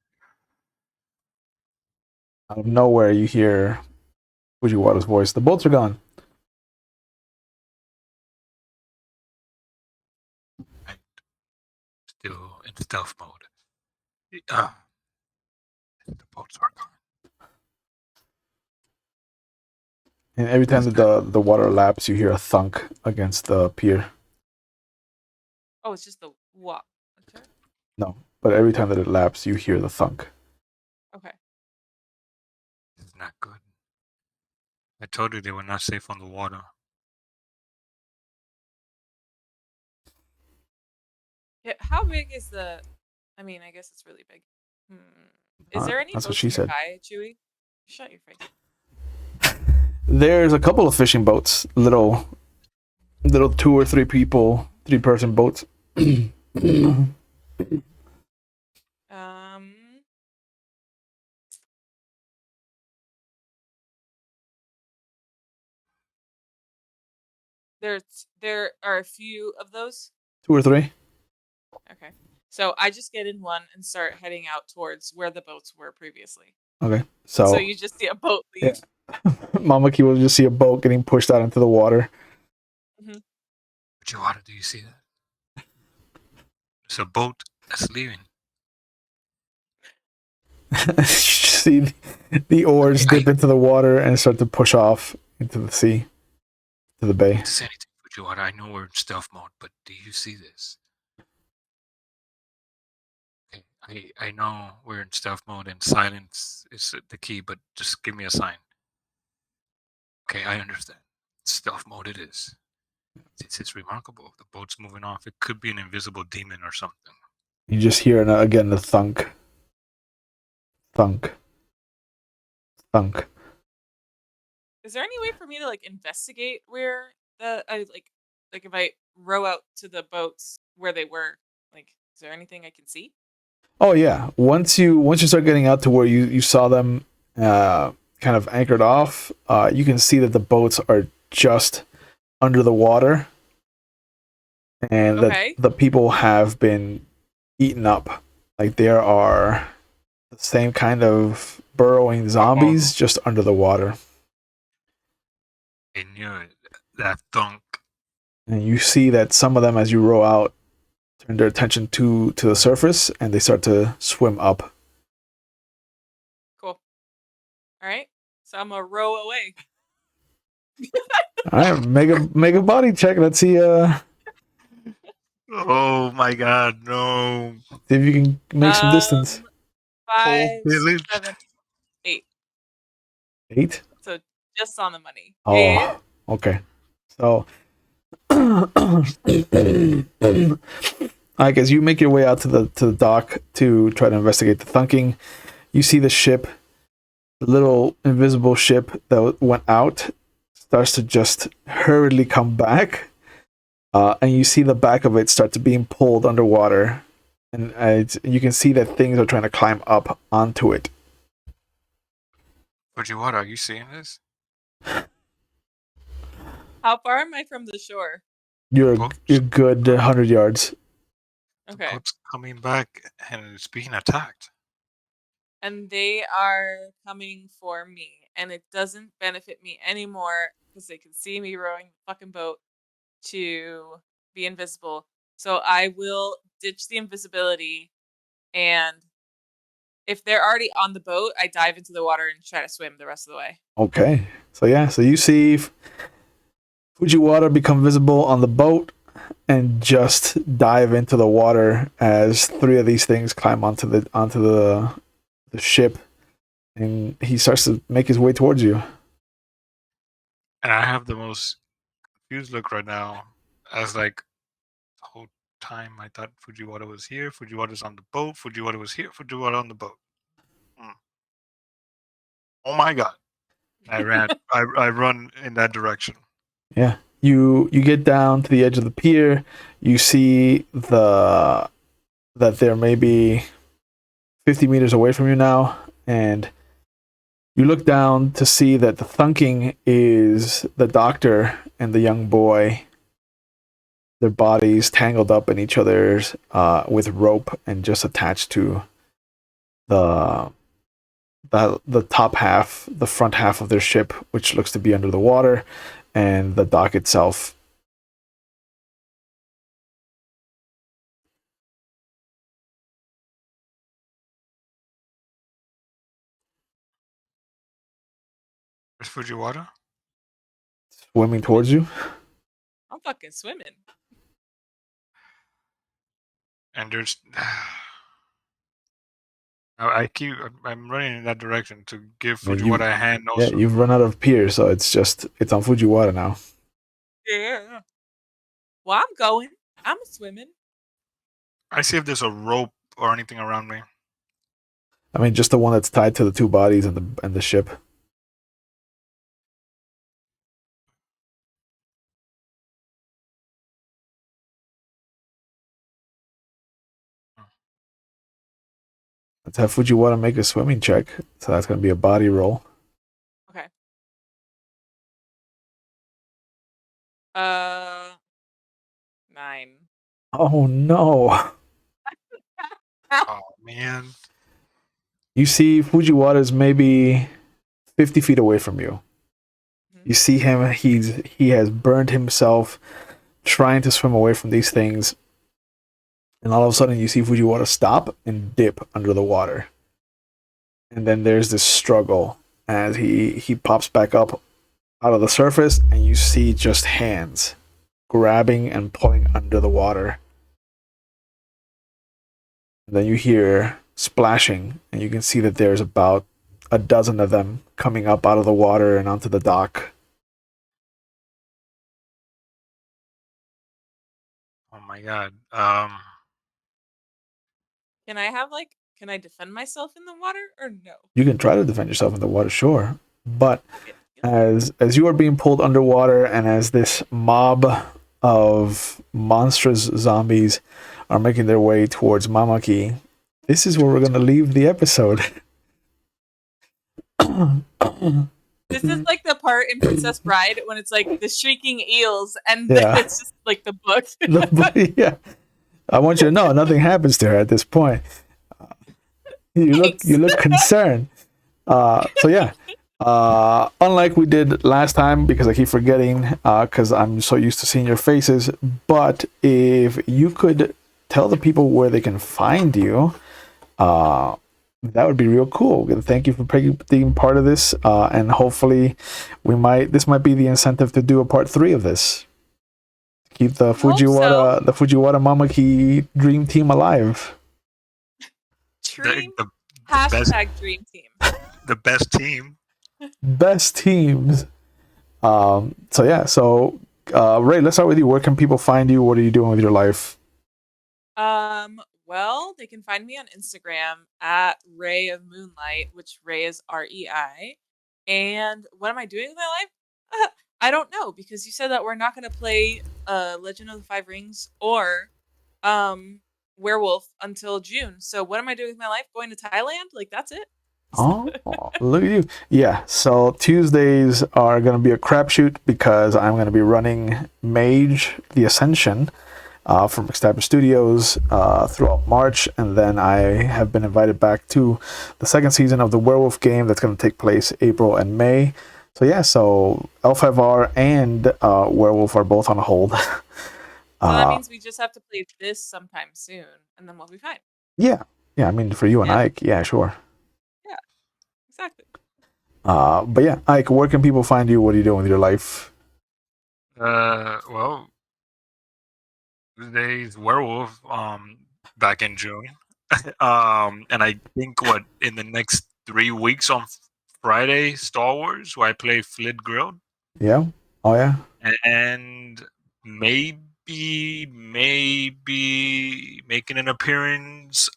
Out of nowhere, you hear Fujiwara's voice. The boats are gone. I'm still in stealth mode. Uh, The boats are gone. And every time that the water laps, you hear a thunk against the pier. Oh, it's just the water. No, but every time that it laps, you hear the thunk. Okay. This is not good. I told you they were not safe on the water. Yeah, how big is the? I mean, I guess it's really big. Is there any That's what boats she said. nearby, Chewy? Shut your face. There's a couple of fishing boats, little 2 or 3 people, 3-person boats. Um. There are a few of those. 2 or 3. Okay. So I just get in one and start heading out towards where the boats were previously. Okay, So so you just see a boat yeah, leave. Mama Key will just see a boat getting pushed out into the water. hmm Fujiwara, do you see that? It's a boat that's leaving. You see the oars dip into the water and start to push off into the sea, to the bay. To say anything, Fujiwara, I know we're in stealth mode, but do you see this? Okay, I know we're in stealth mode and silence is the key, but just give me a sign. Okay, I understand. Stealth mode it is. It's remarkable. The boat's moving off. It could be an invisible demon or something. You just hear again the thunk, thunk, thunk. Is there any way for me to like investigate where the I like if I row out to the boats where they were? Like, is there anything I can see? Oh yeah, once you start getting out to where you saw them kind of anchored off, you can see that the boats are just under the water, and that Okay. the people have been eaten up. Like there are the same kind of burrowing zombies just under the water. I knew it. That thunk. And you see that some of them, as you row out, turn their attention to the surface and they start to swim up. Cool. All right. So I'm a row away. All right, make a body check. Let's see. Oh my god, no. See if you can make some distance. Whole 5, village. 7, 8. 8. So just on the money. Yeah. Oh, okay. So, I guess you make your way out to the dock to try to investigate the thunking. You see the ship, the little invisible ship that went out, starts to just hurriedly come back, and you see the back of it start to being pulled underwater, and you can see that things are trying to climb up onto it. Fujiwara, are you seeing this? How far am I from the shore? You're good 100 yards. The Okay. boat's coming back and it's being attacked. And they are coming for me. And it doesn't benefit me anymore because they can see me rowing the fucking boat to be invisible. So I will ditch the invisibility, and if they're already on the boat, I dive into the water and try to swim the rest of the way. Okay. So yeah, so you see Fujiwara become visible on the boat and just dive into the water as 3 of these things climb onto the ship, and he starts to make his way towards you. And I have the most confused look right now as like the whole time I thought Fujiwara was here, Fujiwara's on the boat, Fujiwara was here, Fujiwara on the boat. Oh my god. I ran I run in that direction. Yeah. You get down to the edge of the pier, you see that they're maybe 50 meters away from you now, and you look down to see that the thunking is the doctor and the young boy, their bodies tangled up in each other's with rope and just attached to the top half, the front half of their ship, which looks to be under the water, and the dock itself. Is Fujiwara? Swimming towards you? I'm fucking swimming. And there's. I'm running in that direction to give I mean, Fujiwara a hand yeah, also. you've run out of piers, so it's on Fujiwara now. Yeah. Well, I'm going. I'm swimming. I see if there's a rope or anything around me. I mean, just the one that's tied to the two bodies and the ship. Let's have Fujiwara make a swimming check. So that's going to be a body roll. Okay. 9. Oh no! Oh man. You see Fujiwara is maybe 50 feet away from you. You see him. He has burned himself trying to swim away from these things, and all of a sudden you see Fujiwara stop and dip under the water. And then there's this struggle as he pops back up out of the surface, and you see just hands grabbing and pulling under the water. And then you hear splashing, and you can see that there's about a dozen of them coming up out of the water and onto the dock. Oh my god. Can I defend myself in the water or no? You can try to defend yourself in the water, sure, but as you are being pulled underwater, and as this mob of monstrous zombies are making their way towards Mamaki, this is where we're going to leave the episode. This is like the part in Princess Bride when it's like the shrieking eels, and Yeah. then it's just like the book. Yeah, I want you to know nothing happens to her at this point. You look concerned. So yeah, unlike we did last time, because I keep forgetting, because I'm so used to seeing your faces. But if you could tell the people where they can find you, that would be real cool. Thank you for being part of this, and hopefully, this might be the incentive to do a part 3 of this. Keep the Fujiwara Mamaki dream team alive. The Hashtag dream team. The best team. Best teams. So yeah. So Ray, let's start with you. Where can people find you? What are you doing with your life? Well, they can find me on Instagram at Ray of Moonlight, which Ray is REI. And what am I doing with my life? I don't know, because you said that we're not going to play Legend of the Five Rings or Werewolf until June. So what am I doing with my life? Going to Thailand? Like, that's it. Oh, look at you. Yeah, so Tuesdays are going to be a crapshoot because I'm going to be running Mage the Ascension from Extabber Studios throughout March, and then I have been invited back to the second season of the Werewolf game that's going to take place April and May. So yeah, so L5R and Werewolf are both on hold. So that means we just have to play this sometime soon, and then we'll be fine. Yeah, I mean, for you and Ike, yeah, sure. Yeah, exactly. But yeah, Ike, where can people find you? What are you doing with your life? Well, today's Werewolf back in June. And I think in the next 3 weeks on Friday, Star Wars, where I play Flit Grilled. Yeah. Oh yeah. And maybe making an appearance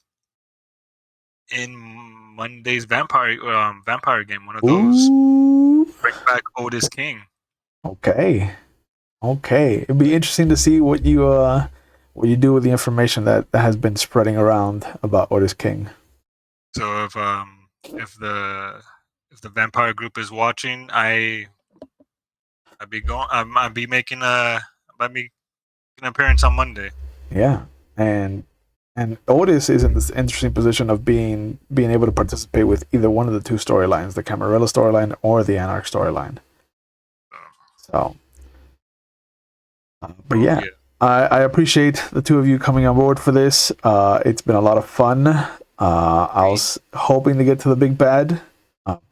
in Monday's vampire game. One of those. Ooh. Bring back Otis King. Okay. It'd be interesting to see what you do with the information that has been spreading around about Otis King. So if the vampire group is watching, I'd be making an appearance on Monday. Yeah, and Otis is in this interesting position of being able to participate with either one of the two storylines, the Camarilla storyline or the Anarch storyline. So, but yeah. I appreciate the two of you coming on board for this. It's been a lot of fun. I was hoping to get to the big bad,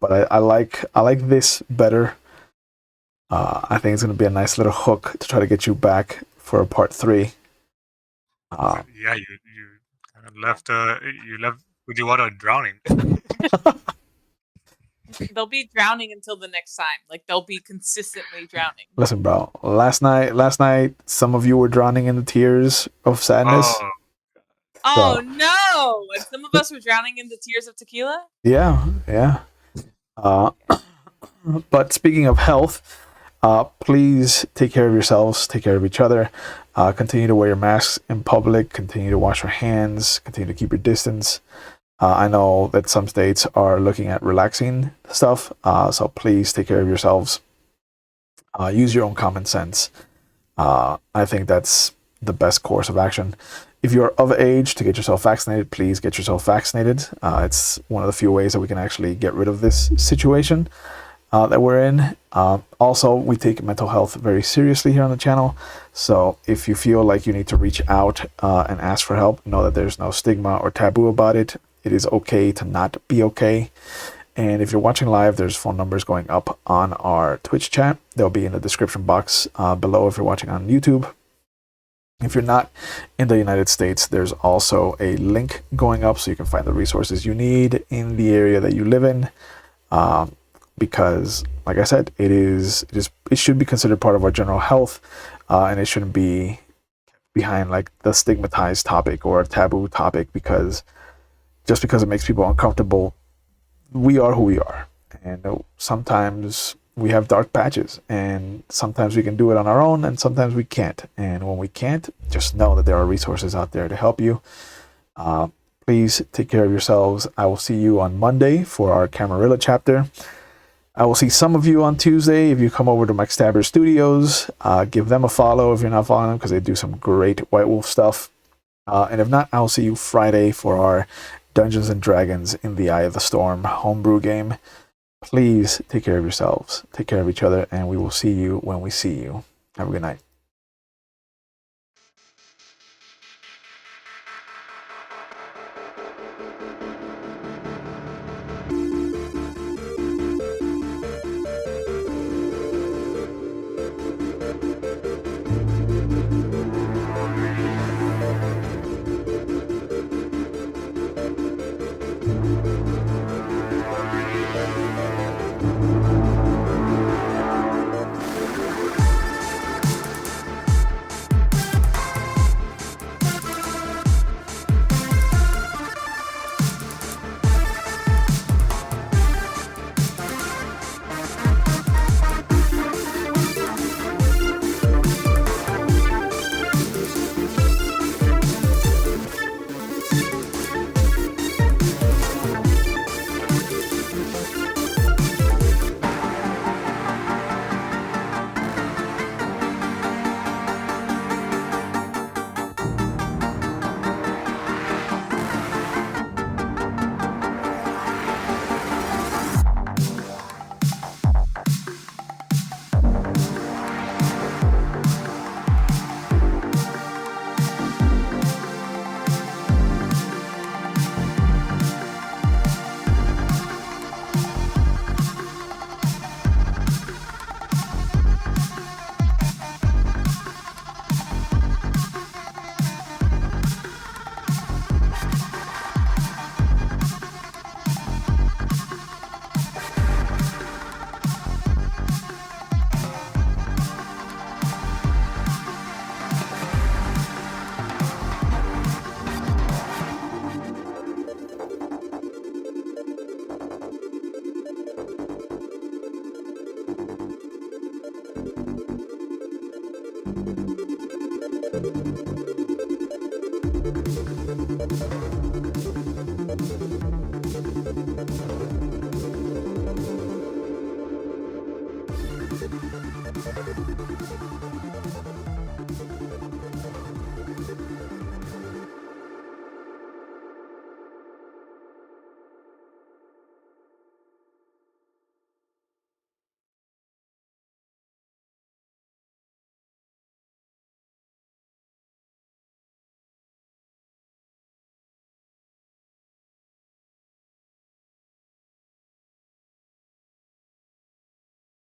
But I like this better. I think it's going to be a nice little hook to try to get you back for part 3. Yeah, you kind of left. You left with your water drowning. They'll be drowning until the next time. Like they'll be consistently drowning. Listen, bro. Last night, some of you were drowning in the tears of sadness. Oh, Oh So no! And some of us were drowning in the tears of tequila. yeah. Uh, but speaking of health, please take care of yourselves, take care of each other. Continue to wear your masks in public. Continue to wash your hands. Continue to keep your distance. I know that some states are looking at relaxing stuff, so please take care of yourselves. Use your own common sense. I think that's the best course of action. If you're of age to get yourself vaccinated, please get yourself vaccinated. It's one of the few ways that we can actually get rid of this situation that we're in. Also, we take mental health very seriously here on the channel. So if you feel like you need to reach out and ask for help, know that there's no stigma or taboo about it. It is okay to not be okay. And if you're watching live, there's phone numbers going up on our Twitch chat. They'll be in the description box below if you're watching on YouTube. If you're not in the United States, there's also a link going up so you can find the resources you need in the area that you live in. Because, like I said, it should be considered part of our general health, and it shouldn't be behind like the stigmatized topic or a taboo topic, because just because it makes people uncomfortable, we are who we are. And sometimes we have dark patches, and sometimes we can do it on our own, and sometimes we can't. And when we can't, just know that there are resources out there to help you. Please take care of yourselves. I will see you on Monday for our Camarilla chapter. I will see some of you on Tuesday if you come over to Mike Stabber Studios. Give them a follow if you're not following them, because they do some great White Wolf stuff. And if not, I'll see you Friday for our Dungeons and Dragons in the Eye of the Storm homebrew game. Please take care of yourselves, take care of each other, and we will see you when we see you. Have a good night.